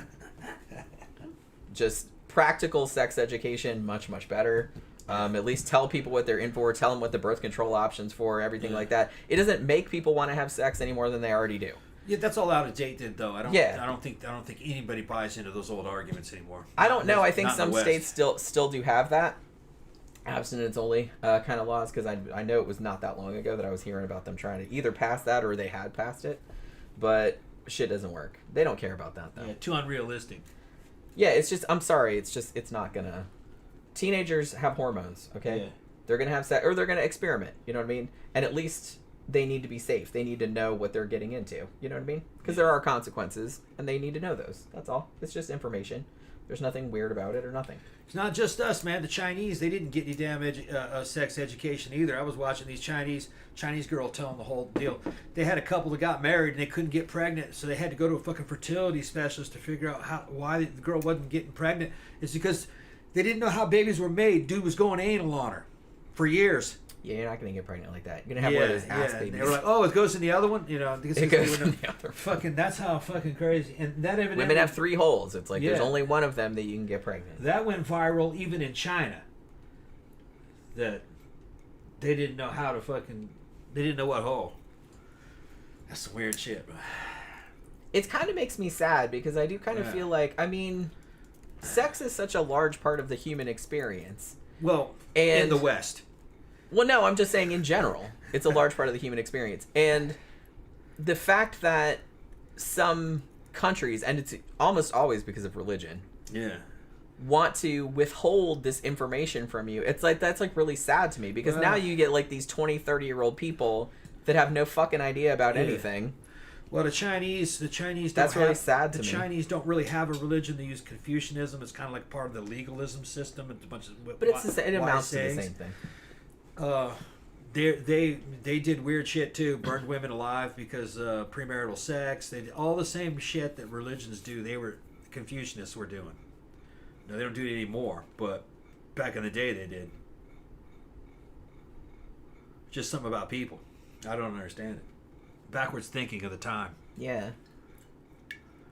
Just practical sex education, much, much better. At least tell people what they're in for, tell them what the birth control options for, everything like that. It doesn't make people want to have sex any more than they already do. Yeah, that's all out of date, though. I don't think anybody buys into those old arguments anymore. I don't know. I think some states still do have that. Abstinence only kind of laws, because I know it was not that long ago that I was hearing about them trying to either pass that or they had passed it, but shit doesn't work. They don't care about that though. Yeah, too unrealistic. Yeah, it's just, I'm sorry, it's not gonna. Teenagers have hormones, okay? Yeah. They're gonna have sex, or they're gonna experiment, you know what I mean? And at least they need to be safe. They need to know what they're getting into, you know what I mean? Because there are consequences, and they need to know those. That's all. It's just information. There's nothing weird about it or nothing. It's not just us, man. The Chinese, they didn't get any damn sex education either. I was watching these Chinese girl telling the whole deal. They had a couple that got married and they couldn't get pregnant, so they had to go to a fucking fertility specialist to figure out why the girl wasn't getting pregnant. It's because they didn't know how babies were made. Dude was going anal on her for years. Yeah, you're not going to get pregnant like that. You're going to have one of those ass babies. And they were like, oh, it goes in the other one? You know, it goes in the other one. Fucking, that's how fucking crazy. And that evidently... Women have 3 holes. It's like there's only one of them that you can get pregnant. That went viral even in China. That they didn't know how to fucking... They didn't know what hole. That's some weird shit, bro. It kind of makes me sad because I do kind of feel like, I mean, sex is such a large part of the human experience. Well, in the West. Well, no, I'm just saying in general. It's a large part of the human experience. And the fact that some countries, and it's almost always because of religion, want to withhold this information from you. It's like, that's like really sad to me because now you get like these 20, 30-year-old people that have no fucking idea about anything. Well, the Chinese that's really sad to me. The Chinese don't really have a religion. They use Confucianism. It's kind of like part of the legalism system. It's a bunch of but it amounts to the same thing. They did weird shit too. Burned women alive because premarital sex. They did all the same shit that religions do. Confucianists were doing. No, they don't do it anymore. But back in the day, they did. Just something about people. I don't understand it. Backwards thinking of the time. Yeah.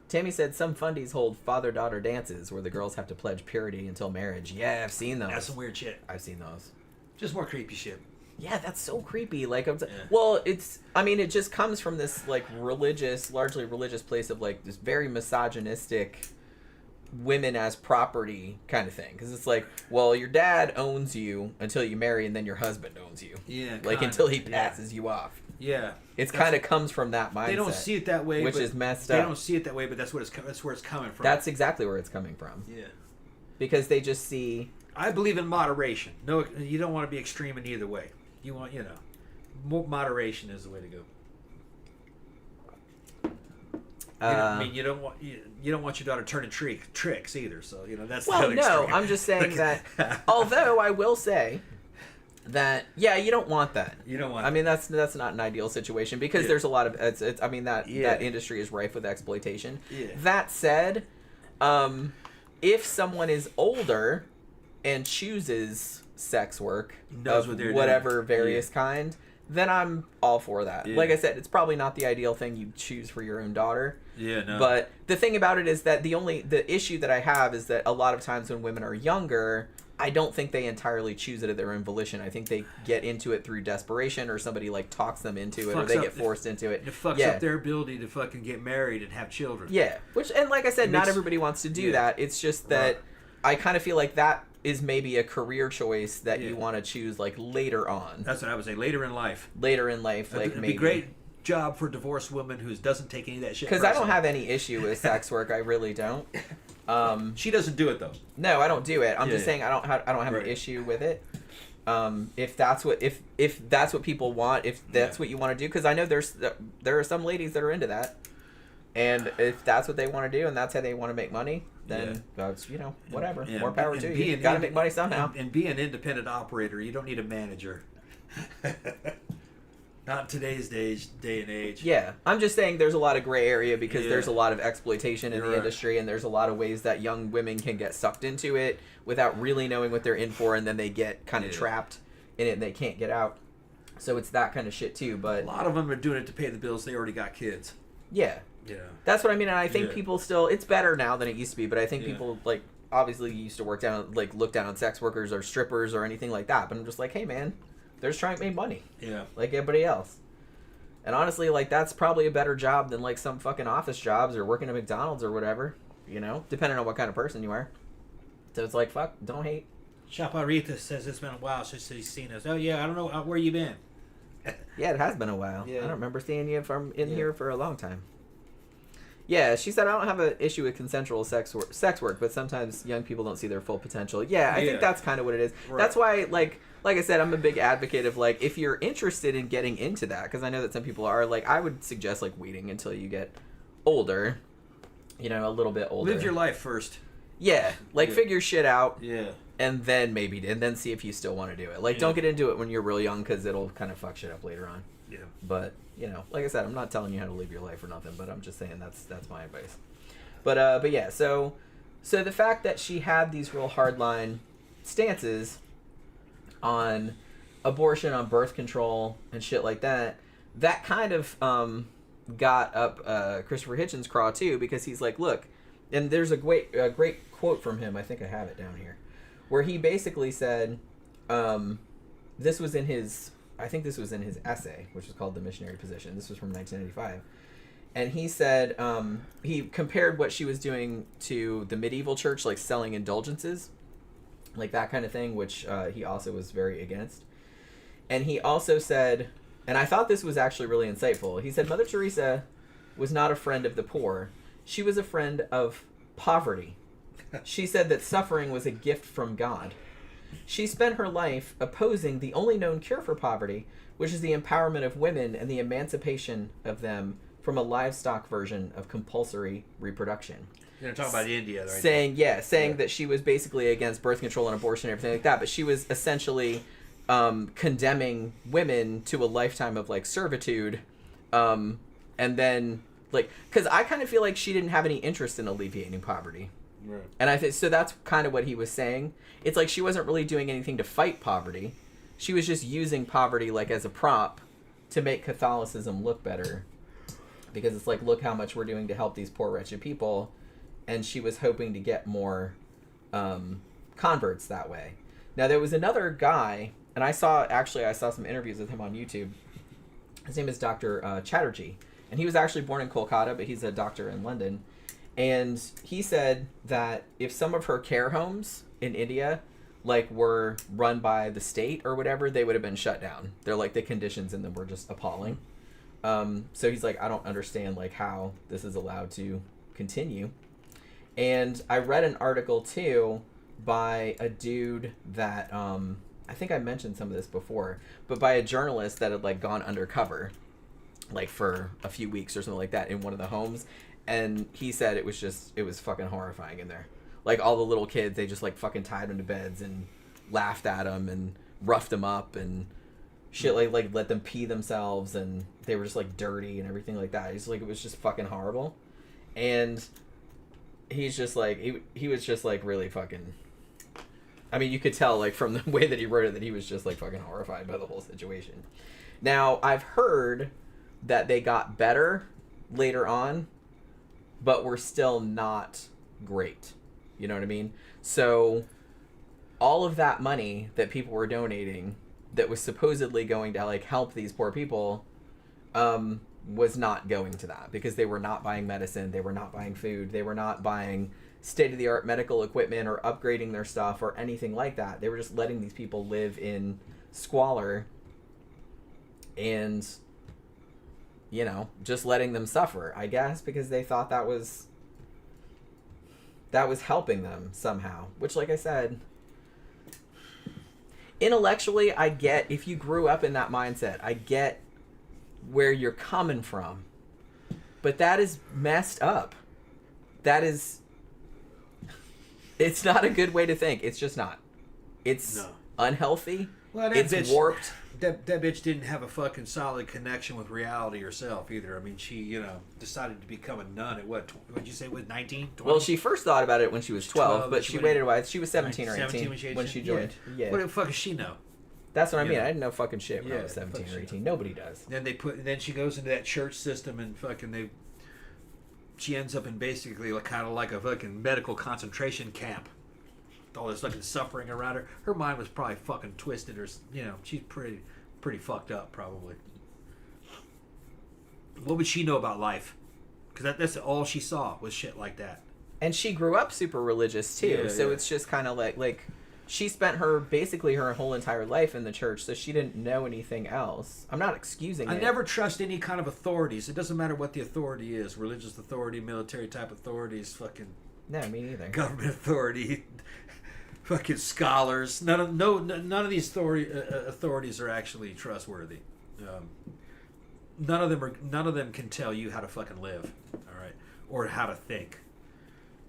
Tammy said some fundies hold father-daughter dances where the girls have to pledge purity until marriage. Yeah, I've seen those. That's some weird shit. I've seen those. Just more creepy shit. Yeah, that's so creepy. Like, well, it just comes from this like largely religious place of like this very misogynistic women as property kind of thing. Because it's like, well, your dad owns you until you marry, and then your husbusband owns you. Yeah, like until he passes you off. Yeah, it's kind of comes from that mindset. They don't see it that way, which is messed up. They don't see it that way, but that's where it's coming from. That's exactly where it's coming from. Yeah, because they just see. I believe in moderation. No, you don't want to be extreme in either way. You want, moderation is the way to go. You don't want your daughter turning tricks either. So that's well, the no. extreme. I'm just saying that. Although I will say that you don't want that. You don't want. I mean, that's not an ideal situation because there's a lot of that industry is rife with exploitation. Yeah. That said, if someone is older and chooses sex work knows of what they're whatever doing. various kind, then I'm all for that. Yeah. Like I said, it's probably not the ideal thing you choose for your own daughter. Yeah, no. But the thing about it is that the issue that I have is that a lot of times when women are younger, I don't think they entirely choose it of their own volition. I think they get into it through desperation, or somebody like talks them into it, or they get forced into it. It fucks up their ability to fucking get married and have children. Yeah, and like I said, not everybody wants to do that. It's just that I kind of feel like that is maybe a career choice that you want to choose like later on. That's what I would say. Later in life. Later in life, like It'd maybe. be a great job for a divorced woman who doesn't take any of that shit. Because I don't have any issue with sex work. I really don't. She doesn't do it though. No, I don't do it. I'm just saying I don't have an issue with it. If that's what people want, if that's what you want to do, because I know there are some ladies that are into that, and if that's what they want to do and that's how they want to make money, then that's whatever. More power to you. You got to make money somehow. And be an independent operator. You don't need a manager. Not today's day and age. Yeah, I'm just saying there's a lot of gray area because there's a lot of exploitation in the industry, and there's a lot of ways that young women can get sucked into it without really knowing what they're in for, and then they get kind of trapped in it and they can't get out. So it's that kind of shit too. But a lot of them are doing it to pay the bills. They already got kids. Yeah. Yeah. That's what I mean, and I think people still, it's better now than it used to be, but I think people like obviously used to look down on sex workers or strippers or anything like that. But I'm just like, hey man, they're just trying to make money. Yeah. Like everybody else. And honestly, like, that's probably a better job than, like, some fucking office jobs or working at McDonald's or whatever, depending on what kind of person you are. So it's like, fuck, don't hate. Chaparita says it's been a while since he's seen us. Oh, yeah, I don't know where you been. Yeah, it has been a while. Yeah. I don't remember seeing you from here for a long time. Yeah, she said, I don't have an issue with consensual sex work, but sometimes young people don't see their full potential. Yeah, I think that's kind of what it is. Right. That's why, like I said, I'm a big advocate of, like, if you're interested in getting into that, because I know that some people are, like, I would suggest, like, waiting until you get older, a little bit older. Live your life first. Yeah, figure shit out. Yeah. And then see if you still want to do it. Like, don't get into it when you're real young, because it'll kind of fuck shit up later on. Yeah. But, like I said, I'm not telling you how to live your life or nothing, but I'm just saying that's my advice. But yeah, so the fact that she had these real hardline stances on abortion, on birth control, and shit like that, that kind of got up Christopher Hitchens' craw too, because he's like, look, and there's a great quote from him, I think I have it down here, where he basically said, this was in his essay, which is called The Missionary Position. This was from 1995. And he said, he compared what she was doing to the medieval church, like selling indulgences, like that kind of thing, which he also was very against. And he also said, and I thought this was actually really insightful, he said, Mother Teresa was not a friend of the poor. She was a friend of poverty. She said that suffering was a gift from God. She spent her life opposing the only known cure for poverty, which is the empowerment of women and the emancipation of them from a livestock version of compulsory reproduction. You're talking about India, right? Saying that she was basically against birth control and abortion and everything like that, but she was essentially condemning women to a lifetime of, like, servitude, and then, like, because I kind of feel like she didn't have any interest in alleviating poverty. Right. And I think so. That's kind of what he was saying. It's like she wasn't really doing anything to fight poverty. She was just using poverty, like, as a prop to make Catholicism look better, because it's like, look how much we're doing to help these poor wretched people, and she was hoping to get more converts that way. Now there was another guy, and I saw some interviews with him on YouTube. His name is Dr. Chatterjee, and he was actually born in Kolkata, but he's a doctor in London. And he said that if some of her care homes in India, like, were run by the state or whatever, they would have been shut down. They're like, the conditions in them were just appalling. So he's like, I don't understand, like, how this is allowed to continue. And I read an article too by a dude that I think I mentioned some of this before, but by a journalist that had, like, gone undercover, like, for a few weeks or something like that in one of the homes. And he said it was fucking horrifying in there. Like, all the little kids, they just, like, fucking tied them to beds and laughed at them and roughed them up and shit, like let them pee themselves, and they were just, like, dirty and everything like that. He's like, it was just fucking horrible. And he's just like, he was just, like, really fucking, I mean, you could tell, like, from the way that he wrote it, that he was just, like, fucking horrified by the whole situation. Now, I've heard that they got better later on, but were still not great. You know what I mean? So all of that money that people were donating that was supposedly going to like help these poor people was not going to that, because they were not buying medicine, they were not buying food, they were not buying state-of-the-art medical equipment or upgrading their stuff or anything like that. They were just letting these people live in squalor and, you know, just letting them suffer, I guess, because they thought that was helping them somehow. Which, like I said, intellectually, I get, if you grew up in that mindset, I get where you're coming from. But that is messed up. That is... It's not a good way to think. It's just not. It's unhealthy. Well, it's warped. That bitch didn't have a fucking solid connection with reality herself either. I mean, she, you know, decided to become a nun at what? What'd you say? Was 19? 20? Well, she first thought about it when she was 12, but she waited a while. She was 17 or 18 when she joined. Yeah. What the fuck does she know? That's what I mean. I didn't know fucking shit when I was 17 or 18. Nobody does. Then she goes into that church system and fucking she ends up in basically kind of like a fucking medical concentration camp. All this fucking suffering around her. Her mind was probably fucking twisted, or you know, she's pretty fucked up probably. What would she know about life? Because that's all she saw was shit like that. And she grew up super religious too, so it's just kind of like she spent basically her whole entire life in the church, so she didn't know anything else. I'm not excusing it. I never trust any kind of authorities. It doesn't matter what the authority is. Religious authority, military type authorities, fucking... No, me neither. Government authority, fucking scholars. None of these authorities are actually trustworthy. None of them can tell you how to fucking live, all right, or how to think.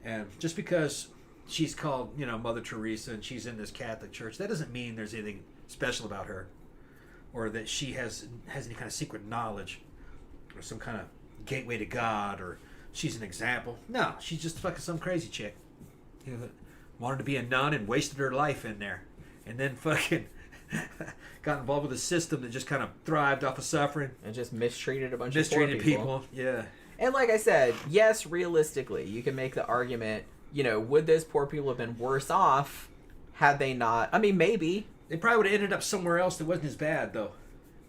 And just because she's called, you know, Mother Teresa and she's in this Catholic church, that doesn't mean there's anything special about her, or that she has any kind of secret knowledge, or some kind of gateway to God, or she's an example. No, she's just fucking some crazy chick. You know, wanted to be a nun and wasted her life in there, and then fucking got involved with a system that just kind of thrived off of suffering and just mistreated a bunch of poor people. Yeah. And like I said, yes, realistically, you can make the argument, you know, would those poor people have been worse off had they not? I mean, maybe. They probably would have ended up somewhere else that wasn't as bad, though.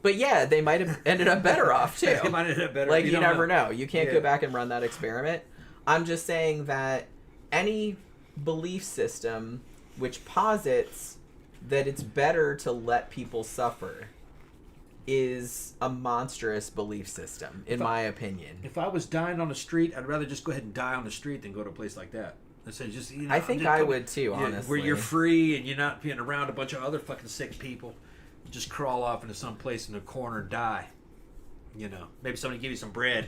But yeah, they might have ended up better off, too. They might have ended up better. Like, you never know. You can't go back and run that experiment. I'm just saying that any belief system which posits that it's better to let people suffer is a monstrous belief system, in my opinion. If I was dying on the street, I'd rather just go ahead and die on the street than go to a place like that. Just, you know, I think I would too, honestly. Where you're free and you're not being around a bunch of other fucking sick people. You just crawl off into some place in a corner and die. You know, maybe somebody give you some bread.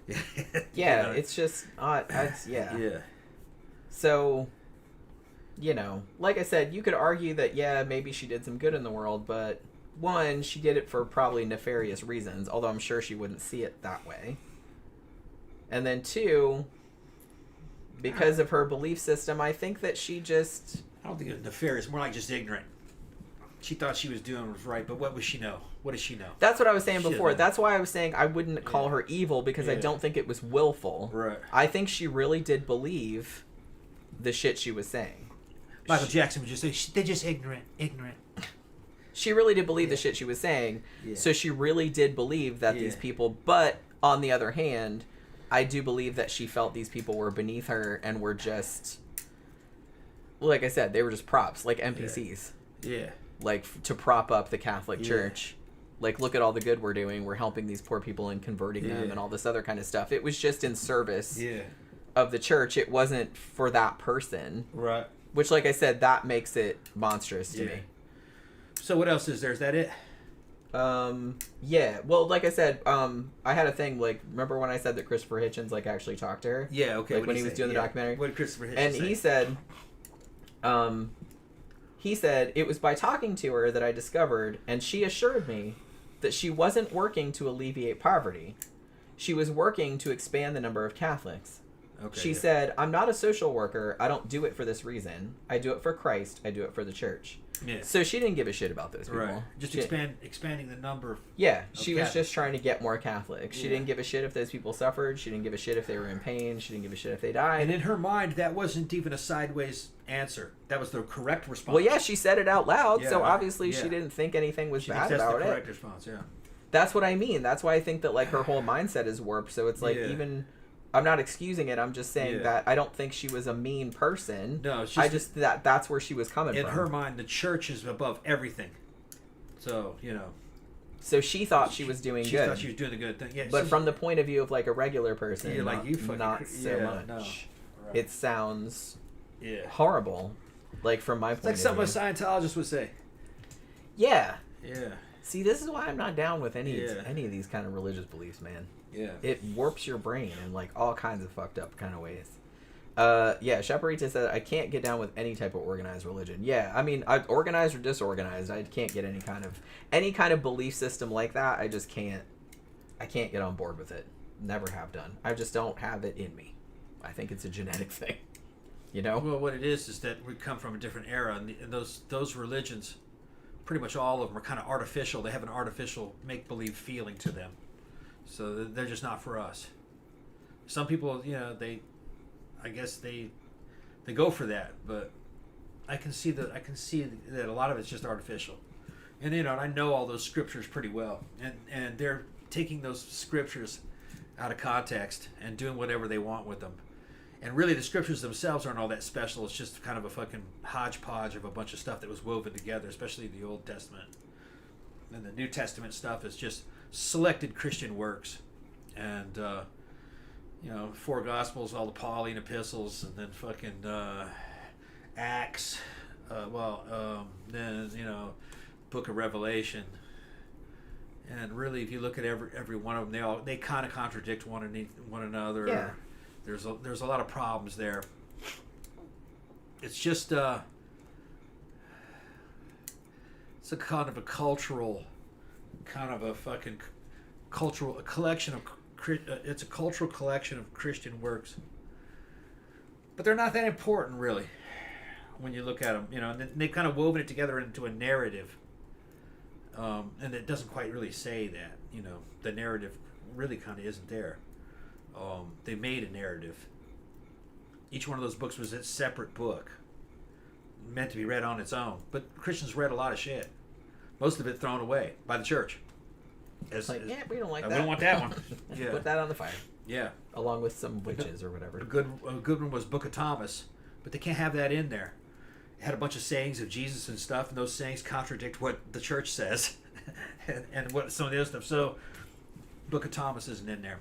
Yeah, you know? it's just Yeah. So, you know, like I said, you could argue that maybe she did some good in the world, but one, she did it for probably nefarious reasons, although I'm sure she wouldn't see it that way. And then two, because of her belief system, I think that she just... I don't think it was nefarious, more like just ignorant. She thought she was doing was right, but what does she know? What does she know? That's what I was saying before. That's why I was saying I wouldn't call her evil, because I don't think it was willful. Right. I think she really did believe the shit she was saying. Michael Jackson would just say, they're just ignorant. She really did believe the shit she was saying, so she really did believe that these people... But, on the other hand, I do believe that she felt these people were beneath her and were just... Like I said, they were just props, like NPCs. Yeah. Like, to prop up the Catholic Church. Like, look at all the good we're doing. We're helping these poor people and converting them and all this other kind of stuff. It was just in service of the church. It wasn't for that person. Right. Which, like I said, that makes it monstrous to me. So what else is there? Is that it? Yeah. Well, like I said, I had a thing, like, remember when I said that Christopher Hitchens, like, actually talked to her? Yeah, okay. Like, when he was doing the documentary? What did Christopher Hitchens and say? He said, it was by talking to her that I discovered, and she assured me that she wasn't working to alleviate poverty. She was working to expand the number of Catholics. Okay, she said, I'm not a social worker. I don't do it for this reason. I do it for Christ. I do it for the church. Yeah. So she didn't give a shit about those people. Right. Just expanding the number of... Yeah, she was Catholics. just trying to get more Catholics. She Yeah. didn't give a shit if those people suffered. She didn't give a shit if they were in pain. She didn't give a shit if they died. And in her mind, that wasn't even a sideways answer. That was the correct response. Well, yeah, she said it out loud, so Yeah, obviously yeah. she didn't think anything was She bad thinks that's about the it. correct response, yeah. That's what I mean. That's why I think that like her whole mindset is warped. So it's like Yeah. even I'm not excusing it. I'm just saying Yeah. that I don't think she was a mean person. No, it's I just- just that's where she was coming In from. her mind, the church is above everything. So, So she thought she was doing she good. thought she was doing the good thing. Yeah, But from the point of view of like a regular person, You're like, not, you fucking not so yeah, much. no. Right. It sounds Yeah. horrible. Like from my It's point like something a of view. Scientologist would say. Yeah. Yeah. See, this is why I'm not down with any Yeah. of these kind of religious beliefs, man. Yeah. It warps your brain in like all kinds of fucked up kind of ways. Yeah, Shaparita said I can't get down with any type of organized religion. Yeah, I mean, organized or disorganized, I can't get any kind of belief system like that. I just can't. I can't get on board with it. Never have done. I just don't have it in me. I think it's a genetic thing. You know? Well, what it is that we come from a different era, and those religions, pretty much all of them are kind of artificial. They have an artificial make-believe feeling to them, so they're just not for us. Some people, I guess they go for that, but I can see that a lot of it's just artificial, and I know all those scriptures pretty well, and they're taking those scriptures out of context and doing whatever they want with them. And really, the scriptures themselves aren't all that special. It's just kind of a fucking hodgepodge of a bunch of stuff that was woven together, especially the Old Testament. And the New Testament stuff is just selected Christian works. And, four Gospels, all the Pauline epistles, and then fucking Acts. Then, Book of Revelation. And really, if you look at every one of them, they kind of contradict one another. Yeah. There's a lot of problems there. It's just it's a kind of a cultural, collection of it's a cultural collection of Christian works. But they're not that important really when you look at them, and they've kind of woven it together into a narrative. And it doesn't quite really say that, the narrative really kind of isn't there. They made a narrative. Each one of those books was a separate book, meant to be read on its own. But Christians read a lot of shit. Most of it thrown away by the church. We don't like that. We don't want that one. Yeah. Put that on the fire. Yeah. Along with some witches or whatever. A good one was Book of Thomas, but they can't have that in there. It had a bunch of sayings of Jesus and stuff, and those sayings contradict what the church says, and what some of the other stuff. So, Book of Thomas isn't in there.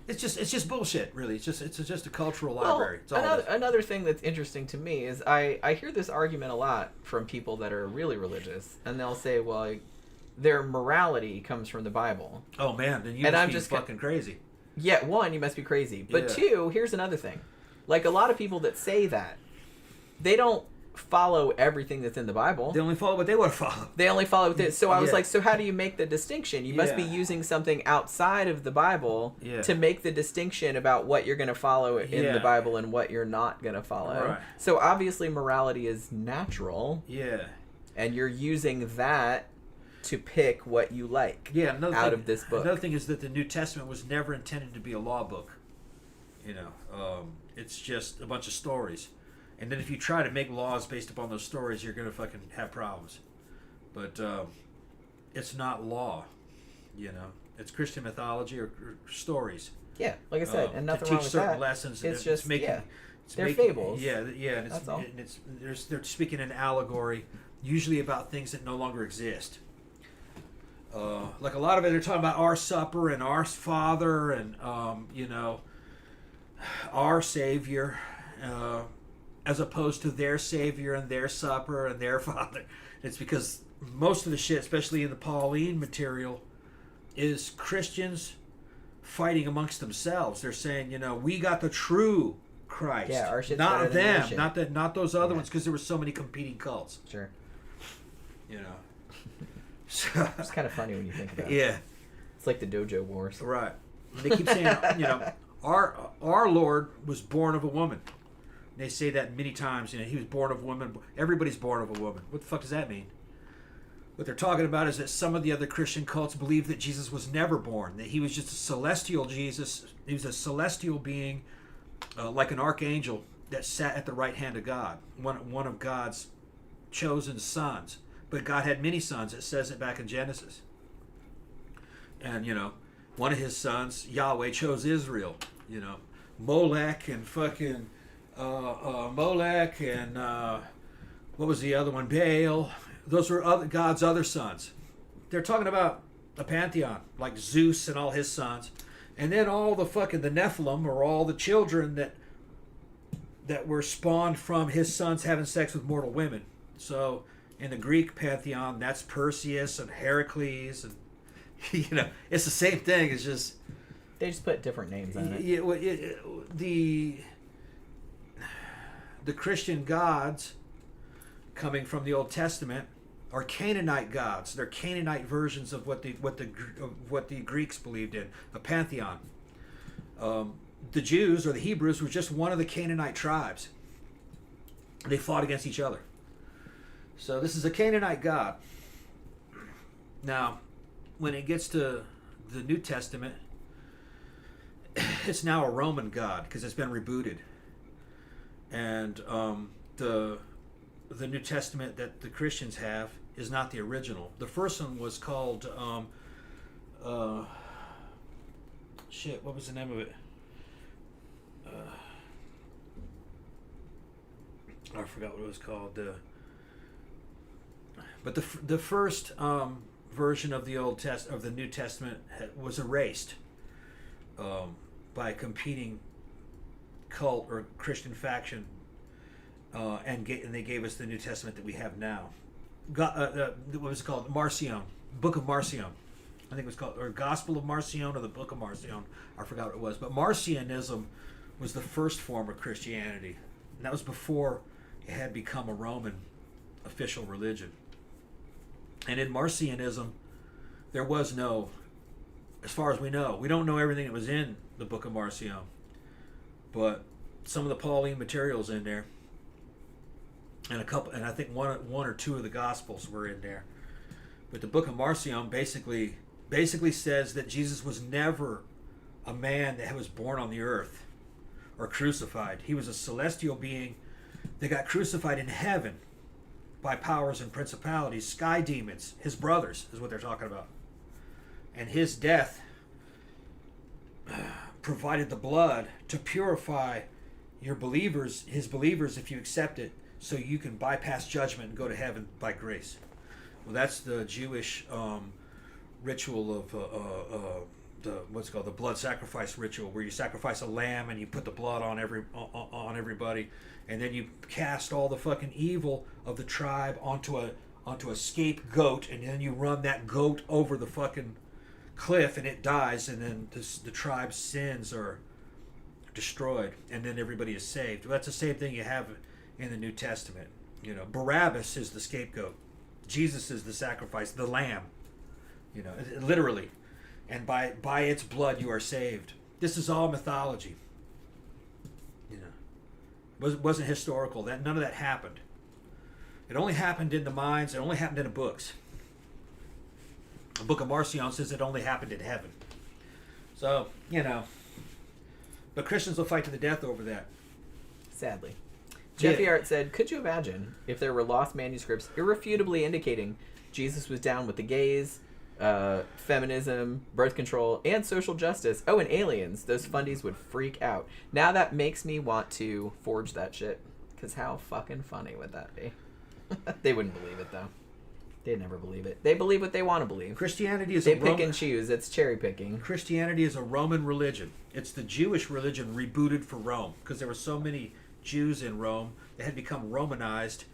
It's just bullshit, really. It's just a cultural library. It's all it is. Another thing that's interesting to me is I hear this argument a lot from people that are really religious, and they'll say, well, their morality comes from the Bible. Oh man, then you And must I'm be just fucking crazy. Yeah, one, you must be crazy. But Yeah. two, here's another thing. Like a lot of people that say that, they don't follow everything that's in the Bible. They only follow what they want to follow. They only follow this. So I was Yeah. like, so how do you make the distinction? You must be Yeah. using something outside of the Bible Yeah. to make the distinction about what you're going to follow in Yeah. the Bible and what you're not going to follow. Right. So obviously morality is natural, Yeah. and you're using that to pick what you like Yeah. out of this book. Another thing is that the New Testament was never intended to be a law book. It's just a bunch of stories. And then if you try to make laws based upon those stories, you're going to fucking have problems. But it's not law, It's Christian mythology or stories. Yeah, like I said, and nothing to wrong teach with certain that. lessons. It's just, yeah. It's They're fables. Yeah, and That's all. they're speaking in allegory, usually about things that no longer exist. Like a lot of it, they're talking about our supper and our Father and our Savior, as opposed to their Savior and their supper and their Father. It's because most of the shit, especially in the Pauline material, is Christians fighting amongst themselves. They're saying, we got the true Christ, Yeah, our shit's better not than their them, shit. not those other ones, because there were so many competing cults. Sure. So, It's kind of funny when you think about it. yeah, It's like the dojo wars. right. They keep saying, our Lord was born of a woman. They say that many times. He was born of a woman. Everybody's born of a woman. What the fuck does that mean? What they're talking about is that some of the other Christian cults believe that Jesus was never born, that he was just a celestial Jesus. He was a celestial being, like an archangel that sat at the right hand of God, one of God's chosen sons. But God had many sons. It says it back in Genesis. And, one of his sons, Yahweh, chose Israel. Molech and fucking Molech and what was the other one? Baal. Those were God's other sons. They're talking about a pantheon, like Zeus and all his sons. And then all the Nephilim, or all the children that were spawned from his sons having sex with mortal women. So in the Greek pantheon, that's Perseus and Heracles, and it's the same thing. It's just they just put different names on it. The Christian gods coming from the Old Testament are Canaanite gods. They're Canaanite versions of what the Greeks believed in, a pantheon. The Jews or the Hebrews were just one of the Canaanite tribes. They fought against each other. So this is a Canaanite god. Now, when it gets to the New Testament, it's now a Roman god because it's been rebooted. And the New Testament that the Christians have is not the original. The first one was called what was the name of it? I forgot what it was called. But the first version of the New Testament was erased by a competing cult or Christian faction, and they gave us the New Testament that we have now. What was it called? Marcion, Book of Marcion. I think it was called, or Gospel of Marcion, or the Book of Marcion. I forgot what it was. But Marcionism was the first form of Christianity, and that was before it had become a Roman official religion. And in Marcionism, there was no, as far as we don't know everything that was in the Book of Marcion, but some of the Pauline materials in there, and I think one or two of the Gospels were in there. But the Book of Marcion basically says that Jesus was never a man that was born on the earth or crucified. He was a celestial being that got crucified in heaven by powers and principalities, sky demons, his brothers is what they're talking about. And his death provided the blood to purify his believers, if you accept it, so you can bypass judgment and go to heaven by grace. Well, that's the Jewish ritual of the blood sacrifice ritual, where you sacrifice a lamb and you put the blood on everybody, and then you cast all the fucking evil of the tribe onto a scapegoat, and then you run that goat over the fucking cliff and it dies, and then the tribe's sins are destroyed, and then everybody is saved. Well, that's the same thing you have in the New Testament. Barabbas is the scapegoat. Jesus is the sacrifice, the lamb. Literally. And by its blood you are saved. This is all mythology. Wasn't historical. None of that happened. It only happened in the minds. It only happened in the books. The Book of Marcion says it only happened in heaven. So, but Christians will fight to the death over that. Sadly. Jeffy Art said, could you imagine if there were lost manuscripts irrefutably indicating Jesus was down with the gays, feminism, birth control, and social justice? Oh, and aliens. Those fundies would freak out. Now that makes me want to forge that shit. Because how fucking funny would that be? They wouldn't believe it, though. They'd never believe it. They believe what they want to believe. Christianity is They pick and choose. It's cherry picking. Christianity is a Roman religion. It's the Jewish religion rebooted for Rome. Because there were so many Jews in Rome that had become Romanized.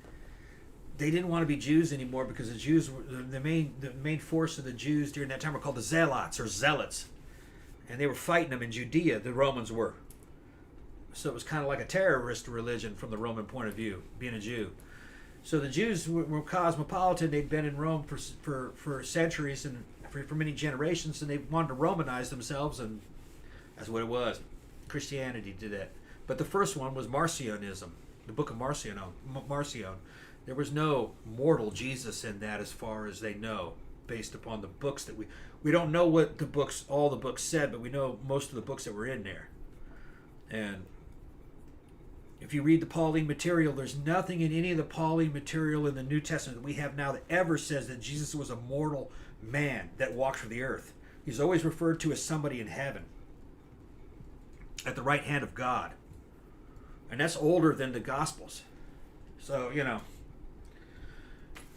They didn't want to be Jews anymore because the Jews were the main force of the Jews during that time were called the Zealots or Zealots, and they were fighting them in Judea. The Romans were, so it was kind of like a terrorist religion from the Roman point of view, being a Jew. So the Jews were cosmopolitan. They'd been in Rome for centuries and for many generations, and they wanted to Romanize themselves, and that's what it was. Christianity did that. But the first one was Marcionism, the book of Marcion. There was no mortal Jesus in that, as far as they know, based upon the books that we don't know what all the books said, but we know most of the books that were in there. And if you read the Pauline material, there's nothing in any of the Pauline material in the New Testament that we have now that ever says that Jesus was a mortal man that walked through the earth. He's always referred to as somebody in heaven, at the right hand of God. And that's older than the Gospels. So,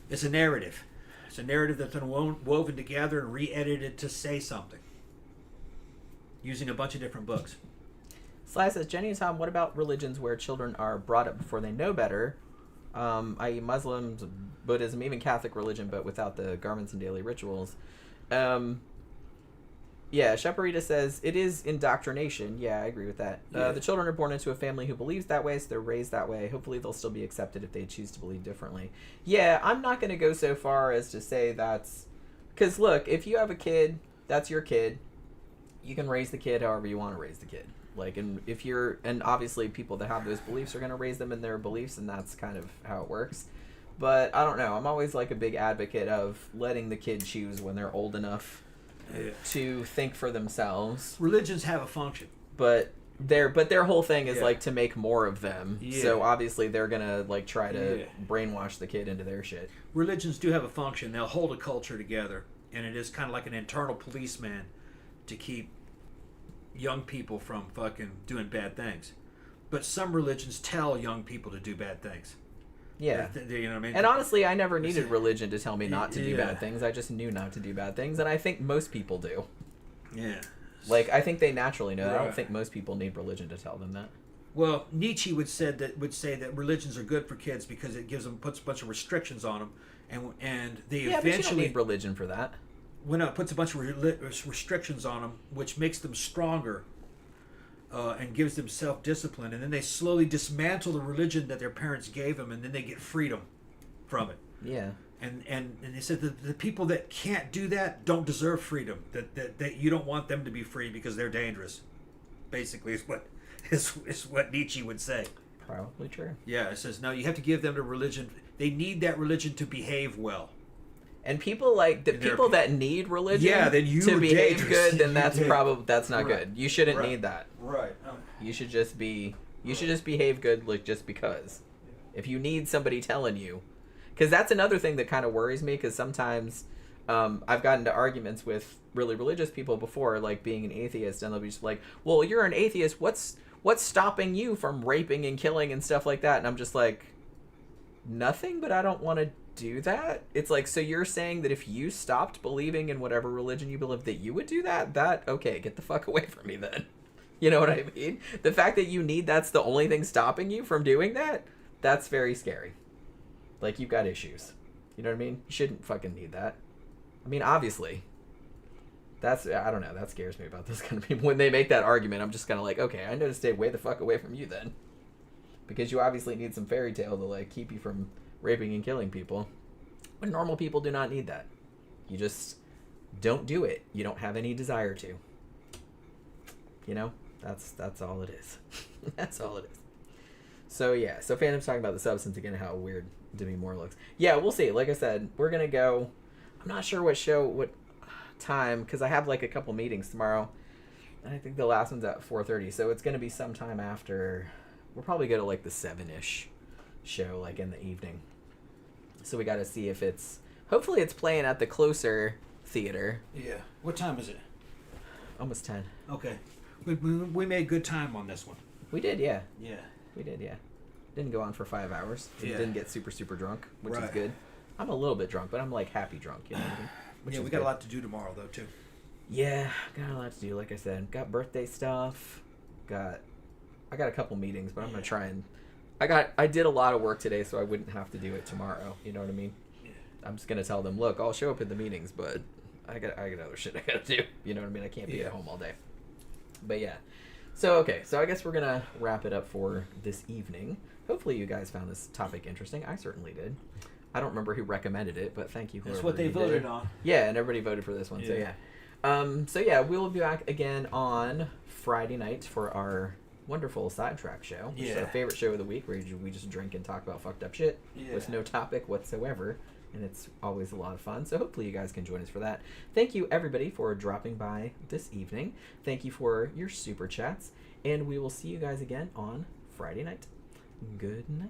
it's a narrative. It's a narrative that's been woven together and re-edited to say something, using a bunch of different books. Sly says, Jenny and Tom, what about religions where children are brought up before they know better, i.e. Muslims, Buddhism, even Catholic religion, but without the garments and daily rituals? Yeah, Shaparita says, it is indoctrination. Yeah, I agree with that. Yeah. The children are born into a family who believes that way, so they're raised that way. Hopefully they'll still be accepted if they choose to believe differently. Yeah, I'm not going to go so far as to say that's... Because, look, if you have a kid, that's your kid. You can raise the kid however you want to raise the kid. Like, and if you're... And obviously people that have those beliefs are going to raise them in their beliefs, and that's kind of how it works. But, I don't know. I'm always, like, a big advocate of letting the kid choose when they're old enough to think for themselves. Religions have a function, but their whole thing is like to make more of them. Yeah. So obviously they're gonna like try to brainwash the kid into their shit. Religions do have a function. They'll hold a culture together, and it is kind of like an internal policeman to keep young people from fucking doing bad things. But some religions tell young people to do bad things. Yeah. You know what I mean? And honestly, I never needed religion to tell me not to do bad things. I just knew not to do bad things, and I think most people do. Yeah. Like, I think they naturally know that. Right. I don't think most people need religion to tell them that. Well, Nietzsche would say that religions are good for kids because it puts a bunch of restrictions on them, and they but you don't eventually need religion for that. When it puts a bunch of restrictions on them, which makes them stronger. And gives them self-discipline, and then they slowly dismantle the religion that their parents gave them, and then they get freedom from it. Yeah. And they said that the people that can't do that don't deserve freedom. That you don't want them to be free because they're dangerous. Basically, is what Nietzsche would say. Probably true. Yeah, it says no. You have to give them the religion. They need that religion to behave well. And people that need religion to behave dangerous. good, then that's not good. You shouldn't need that. Right. You should just behave good, like, just because. If you need somebody telling you, because that's another thing that kind of worries me. Because sometimes I've gotten into arguments with really religious people before, like being an atheist, and they'll be just like, "Well, you're an atheist. What's stopping you from raping and killing and stuff like that?" And I'm just like, nothing. But I don't want to do that. It's like, so you're saying that if you stopped believing in whatever religion you believe, that you would do that? Okay, get the fuck away from me then. You know what I mean? The fact that that's the only thing stopping you from doing that, that's very scary. Like, you've got issues. You know what I mean? You shouldn't fucking need that. I mean, obviously. I don't know, that scares me about those kind of people. When they make that argument, I'm just kind of like, okay, I know to stay way the fuck away from you then. Because you obviously need some fairy tale to, like, keep you from raping and killing people. But normal people do not need that. You just don't do it. You don't have any desire to. You know? That's all it is. That's all it is. So yeah, so Phantom's talking about the substance again, how weird Demi Moore looks. Yeah, we'll see. Like I said, we're gonna go. I'm not sure what time, because I have like a couple meetings tomorrow, and I think the last one's at 4:30. So it's gonna be sometime after. We'll probably go to like the 7-ish show, like in the evening. So we got to see if hopefully it's playing at the closer theater. Yeah. What time is it? Almost 10. Okay. We made good time on this one. We did, yeah. Yeah. We did, yeah. Didn't go on for 5 hours. Yeah. Didn't get super, super drunk, which is good. I'm a little bit drunk, but I'm like happy drunk, you know what I mean? Yeah, we got a lot to do tomorrow, though, too. Yeah, got a lot to do, like I said. Got birthday stuff. I got a couple meetings, but I'm going to try and... I did a lot of work today, so I wouldn't have to do it tomorrow. You know what I mean? Yeah. I'm just going to tell them, look, I'll show up at the meetings, but I got other shit I got to do. You know what I mean? I can't be at home all day. But yeah. So, okay. So I guess we're going to wrap it up for this evening. Hopefully you guys found this topic interesting. I certainly did. I don't remember who recommended it, but thank you. That's what they voted on. Yeah, and everybody voted for this one. Yeah. So yeah, we'll be back again on Friday night for our wonderful sidetrack show, which is Yeah. our favorite show of the week, where we just drink and talk about fucked up shit with no topic whatsoever. And it's always a lot of fun. So hopefully you guys can join us for that. Thank you, everybody, for dropping by this evening. Thank you for your super chats. And we will see you guys again on Friday night. Good night.